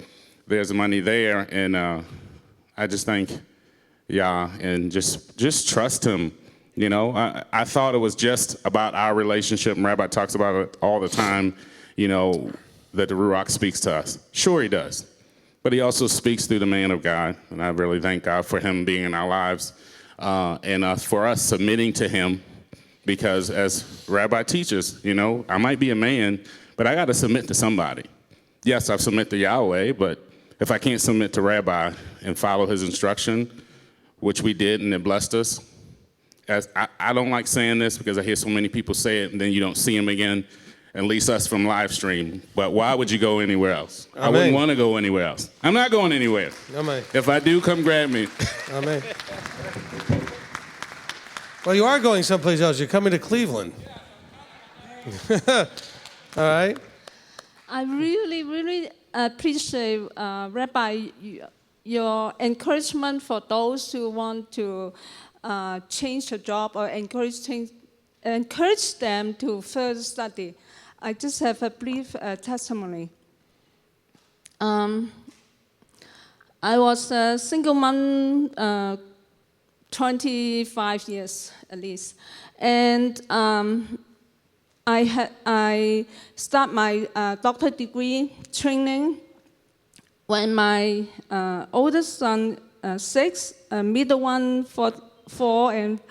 [SPEAKER 7] there's money there, and I just thank Yah and just trust him. You know, I thought it was just about our relationship, and Rabbi talks about it all the time, you know, that the Ruach speaks to us. Sure, he does. But he also speaks through the man of God, and I really thank God for him being in our lives and for us submitting to him, because as Rabbi teaches, you know, I might be a man, but I got to submit to somebody. Yes, I submit to Yahweh, but if I can't submit to Rabbi and follow his instruction, which we did and it blessed us, as I don't like saying this because I hear so many people say it and then you don't see them again, at least us from live stream. But why would you go anywhere else?
[SPEAKER 1] Amen.
[SPEAKER 7] I wouldn't want to go anywhere else. I'm not going anywhere.
[SPEAKER 1] Amen.
[SPEAKER 7] If I do, come grab me.
[SPEAKER 1] Amen. Well, you are going someplace else. You're coming to Cleveland. All right.
[SPEAKER 16] I really, really appreciate, Rabbi, your encouragement for those who want to change their job or encourage them to further study. I just have a brief testimony. I was a single mom 25 years at least, and I start my doctorate degree training when my oldest son 6, middle one 4, and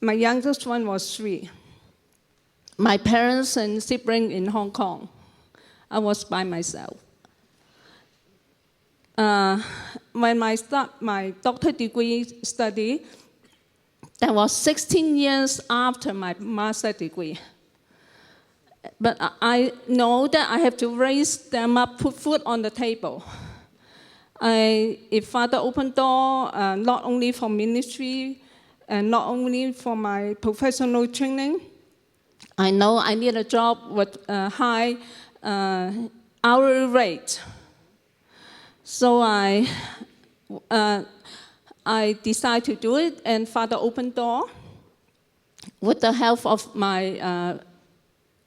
[SPEAKER 16] my youngest one was 3. My parents and siblings in Hong Kong. I was by myself. When I start my doctorate degree study, that was 16 years after my master's degree. But I know that I have to raise them up, put food on the table. If Father opened door, not only for ministry, and not only for my professional training, I know I need a job with a high hourly rate. So I decided to do it, and Father opened door with the help of my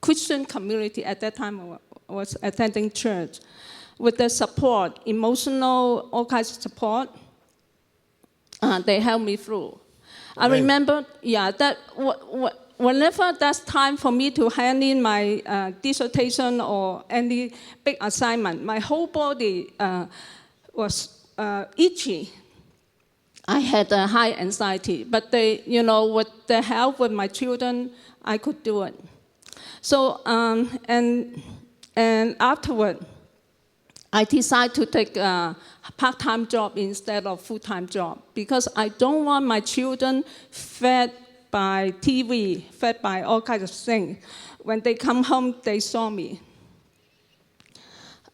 [SPEAKER 16] Christian community. At that time, I was attending church. With the support, emotional, all kinds of support, they helped me through. I remember, that whenever that's time for me to hand in my dissertation or any big assignment, my whole body was itchy. I had a high anxiety, but with the help with my children, I could do it. So, and afterward, I decided to take a part-time job instead of full-time job because I don't want my children fed by TV, fed by all kinds of things. When they come home, they saw me.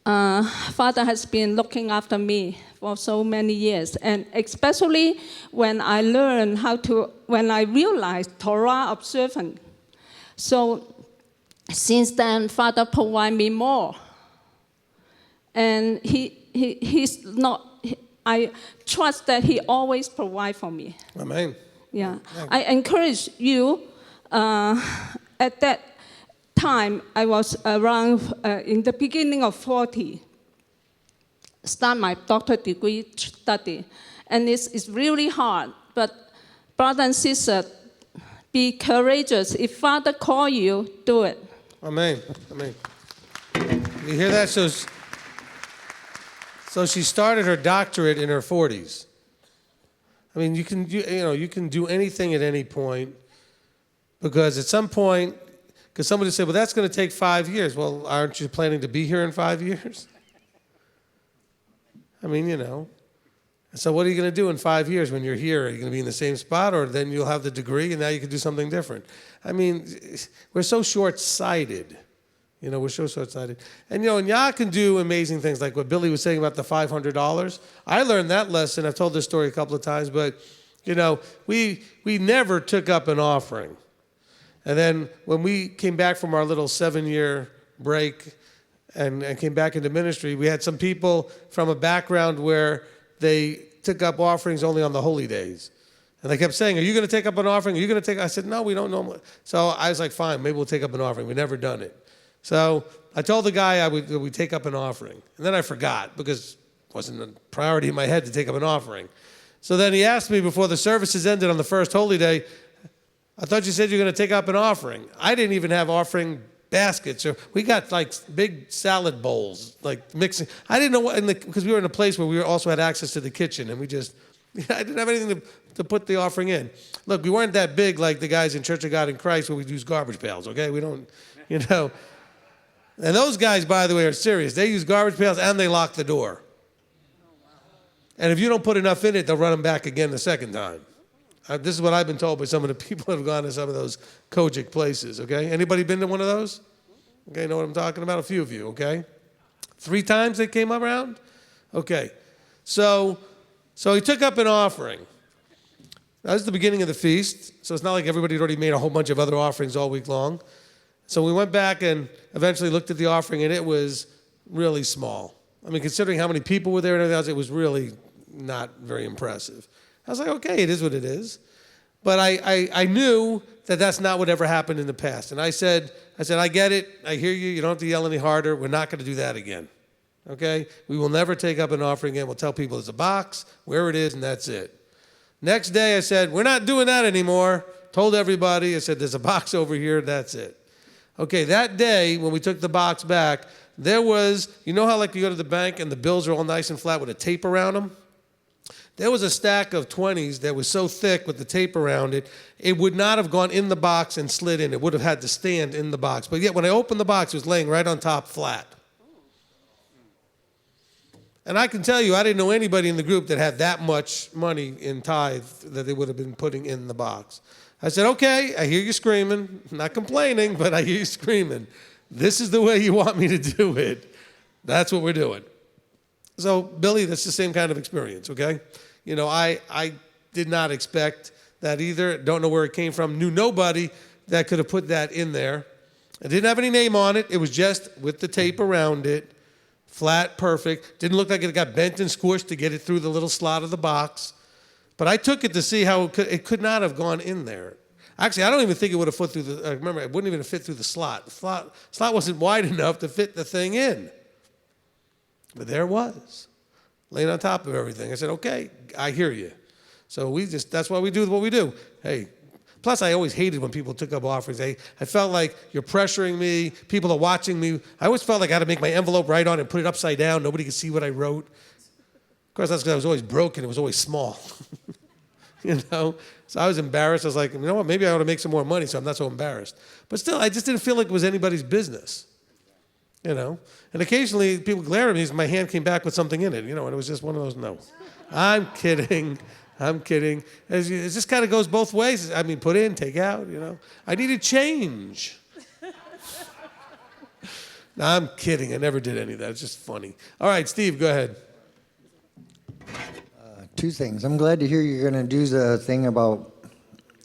[SPEAKER 16] Father has been looking after me for so many years, and especially when I learned when I realized Torah observant. So since then, Father provided me more. And he's not, I trust that he always provides for me.
[SPEAKER 1] Amen.
[SPEAKER 16] Yeah. I encourage you, at that time, I was around, in the beginning of 40, start my doctorate degree study. And it's really hard, but brother and sister, be courageous. If Father call you, do it.
[SPEAKER 1] Amen. Amen. You hear that? So she started her doctorate in her 40s. I mean, you can do anything at any point, because at some point, because somebody said, well, that's going to take 5 years. Well, aren't you planning to be here in 5 years? I mean, So what are you going to do in 5 years when you're here? Are you going to be in the same spot, or then you'll have the degree and now you can do something different? I mean, we're so short-sighted You know, we're so excited. And, you know, and Yah can do amazing things, like what Billy was saying about the $500. I learned that lesson. I've told this story a couple of times, but, you know, we never took up an offering. And then when we came back from our little 7-year break and came back into ministry, we had some people from a background where they took up offerings only on the holy days. And they kept saying, are you going to take up an offering? Are you going to take? I said, no, we don't normally. So I was like, fine, maybe we'll take up an offering. We've never done it. So I told the guy we'd take up an offering. And then I forgot because it wasn't a priority in my head to take up an offering. So then he asked me before the services ended on the first holy day, I thought you said you were going to take up an offering. I didn't even have offering baskets. Or we got like big salad bowls, like mixing. I didn't know what, because we were in a place where we also had access to the kitchen, and I didn't have anything to put the offering in. Look, we weren't that big like the guys in Church of God in Christ where we use garbage pails, okay? We don't, you know. And those guys, by the way, are serious. They use garbage pails and they lock the door. And if you don't put enough in it, they'll run them back again the second time. This is what I've been told by some of the people that have gone to some of those Kojic places, okay? Anybody been to one of those? Okay, know what I'm talking about? A few of you, okay? 3 times they came around? Okay. So he took up an offering. That was the beginning of the feast, so it's not like everybody had already made a whole bunch of other offerings all week long. So we went back and eventually looked at the offering, and it was really small. I mean, considering how many people were there and everything else, it was really not very impressive. I was like, okay, it is what it is. But I knew that that's not what ever happened in the past. And I said, I get it. I hear you. You don't have to yell any harder. We're not going to do that again. Okay? We will never take up an offering again. We'll tell people there's a box, where it is, and that's it. Next day, I said, we're not doing that anymore. Told everybody. I said, there's a box over here. That's it. Okay, that day, when we took the box back, there was, you know how like you go to the bank and the bills are all nice and flat with a tape around them? There was a stack of 20s that was so thick with the tape around it, it would not have gone in the box and slid in. It would have had to stand in the box. But yet, when I opened the box, it was laying right on top flat. And I can tell you, I didn't know anybody in the group that had that much money in tithe that they would have been putting in the box. I said, okay, I hear you screaming. I'm not complaining, but I hear you screaming. This is the way you want me to do it. That's what we're doing. So, Billy, that's the same kind of experience, okay? You know, I did not expect that either. Don't know where it came from. Knew nobody that could have put that in there. It didn't have any name on it. It was just with the tape around it, flat, perfect. Didn't look like it got bent and squished to get it through the little slot of the box. But I took it to see how it could not have gone in there. Actually, I don't even think it would have fit through the, remember, it wouldn't even have fit through the slot. The slot wasn't wide enough to fit the thing in. But there it was, laying on top of everything. I said, okay, I hear you. So that's why we do what we do. Hey, plus I always hated when people took up offerings. I felt like you're pressuring me. People are watching me. I always felt like I had to make my envelope right on and put it upside down. Nobody could see what I wrote. Of course, that's because I was always broken. It was always small. You know? So I was embarrassed. I was like, you know what? Maybe I ought to make some more money so I'm not so embarrassed. But still, I just didn't feel like it was anybody's business. You know? And occasionally people glare at me because my hand came back with something in it, you know, and it was just one of those, no. I'm kidding. It just kind of goes both ways. I mean, put in, take out, you know. I needed change. No, I'm kidding. I never did any of that. It's just funny. All right, Steve, go ahead.
[SPEAKER 15] 2 things. I'm glad to hear you're going to do the thing about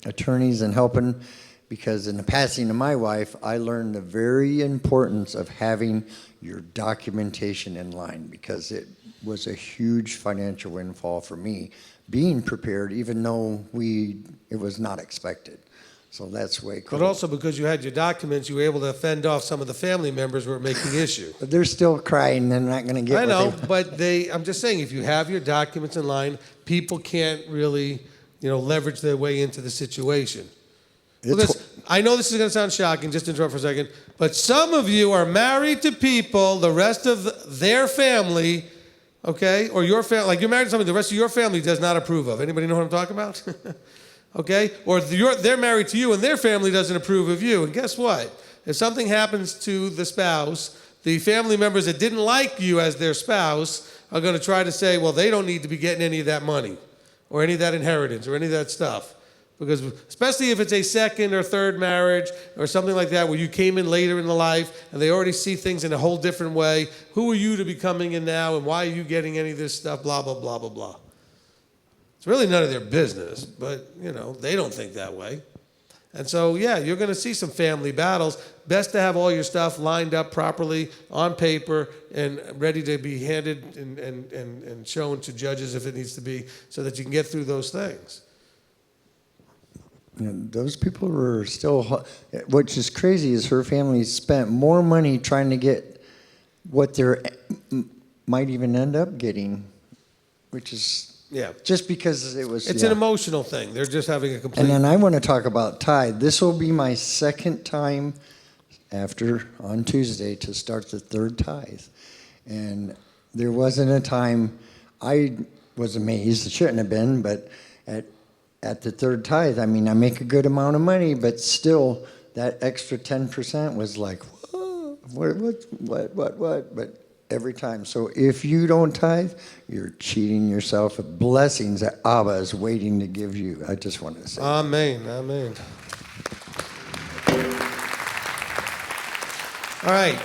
[SPEAKER 15] attorneys and helping, because in the passing of my wife, I learned the very importance of having your documentation in line, because it was a huge financial windfall for me, being prepared, even though it was not expected. So that's way cool.
[SPEAKER 1] But also because you had your documents, you were able to fend off some of the family members who were making issue.
[SPEAKER 15] But they're still crying. They're not going to get
[SPEAKER 1] I know, but I'm just saying, if you have your documents in line, people can't really, leverage their way into the situation. Because I know this is going to sound shocking, just interrupt for a second, but some of you are married to people, the rest of their family, okay, or your family, like you're married to somebody the rest of your family does not approve of. Anybody know what I'm talking about? Okay? Or they're married to you and their family doesn't approve of you. And guess what? If something happens to the spouse, the family members that didn't like you as their spouse are going to try to say, well, they don't need to be getting any of that money or any of that inheritance or any of that stuff. Because especially if it's a second or third marriage or something like that where you came in later in the life and they already see things in a whole different way, who are you to be coming in now and why are you getting any of this stuff, blah, blah, blah, blah, blah. It's really none of their business, but, they don't think that way. And so, yeah, you're going to see some family battles. Best to have all your stuff lined up properly on paper and ready to be handed and shown to judges if it needs to be so that you can get through those things.
[SPEAKER 15] Those people were still, which is crazy is her family spent more money trying to get what they might even end up getting, which is just because it was.
[SPEAKER 1] It's an emotional thing. They're just having a complete.
[SPEAKER 15] And then I want to talk about tithe. This will be my second time on Tuesday to start the third tithe. And there wasn't a time I was amazed. It shouldn't have been, but at the third tithe, I mean, I make a good amount of money, but still that extra 10% was like, whoa, what? But every time. So if you don't tithe, you're cheating yourself of blessings that Abba is waiting to give you. I just want to say.
[SPEAKER 1] Amen. Amen. All right.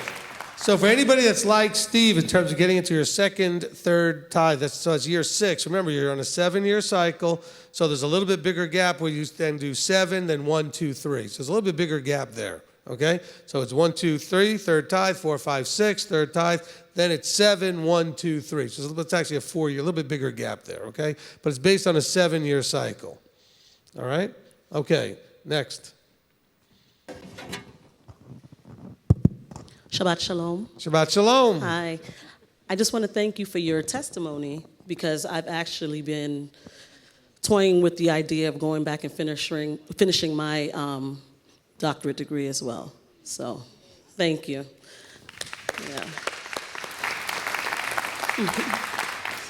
[SPEAKER 1] So for anybody that's like Steve in terms of getting into your second, third tithe, so it's year 6. Remember, you're on a 7-year cycle, so there's a little bit bigger gap where you then do 7, then 1, 2, 3. So there's a little bit bigger gap there, okay? So it's 1, 2, 3, third tithe, 4, 5, 6, third tithe, then it's 7, 1, 2, 3. So it's actually a 4-year, a little bit bigger gap there, okay? But it's based on a 7-year cycle, all right? Okay, next.
[SPEAKER 3] Shabbat Shalom.
[SPEAKER 1] Shabbat Shalom.
[SPEAKER 3] Hi. I just want to thank you for your testimony because I've actually been toying with the idea of going back and finishing my doctorate degree as well. So, thank you. Yeah.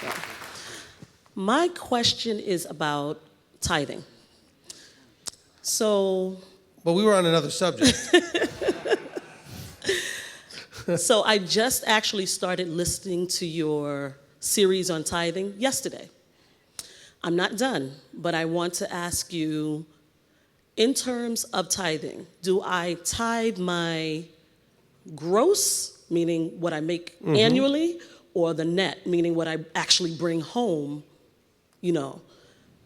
[SPEAKER 3] So, my question is about tithing. So.
[SPEAKER 1] Well, we were on another subject.
[SPEAKER 3] So I just actually started listening to your series on tithing yesterday. I'm not done, but I want to ask you, in terms of tithing, do I tithe my gross, meaning what I make annually, or the net, meaning what I actually bring home?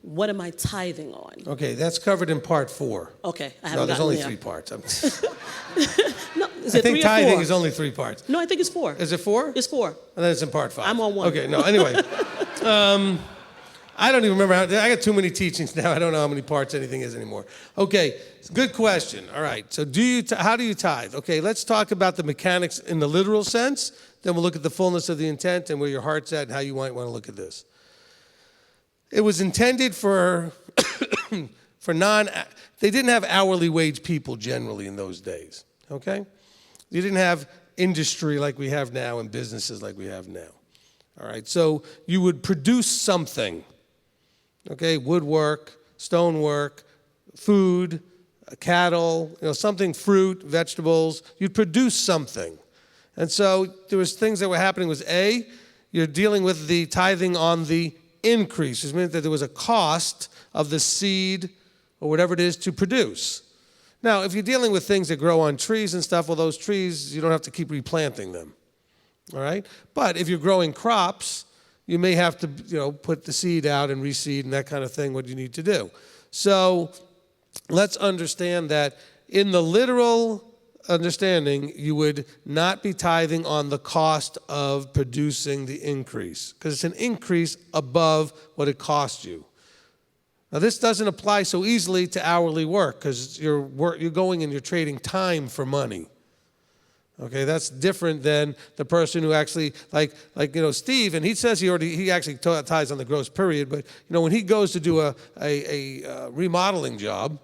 [SPEAKER 3] What am I tithing on?
[SPEAKER 1] Okay, that's covered in part 4.
[SPEAKER 3] Okay, I haven't
[SPEAKER 1] No, there's
[SPEAKER 3] gotten
[SPEAKER 1] only
[SPEAKER 3] there.
[SPEAKER 1] 3 parts.
[SPEAKER 3] No, is it
[SPEAKER 1] I think
[SPEAKER 3] 3 or
[SPEAKER 1] tithing
[SPEAKER 3] 4?
[SPEAKER 1] is only 3 parts.
[SPEAKER 3] No, I think it's 4.
[SPEAKER 1] Is it 4?
[SPEAKER 3] It's 4.
[SPEAKER 1] And then it's in part 5.
[SPEAKER 3] I'm on 1.
[SPEAKER 1] Okay, no, anyway. I don't even remember I got too many teachings now. I don't know how many parts anything is anymore. Okay, good question. All right, so how do you tithe? Okay, let's talk about the mechanics in the literal sense. Then we'll look at the fullness of the intent and where your heart's at and how you might want to look at this. It was intended for they didn't have hourly wage people generally in those days, okay? You didn't have industry like we have now and businesses like we have now, all right? So you would produce something, okay? Woodwork, stonework, food, cattle, something, fruit, vegetables. You'd produce something. And so there was things that were happening was A, you're dealing with the tithing on the increase, which meant that there was a cost of the seed or whatever it is to produce. Now, if you're dealing with things that grow on trees and stuff, well, those trees, you don't have to keep replanting them, all right? But if you're growing crops, you may have to, put the seed out and reseed and that kind of thing, what you need to do. So let's understand that in the literal understanding, you would not be tithing on the cost of producing the increase, because it's an increase above what it cost you. Now, this doesn't apply so easily to hourly work, because you're going and you're trading time for money. Okay, that's different than the person who actually, like Steve, and he says he actually tithes on the gross period, but when he goes to do a remodeling job,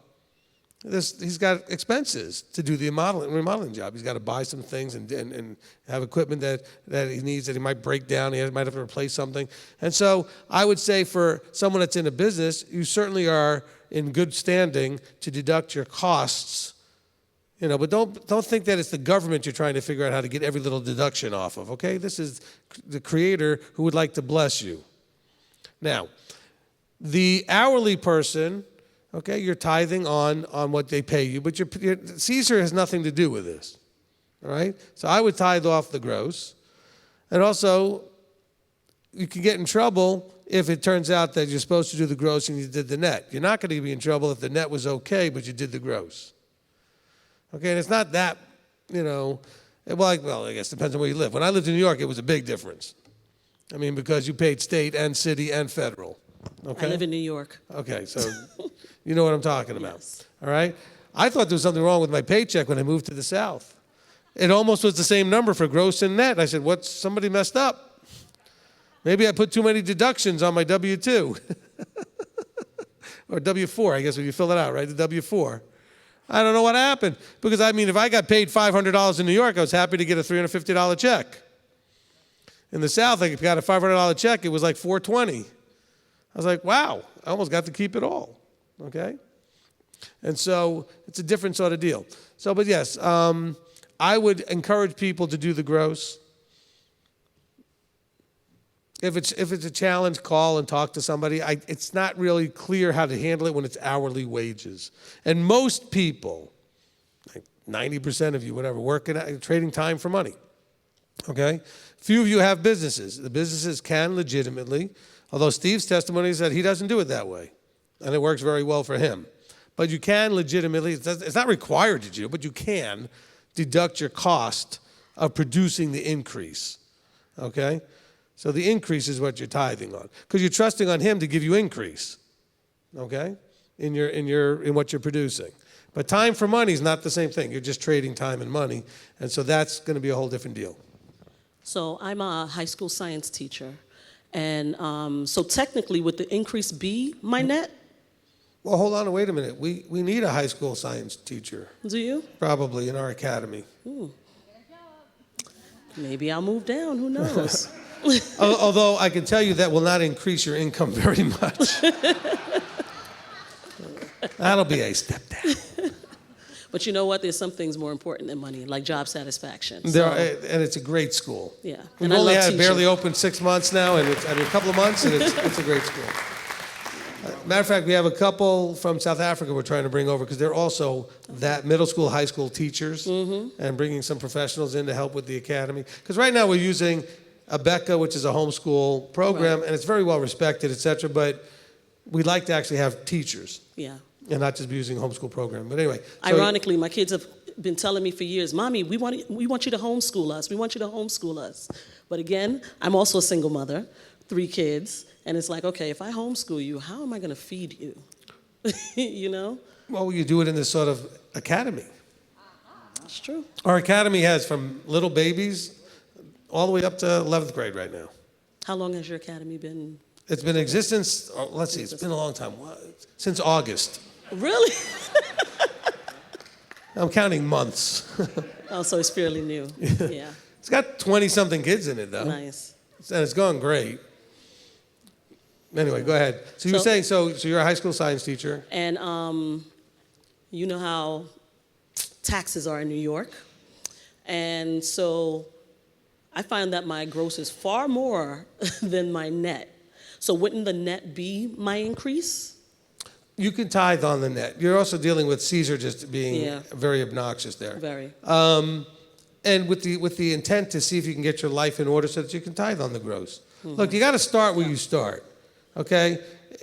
[SPEAKER 1] he's got expenses to do the remodeling job. He's got to buy some things and have equipment that he needs that he might break down. He might have to replace something. And so I would say for someone that's in a business, you certainly are in good standing to deduct your costs. But don't think that it's the government you're trying to figure out how to get every little deduction off of, okay? This is the Creator who would like to bless you. Now, the hourly person Okay, you're tithing on what they pay you, but Caesar has nothing to do with this. All right? So I would tithe off the gross. And also, you can get in trouble if it turns out that you're supposed to do the gross and you did the net. You're not going to be in trouble if the net was okay, but you did the gross. Okay, and it's not that, well, I guess it depends on where you live. When I lived in New York, it was a big difference. I mean, because you paid state and city and federal. Okay?
[SPEAKER 3] I live in New York.
[SPEAKER 1] Okay, so you know what I'm talking about.
[SPEAKER 3] Yes.
[SPEAKER 1] All right? I thought there was something wrong with my paycheck when I moved to the South. It almost was the same number for gross and net. I said, somebody messed up. Maybe I put too many deductions on my W-2. Or W-4, I guess, when you fill it out, right? The W-4. I don't know what happened. Because, if I got paid $500 in New York, I was happy to get a $350 check. In the South, if you got a $500 check, it was like $420. I was like, wow, I almost got to keep it all. Okay? And so it's a different sort of deal. So, but yes, I would encourage people to do the gross. If it's a challenge, call and talk to somebody. It's not really clear how to handle it when it's hourly wages. And most people, like 90% of you, whatever, trading time for money. Okay? Few of you have businesses. The businesses can legitimately, although Steve's testimony is that he doesn't do it that way. And it works very well for him. But you can legitimately, it's not required to do, but you can deduct your cost of producing the increase. Okay? So the increase is what you're tithing on. Because you're trusting on him to give you increase. Okay? In what you're producing. But time for money is not the same thing. You're just trading time and money. And so that's going to be a whole different deal.
[SPEAKER 3] So I'm a high school science teacher. And so technically, would the increase be my net?
[SPEAKER 1] Well, hold on, wait a minute. We need a high school science teacher.
[SPEAKER 3] Do you?
[SPEAKER 1] Probably in our academy.
[SPEAKER 3] Maybe I'll move down, who knows?
[SPEAKER 1] Although I can tell you that will not increase your income very much. That'll be a step down.
[SPEAKER 3] But you know what? There's some things more important than money, like job satisfaction.
[SPEAKER 1] And it's a great school.
[SPEAKER 3] Yeah.
[SPEAKER 1] We've only had it barely open 6 months now, and a couple of months, and it's a great school. Matter of fact, we have a couple from South Africa we're trying to bring over because they're also that middle school, high school teachers, and bringing some professionals in to help with the academy. Because right now we're using Abeka, which is a homeschool program, and it's very well respected, et cetera, but we'd like to actually have teachers.
[SPEAKER 3] Yeah.
[SPEAKER 1] And not just be using a homeschool program. But anyway.
[SPEAKER 3] Ironically, my kids have been telling me for years, Mommy, we want you to homeschool us. We want you to homeschool us. But again, I'm also a single mother, 3 kids. And it's like, okay, if I homeschool you, how am I going to feed you? You know?
[SPEAKER 1] Well, you do it in this sort of academy.
[SPEAKER 3] It's true.
[SPEAKER 1] Our academy has from little babies all the way up to 11th grade right now.
[SPEAKER 3] How long has your academy been?
[SPEAKER 1] It's been in existence, it's been a long time. Since August.
[SPEAKER 3] Really?
[SPEAKER 1] I'm counting months.
[SPEAKER 3] Oh, so it's fairly new. Yeah.
[SPEAKER 1] It's got 20-something kids in it, though.
[SPEAKER 3] Nice.
[SPEAKER 1] And it's going great. Anyway, go ahead. So you were saying, so you're a high school science teacher.
[SPEAKER 3] And you know how taxes are in New York. And so I find that my gross is far more than my net. So wouldn't the net be my increase?
[SPEAKER 1] You can tithe on the net. You're also dealing with Caesar just being very obnoxious there.
[SPEAKER 3] Very.
[SPEAKER 1] And with the intent to see if you can get your life in order so that you can tithe on the gross. Look, you got to start where you start. Okay?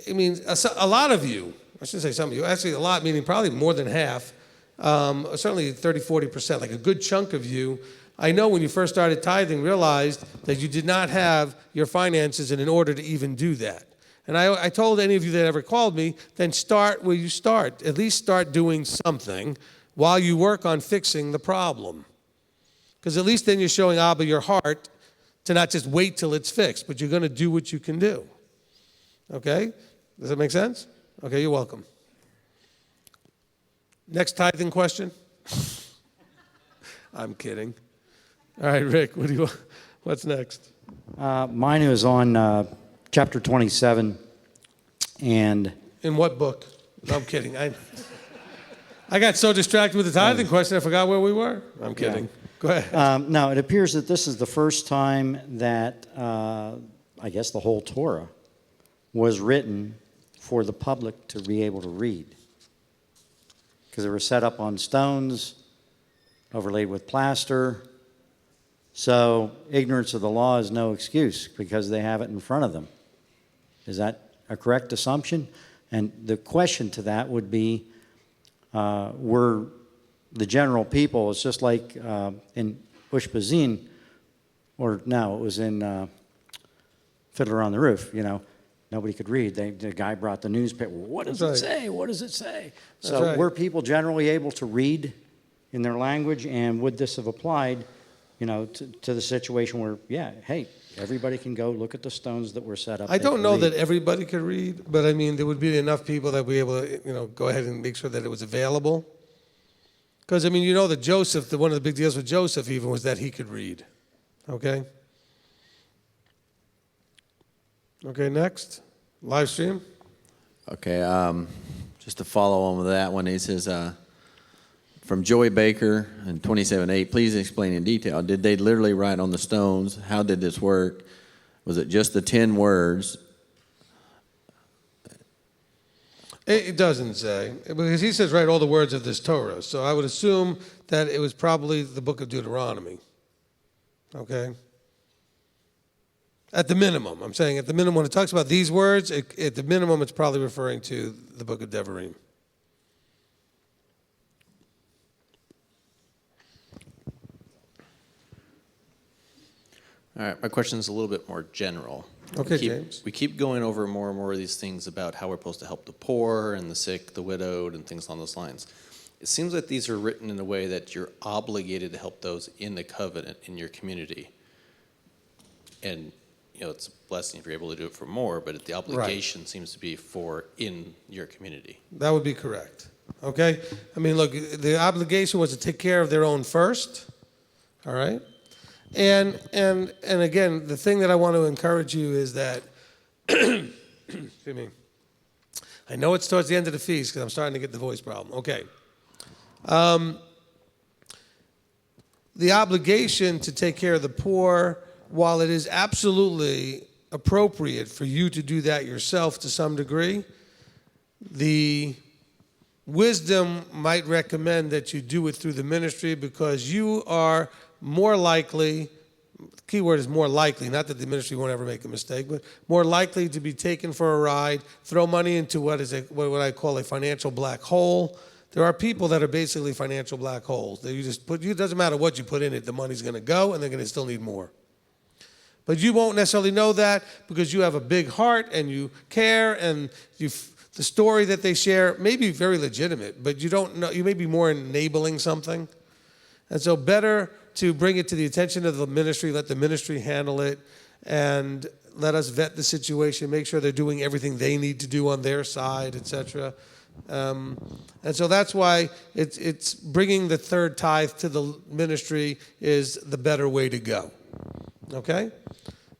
[SPEAKER 1] I mean, a lot of you, I shouldn't say some of you, actually a lot, meaning probably more than half, certainly 30, 40%, like a good chunk of you, I know when you first started tithing, realized that you did not have your finances in order to even do that. And I told any of you that ever called me, then start where you start. At least start doing something while you work on fixing the problem. Because at least then you're showing Abba your heart to not just wait till it's fixed, but you're going to do what you can do. Okay? Does that make sense? Okay, you're welcome. Next tithing question? I'm kidding. All right, Rick, what's next?
[SPEAKER 13] Mine is on chapter 27, and...
[SPEAKER 1] In what book? No, I'm kidding. I got so distracted with the tithing question, I forgot where we were. I'm kidding. Yeah. Go ahead.
[SPEAKER 13] Now, it appears that this is the first time that, I guess, the whole Torah was written for the public to be able to read. Because they were set up on stones, overlaid with plaster. So ignorance of the law is no excuse because they have it in front of them. Is that a correct assumption? And the question to that would be, were the general people, it's just like in Ushpizin, or no, it was in Fiddler on the Roof, you know, nobody could read. The guy brought the newspaper. What does it say? What does it say? So were people generally able to read in their language, and would this have applied, you know, to the situation where, yeah, hey, everybody can go look at the stones that were set up.
[SPEAKER 1] I don't know that everybody could read, but I mean, there would be enough people that would be able to, you know, go ahead and make sure that it was available. Because, I mean, you know that Joseph, one of the big deals with Joseph even was that he could read. Okay? Okay, next. Live stream.
[SPEAKER 19] Okay, just to follow on with that one, he says, from Joey Baker in 27:8, please explain in detail. Did they literally write on the stones? How did this work? Was it just the 10 words?
[SPEAKER 1] It doesn't say, because he says write all the words of this Torah. So I would assume that it was probably the book of Deuteronomy. Okay? At the minimum, I'm saying at the minimum, when it talks about these words, at the minimum, it's probably referring to the book of Devarim.
[SPEAKER 21] All right, my question is a little bit more general.
[SPEAKER 1] Okay, James.
[SPEAKER 21] We keep going over more and more of these things about how we're supposed to help the poor and the sick, the widowed, and things along those lines. It seems like these are written in a way that you're obligated to help those in the covenant in your community. And, you know, it's a blessing if you're able to do it for more, but the obligation seems to be for in your community.
[SPEAKER 1] That would be correct. Okay? I mean, look, the obligation was to take care of their own first. All right? And again, the thing that I want to encourage you is that, excuse me, I know it's towards the end of the feast because I'm starting to get the voice problem. Okay. The obligation to take care of the poor, while it is absolutely appropriate for you to do that yourself to some degree, the wisdom might recommend that you do it through the ministry because you are more likely, the key word is more likely, not that the ministry won't ever make a mistake, but more likely to be taken for a ride, throw money into what I call a financial black hole. There are people that are basically financial black holes. That you just put, it doesn't matter what you put in it, the money's going to go and they're going to still need more. But you won't necessarily know that because you have a big heart and you care, and the story that they share may be very legitimate, but you don't know, you may be more enabling something. And so better to bring it to the attention of the ministry, let the ministry handle it, and let us vet the situation, make sure they're doing everything they need to do on their side, etc. And so that's why it's bringing the third tithe to the ministry is the better way to go. Okay?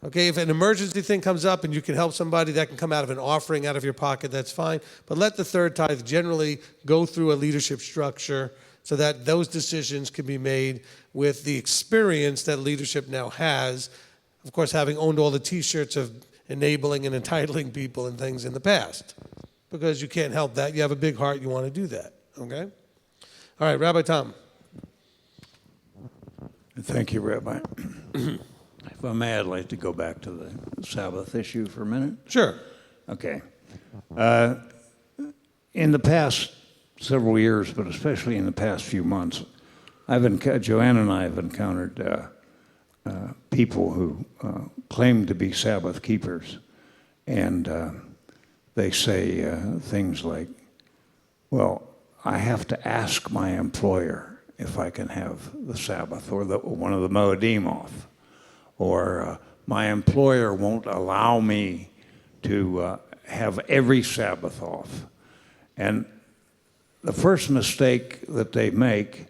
[SPEAKER 1] Okay, if an emergency thing comes up and you can help somebody, that can come out of an offering out of your pocket, that's fine. But let the third tithe generally go through a leadership structure so that those decisions can be made with the experience that leadership now has, of course, having owned all the T-shirts of enabling and entitling people and things in the past. Because you can't help that. You have a big heart, you want to do that. Okay? All right, Rabbi Tom.
[SPEAKER 4] Thank you, Rabbi. If I may, I'd like to go back to the Sabbath issue for a minute.
[SPEAKER 1] Sure.
[SPEAKER 4] Okay. In the past several years, but especially in the past few months, Joanne and I have encountered people who claim to be Sabbath keepers, and they say things like, well, I have to ask my employer if I can have the Sabbath or one of the Moedim off. Or my employer won't allow me to have every Sabbath off. And the first mistake that they make,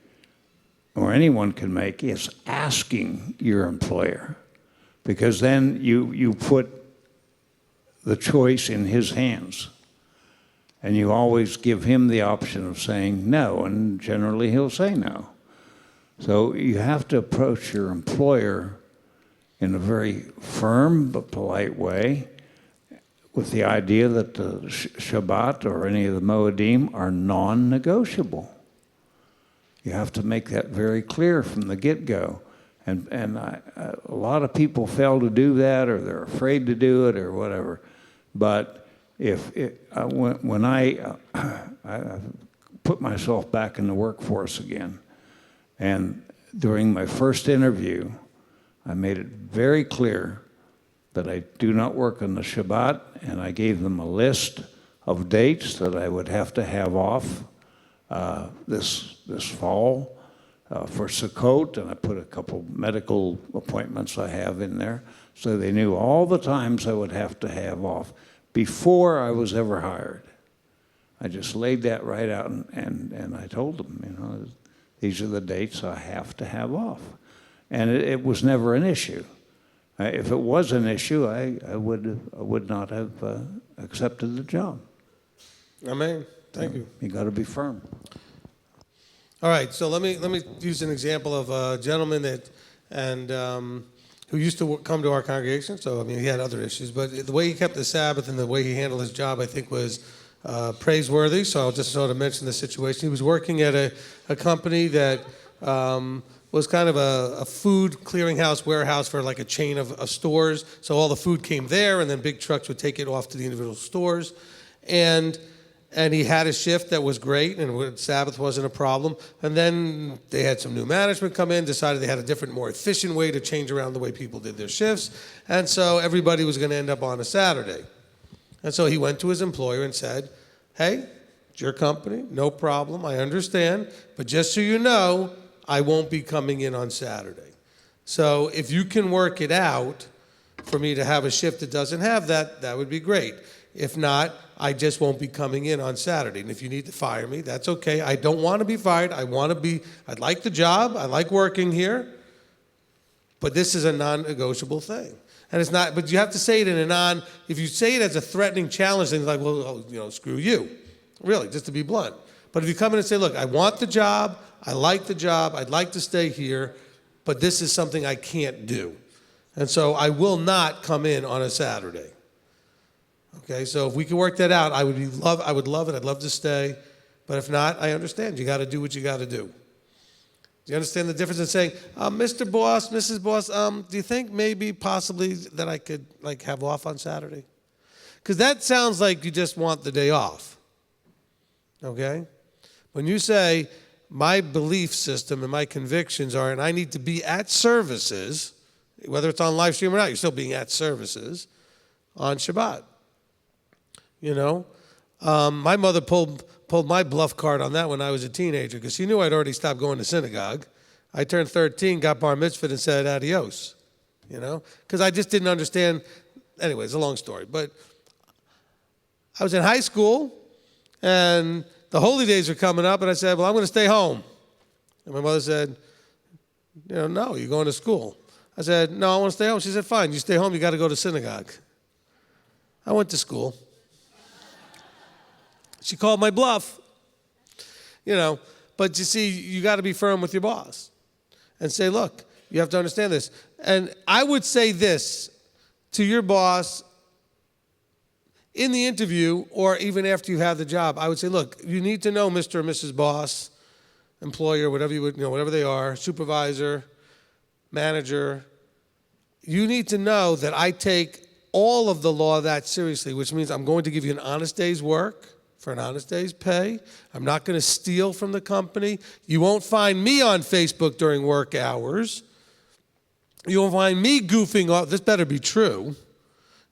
[SPEAKER 4] or anyone can make, is asking your employer. Because then you put the choice in his hands. And you always give him the option of saying no, and generally he'll say no. So you have to approach your employer in a very firm but polite way with the idea that the Shabbat or any of the Moedim are non-negotiable. You have to make that very clear from the get-go. And a lot of people fail to do that, or they're afraid to do it, or whatever. But when I put myself back in the workforce again, and during my first interview, I made it very clear that I do not work on the Shabbat, and I gave them a list of dates that I would have to have off this fall for Sukkot, and I put a couple medical appointments I have in there, so they knew all the times I would have to have off before I was ever hired. I just laid that right out, and I told them, these are the dates I have to have off. And it was never an issue. If it was an issue, I would not have accepted the job.
[SPEAKER 1] Amen. Thank you.
[SPEAKER 4] You got to be firm.
[SPEAKER 1] All right, so let me use an example of a gentleman who used to come to our congregation. So, I mean, he had other issues, but the way he kept the Sabbath and the way he handled his job, I think, was praiseworthy. So I'll just sort of mention the situation. He was working at a company that was kind of a food clearinghouse warehouse for like a chain of stores. So all the food came there, and then big trucks would take it off to the individual stores. And he had a shift that was great, and Sabbath wasn't a problem. And then they had some new management come in, decided they had a different, more efficient way to change around the way people did their shifts. And so everybody was going to end up on a Saturday. And so he went to his employer and said, hey, it's your company, no problem, I understand. But just so you know, I won't be coming in on Saturday. So if you can work it out for me to have a shift that doesn't have that, that would be great. If not, I just won't be coming in on Saturday. And if you need to fire me, that's okay. I don't want to be fired. I'd like the job. I like working here. But this is a non-negotiable thing. And it's not, but you have to say it in a if you say it as a threatening challenge, then it's like, well, screw you. Really, just to be blunt. But if you come in and say, look, I want the job. I like the job. I'd like to stay here. But this is something I can't do. And so I will not come in on a Saturday. Okay, so if we can work that out, I would love it. I'd love to stay. But if not, I understand. You got to do what you got to do. Do you understand the difference in saying, Mr. Boss, Mrs. Boss, do you think maybe possibly that I could have off on Saturday? Because that sounds like you just want the day off. Okay? When you say, my belief system and my convictions are, and I need to be at services, whether it's on live stream or not, you're still being at services on Shabbat. My mother pulled my bluff card on that when I was a teenager because she knew I'd already stopped going to synagogue. I turned 13, got bar mitzvahed, and said adios, because I just didn't understand. Anyway, it's a long story. But I was in high school, and the holy days were coming up, and I said, well, I'm going to stay home. And my mother said, no, you're going to school. I said, no, I want to stay home. She said, fine, you stay home, you got to go to synagogue. I went to school. She called my bluff, But you see, you got to be firm with your boss and say, look, you have to understand this. And I would say this to your boss in the interview or even after you have the job. I would say, look, you need to know Mr. or Mrs. Boss, employer, whatever you would, whatever they are, supervisor, manager. You need to know that I take all of the law that seriously, which means I'm going to give you an honest day's work for an honest day's pay. I'm not going to steal from the company. You won't find me on Facebook during work hours. You won't find me goofing off. This better be true.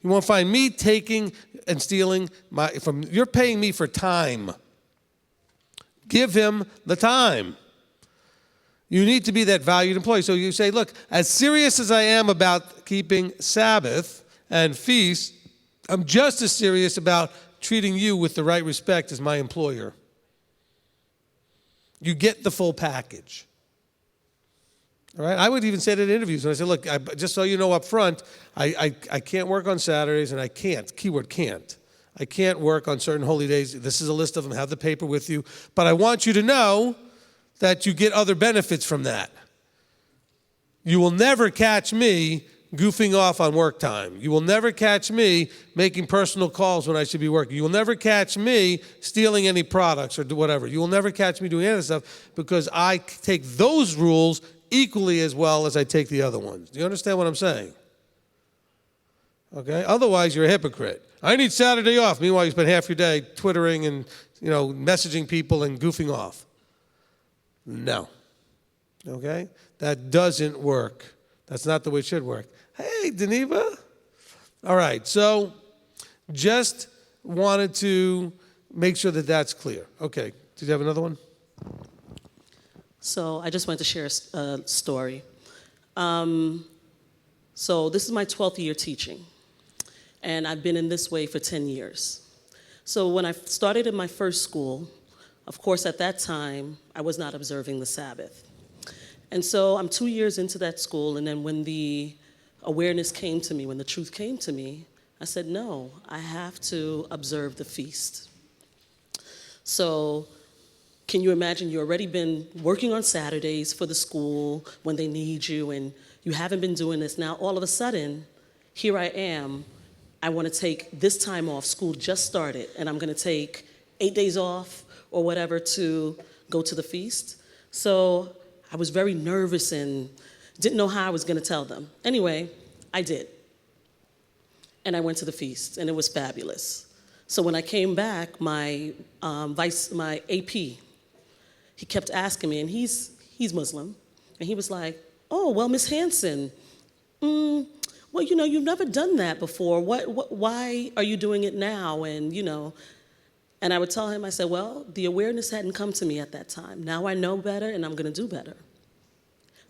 [SPEAKER 1] You won't find me taking and stealing you're paying me for time. Give him the time. You need to be that valued employee. So you say, look, as serious as I am about keeping Sabbath and feast, I'm just as serious about treating you with the right respect as my employer. You get the full package. All right? I would even say that in interviews when I say, look, just so you know up front, I can't work on Saturdays, and I can't, keyword can't. I can't work on certain holy days. This is a list of them. Have the paper with you. But I want you to know that you get other benefits from that. You will never catch me goofing off on work time. You will never catch me making personal calls when I should be working. You will never catch me stealing any products or do whatever. You will never catch me doing any of that stuff because I take those rules equally as well as I take the other ones. Do you understand what I'm saying? Okay? Otherwise, you're a hypocrite. I need Saturday off. Meanwhile, you spend half your day twittering and, messaging people and goofing off. No. Okay? That doesn't work. That's not the way it should work. Hey, Deneva. All right, so just wanted to make sure that that's clear. Okay, did you have another one?
[SPEAKER 3] So I just wanted to share a story. So this is my 12th year teaching, and I've been in this way for 10 years. So when I started in my first school, of course, at that time, I was not observing the Sabbath. And so I'm 2 years into that school, and then when the awareness came to me, when the truth came to me, I said, no, I have to observe the feast. So can you imagine you've already been working on Saturdays for the school when they need you, and you haven't been doing this. Now, all of a sudden, here I am. I want to take this time off. School just started, and I'm going to take 8 days off or whatever to go to the feast. So I was very nervous and didn't know how I was going to tell them. Anyway, I did. And I went to the feast, and it was fabulous. So when I came back, my AP, he kept asking me, and he's Muslim, and he was like, oh, well, Miss Hanson, well, you've never done that before. Why are you doing it now? And, and I would tell him, I said, well, the awareness hadn't come to me at that time. Now I know better, and I'm going to do better.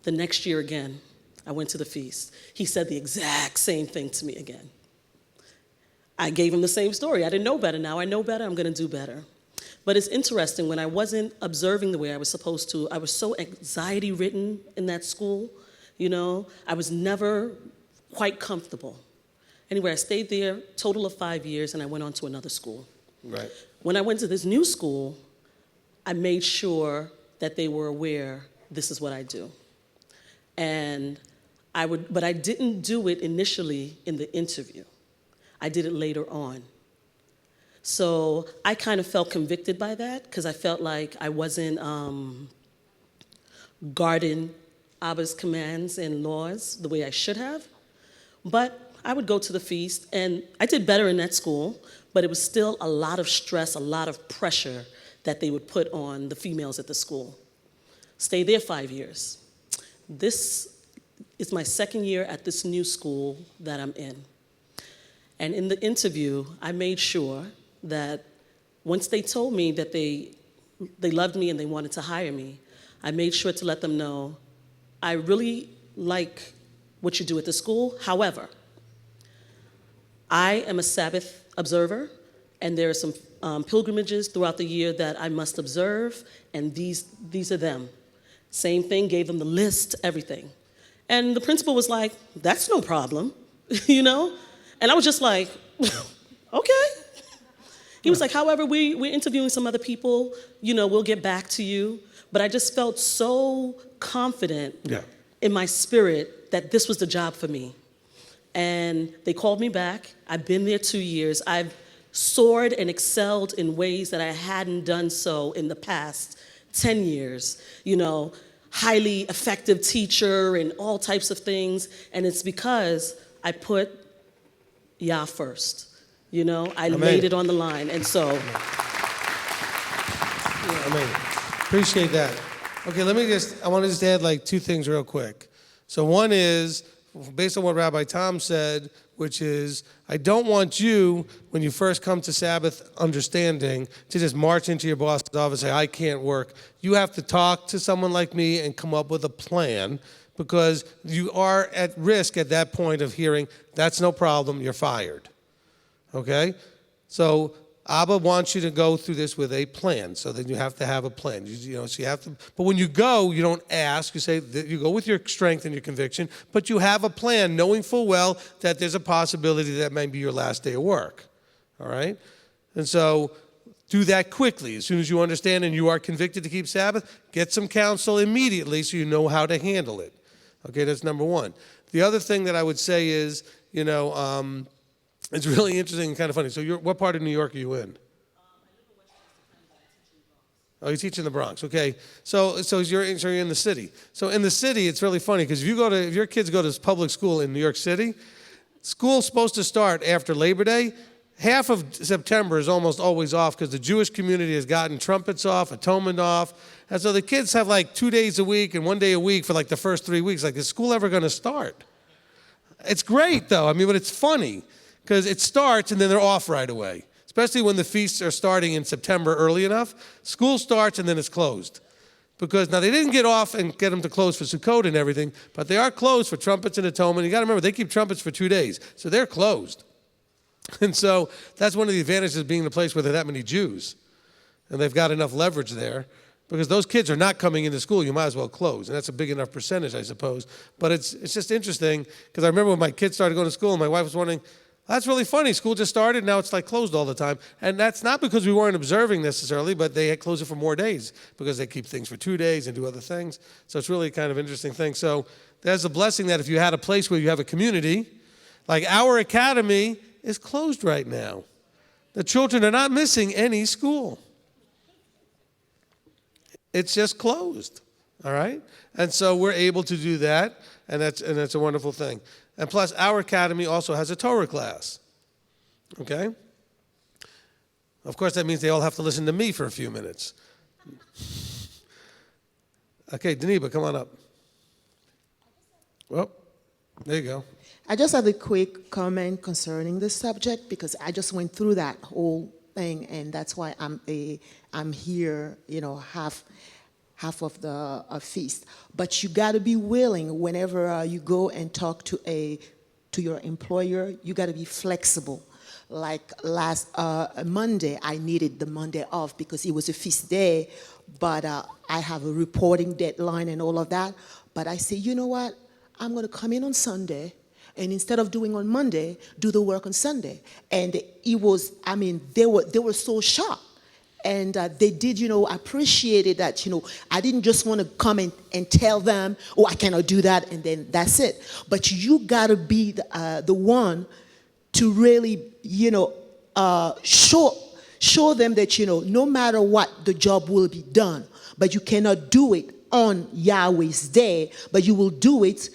[SPEAKER 3] The next year again, I went to the feast. He said the exact same thing to me again. I gave him the same story. I didn't know better. Now I know better. I'm going to do better. But it's interesting, when I wasn't observing the way I was supposed to, I was so anxiety-ridden in that school, I was never quite comfortable. Anyway, I stayed there, total of 5 years, and I went on to another school.
[SPEAKER 1] Right.
[SPEAKER 3] When I went to this new school, I made sure that they were aware this is what I do. And but I didn't do it initially in the interview. I did it later on. So I kind of felt convicted by that because I felt like I wasn't guarding Abba's commands and laws the way I should have. But I would go to the feast, and I did better in that school, but it was still a lot of stress, a lot of pressure that they would put on the females at the school. Stayed there 5 years. This is my second year at this new school that I'm in. And in the interview, I made sure that once they told me that they loved me and they wanted to hire me, I made sure to let them know, I really like what you do at the school. However, I am a Sabbath observer, and there are some pilgrimages throughout the year that I must observe, and these are them. Same thing, gave them the list, everything. And the principal was like, that's no problem, And I was just like, okay. He was like, however, we're interviewing some other people, we'll get back to you. But I just felt so confident in my spirit that this was the job for me. And they called me back. I've been there 2 years. I've soared and excelled in ways that I hadn't done so in the past 10 years. Highly effective teacher and all types of things. And it's because I put Yah first. I laid it on the line. And so.
[SPEAKER 1] Amen. Appreciate that. Okay, I want to just add like two things real quick. So one is, based on what Rabbi Tom said, which is, I don't want you, when you first come to Sabbath understanding, to just march into your boss's office and say, I can't work. You have to talk to someone like me and come up with a plan, because you are at risk at that point of hearing, that's no problem, you're fired. Okay? So Abba wants you to go through this with a plan, so then you have to have a plan. So you have to. But when you go, you don't ask. You say that you go with your strength and your conviction, but you have a plan, knowing full well that there's a possibility that may be your last day of work. All right, and so do that quickly. As soon as you understand and you are convicted to keep Sabbath, get some counsel immediately so you know how to handle it. Okay, that's number one. The other thing that I would say is, it's really interesting and kind of funny. So what part of New York are you in? Oh, you teach in the Bronx. Okay. So you're in the city. So in the city, it's really funny because if your kids go to public school in New York City, school's supposed to start after Labor Day. Half of September is almost always off because the Jewish community has gotten trumpets off, atonement off. And so the kids have like 2 days a week and 1 day a week for like the first 3 weeks. Like, is school ever going to start? It's great, though. I mean, but it's funny because it starts and then they're off right away, especially when the feasts are starting in September early enough. School starts and then it's closed. Because now they didn't get off and get them to close for Sukkot and everything, but they are closed for trumpets and atonement. You got to remember, they keep trumpets for 2 days, so they're closed. And so that's one of the advantages of being in a place where there are that many Jews, and they've got enough leverage there, because those kids are not coming into school. You might as well close, and that's a big enough percentage, I suppose. But it's just interesting, because I remember when my kids started going to school, and my wife was wondering, that's really funny. School just started, now it's like closed all the time. And that's not because we weren't observing necessarily, but they had closed it for more days because they keep things for 2 days and do other things. So it's really kind of interesting thing. So there's a blessing that if you had a place where you have a community, like our academy is closed right now. The children are not missing any school. It's just closed, all right? And so we're able to do that, and that's a wonderful thing. And plus, our academy also has a Torah class, okay? Of course, that means they all have to listen to me for a few minutes. Okay, Daniba, come on up. Well, there you go.
[SPEAKER 8] I just have a quick comment concerning this subject because I just went through that whole thing, and that's why I'm here, half of the feast. But you got to be willing whenever you go and talk to your employer. You got to be flexible. Like last Monday, I needed the Monday off because it was a feast day, but I have a reporting deadline and all of that. But I say, you know what? I'm going to come in on Sunday, and instead of doing on Monday, do the work on Sunday. And it was, they were so shocked. And they did, appreciate it that, I didn't just want to come and tell them, oh, I cannot do that, and then that's it. But you got to be the one to really, show them that, no matter what, the job will be done. But you cannot do it on Yahweh's day, but you will do it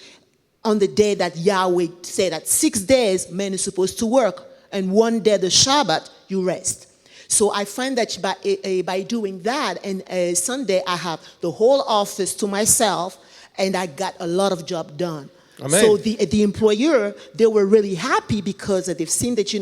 [SPEAKER 8] on the day that Yahweh said that 6 days man is supposed to work, and 1 day, the Shabbat, you rest. So I find that by doing that, and Sunday I have the whole office to myself, and I got a lot of job done. Amen. So the employer, they were really happy because they've seen that,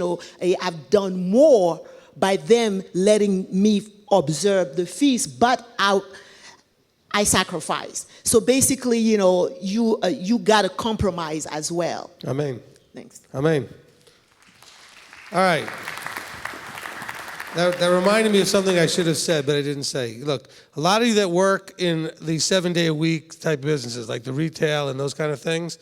[SPEAKER 8] I've done more by them letting me observe the feast, but I sacrifice. So basically, you got to compromise as well.
[SPEAKER 1] Amen.
[SPEAKER 8] Thanks.
[SPEAKER 1] Amen. All right. That reminded me of something I should have said, but I didn't say. Look, a lot of you that work in the 7-day-a-week type businesses, like the retail and those kind of things,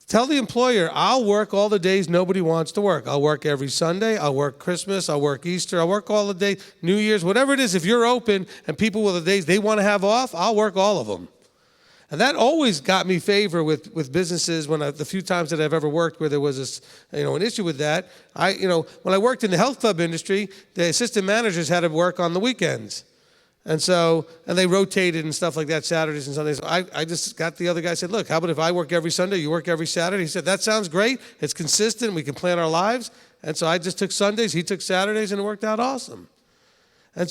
[SPEAKER 1] tell the employer, I'll work all the days nobody wants to work. I'll work every Sunday. I'll work Christmas. I'll work Easter. I'll work all the days, New Year's, whatever it is. If you're open and people with the days they want to have off, I'll work all of them. And that always got me favor with businesses the few times that I've ever worked where there was this, an issue with that. When I worked in the health club industry, the assistant managers had to work on the weekends. And they rotated and stuff like that, Saturdays and Sundays. I just got the other guy, said, look, how about if I work every Sunday, you work every Saturday? He said, that sounds great. It's consistent. We can plan our lives. And so I just took Sundays, he took Saturdays, and it worked out awesome. And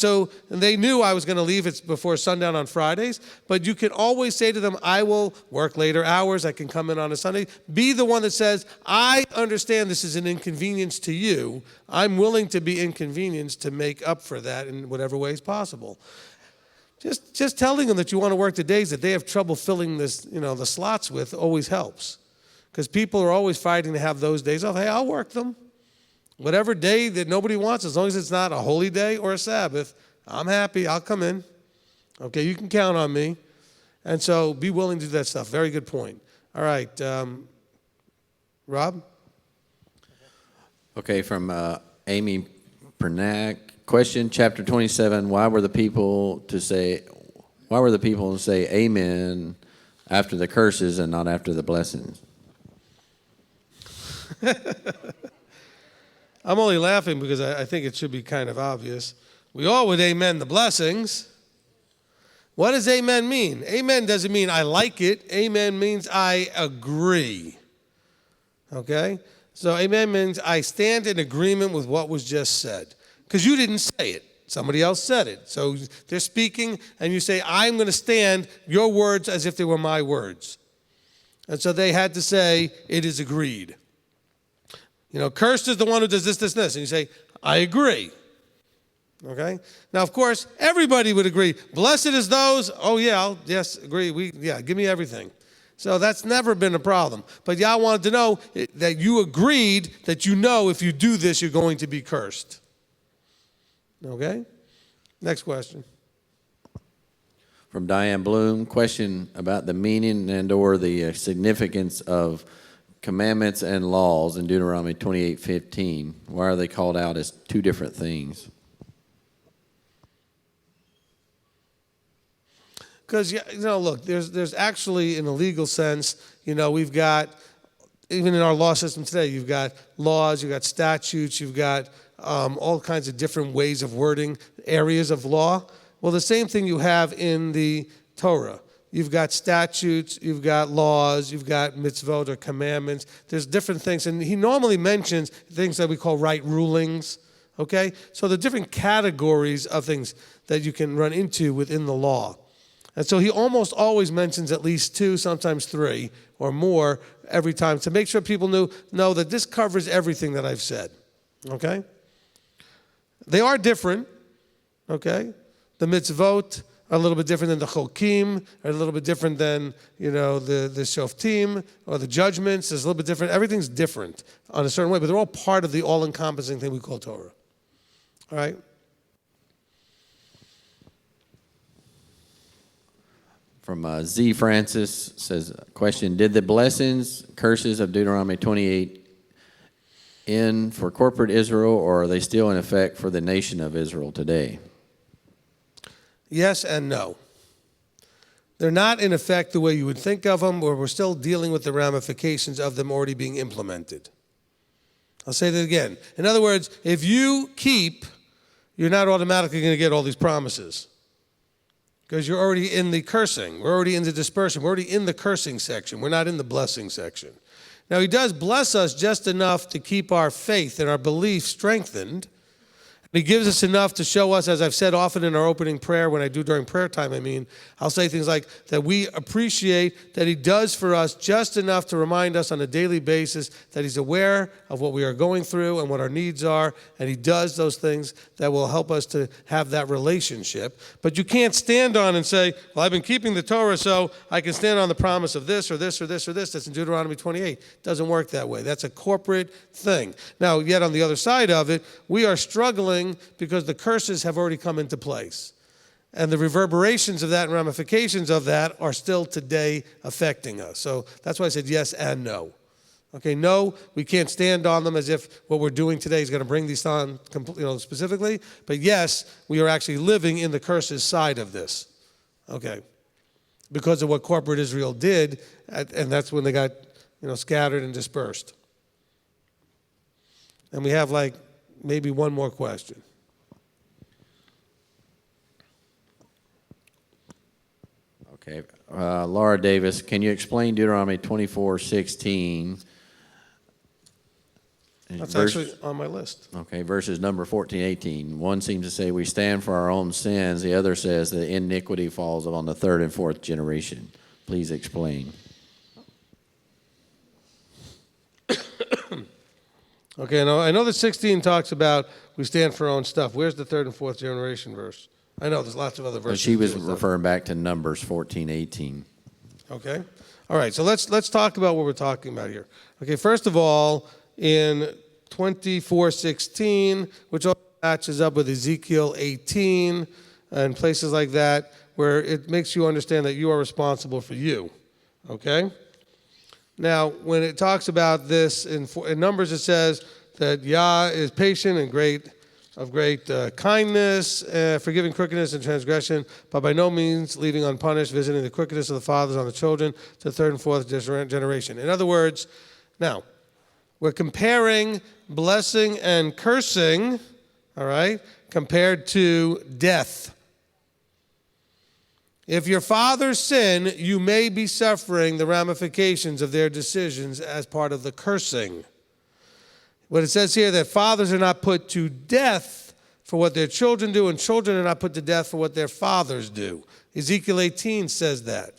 [SPEAKER 1] they knew I was going to leave it before sundown on Fridays, but you can always say to them, I will work later hours, I can come in on a Sunday. Be the one that says, I understand this is an inconvenience to you. I'm willing to be inconvenienced to make up for that in whatever ways possible. Just telling them that you want to work the days that they have trouble filling this, the slots with always helps. Because people are always fighting to have those days off. Hey, I'll work them. Whatever day that nobody wants, as long as it's not a holy day or a Sabbath, I'm happy. I'll come in. Okay, you can count on me. And so be willing to do that stuff. Very good point. All right. Rob?
[SPEAKER 19] Okay, from Amy Pernack. Question, chapter 27. Why were the people to say amen after the curses and not after the blessings?
[SPEAKER 1] I'm only laughing because I think it should be kind of obvious. We all would amen the blessings. What does amen mean? Amen doesn't mean I like it. Amen means I agree. Okay? So amen means I stand in agreement with what was just said. Because you didn't say it. Somebody else said it. So they're speaking, and you say, I'm going to stand your words as if they were my words. And so they had to say, it is agreed. You know, cursed is the one who does this, this, and this. And you say, I agree. Okay? Now, of course, everybody would agree. Blessed is those, oh yeah, yes, agree. Give me everything. So that's never been a problem. But Yah wanted to know that you agreed that you know if you do this, you're going to be cursed. Okay? Next question.
[SPEAKER 19] From Diane Bloom, question about the meaning and or the significance of commandments and laws in Deuteronomy 28:15. Why are they called out as two different things?
[SPEAKER 1] Because, look, there's actually, in a legal sense, we've got, even in our law system today, you've got laws, you've got statutes, you've got all kinds of different ways of wording areas of law. Well, the same thing you have in the Torah. You've got statutes, you've got laws, you've got mitzvot or commandments. There's different things. And he normally mentions things that we call right rulings. Okay? So the different categories of things that you can run into within the law. And so he almost always mentions at least two, sometimes three or more every time to make sure people know that this covers everything that I've said. Okay? They are different. Okay? The mitzvot are a little bit different than the chokim, are a little bit different than, the shoftim or the judgments. It's a little bit different. Everything's different on a certain way, but they're all part of the all-encompassing thing we call Torah. All right?
[SPEAKER 19] From Z. Francis says, question, did the blessings, curses of Deuteronomy 28 end for corporate Israel, or are they still in effect for the nation of Israel today?
[SPEAKER 1] Yes and no. They're not in effect the way you would think of them, or we're still dealing with the ramifications of them already being implemented. I'll say that again. In other words, if you keep, you're not automatically going to get all these promises. Because you're already in the cursing. We're already in the dispersion. We're already in the cursing section. We're not in the blessing section. Now, he does bless us just enough to keep our faith and our belief strengthened. And he gives us enough to show us, as I've said often in our opening prayer, when I do during prayer time, I'll say things like that we appreciate that he does for us just enough to remind us on a daily basis that he's aware of what we are going through and what our needs are, and he does those things that will help us to have that relationship. But you can't stand on and say, well, I've been keeping the Torah, so I can stand on the promise of this or this or this or this. That's in Deuteronomy 28. It doesn't work that way. That's a corporate thing. Now, yet on the other side of it, we are struggling because the curses have already come into place. And the reverberations of that and ramifications of that are still today affecting us. So that's why I said yes and no. Okay, no, we can't stand on them as if what we're doing today is going to bring these on specifically. But yes, we are actually living in the curses side of this. Okay, because of what corporate Israel did, and that's when they got scattered and dispersed. And we have maybe one more question.
[SPEAKER 19] Okay. Laura Davis, can you explain Deuteronomy 24:16?
[SPEAKER 1] That's actually on my list.
[SPEAKER 19] Okay, verses number 14, 18. One seems to say we stand for our own sins. The other says that iniquity falls on the third and fourth generation. Please explain.
[SPEAKER 1] Okay, now I know that 16 talks about we stand for our own stuff. Where's the third and fourth generation verse? I know there's lots of other verses.
[SPEAKER 19] She was referring back to Numbers 14, 18.
[SPEAKER 1] Okay. All right, so let's talk about what we're talking about here. Okay, first of all, in 24:16, which also matches up with Ezekiel 18 and places like that, where it makes you understand that you are responsible for you. Okay? Now, when it talks about this in Numbers, it says that Yah is patient and of great kindness, forgiving crookedness and transgression, but by no means leaving unpunished, visiting the crookedness of the fathers on the children to the third and fourth generation. In other words, now, We're comparing blessing and cursing, all right, compared to death. If your fathers sin, you may be suffering the ramifications of their decisions as part of the cursing. What it says here, that fathers are not put to death for what their children do, and children are not put to death for what their fathers do. Ezekiel 18 says that.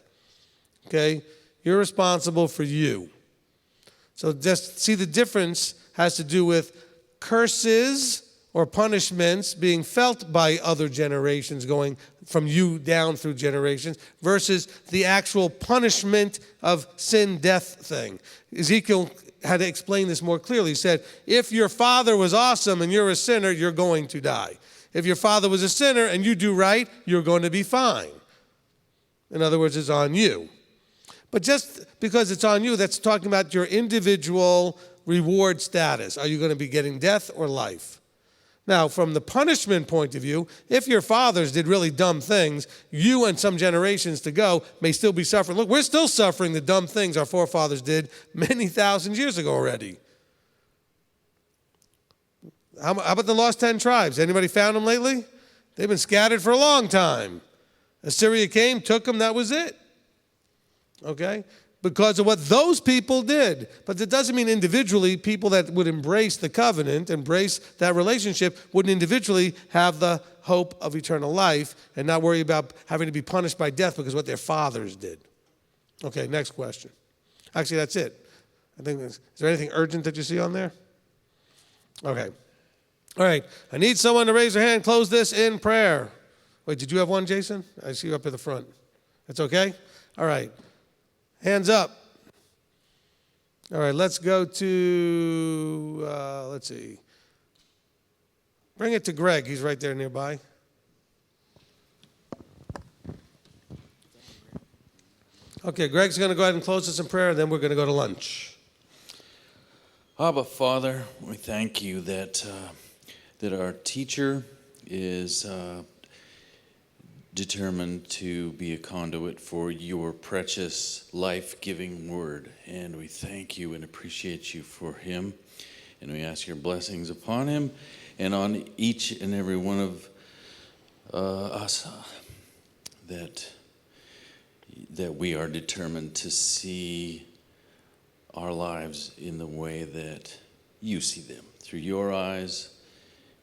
[SPEAKER 1] Okay? You're responsible for you. So just see the difference has to do with curses or punishments being felt by other generations going from you down through generations versus the actual punishment of sin, death thing. Ezekiel had to explain this more clearly. He said, if your father was awesome and you're a sinner, you're going to die. If your father was a sinner and you do right, you're going to be fine. In other words, it's on you. But just because it's on you, that's talking about your individual reward status. Are you going to be getting death or life? Now, from the punishment point of view, if your fathers did really dumb things, you and some generations to go may still be suffering. Look, we're still suffering the dumb things our forefathers did many thousand years ago already. How about the lost 10 tribes? Anybody found them lately? They've been scattered for a long time. Assyria came, took them, that was it. Okay? Because of what those people did. But it doesn't mean individually people that would embrace the covenant, embrace that relationship, wouldn't individually have the hope of eternal life and not worry about having to be punished by death because of what their fathers did. Okay, next question. Actually, that's it. Is there anything urgent that you see on there? Okay. All right. I need someone to raise their hand, close this in prayer. Wait, did you have one, Jason? I see you up at the front. That's okay? All right. Hands up. All right, let's go to, let's see. Bring it to Greg. He's right there nearby. Okay, Greg's going to go ahead and close us in prayer, and then we're going to go to lunch.
[SPEAKER 9] Abba, Father, we thank you that our teacher is determined to be a conduit for your precious, life-giving word. And we thank you and appreciate you for him. And we ask your blessings upon him and on each and every one of us, that we are determined to see our lives in the way that you see them, through your eyes.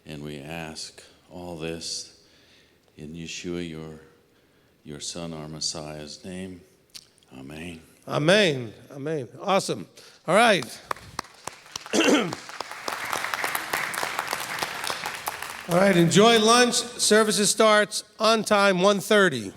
[SPEAKER 9] And we ask all this in Yeshua, your Son, our Messiah's name. Amen.
[SPEAKER 1] Amen. Amen. Awesome. All right. All right, enjoy lunch. Services starts on time, 1:30.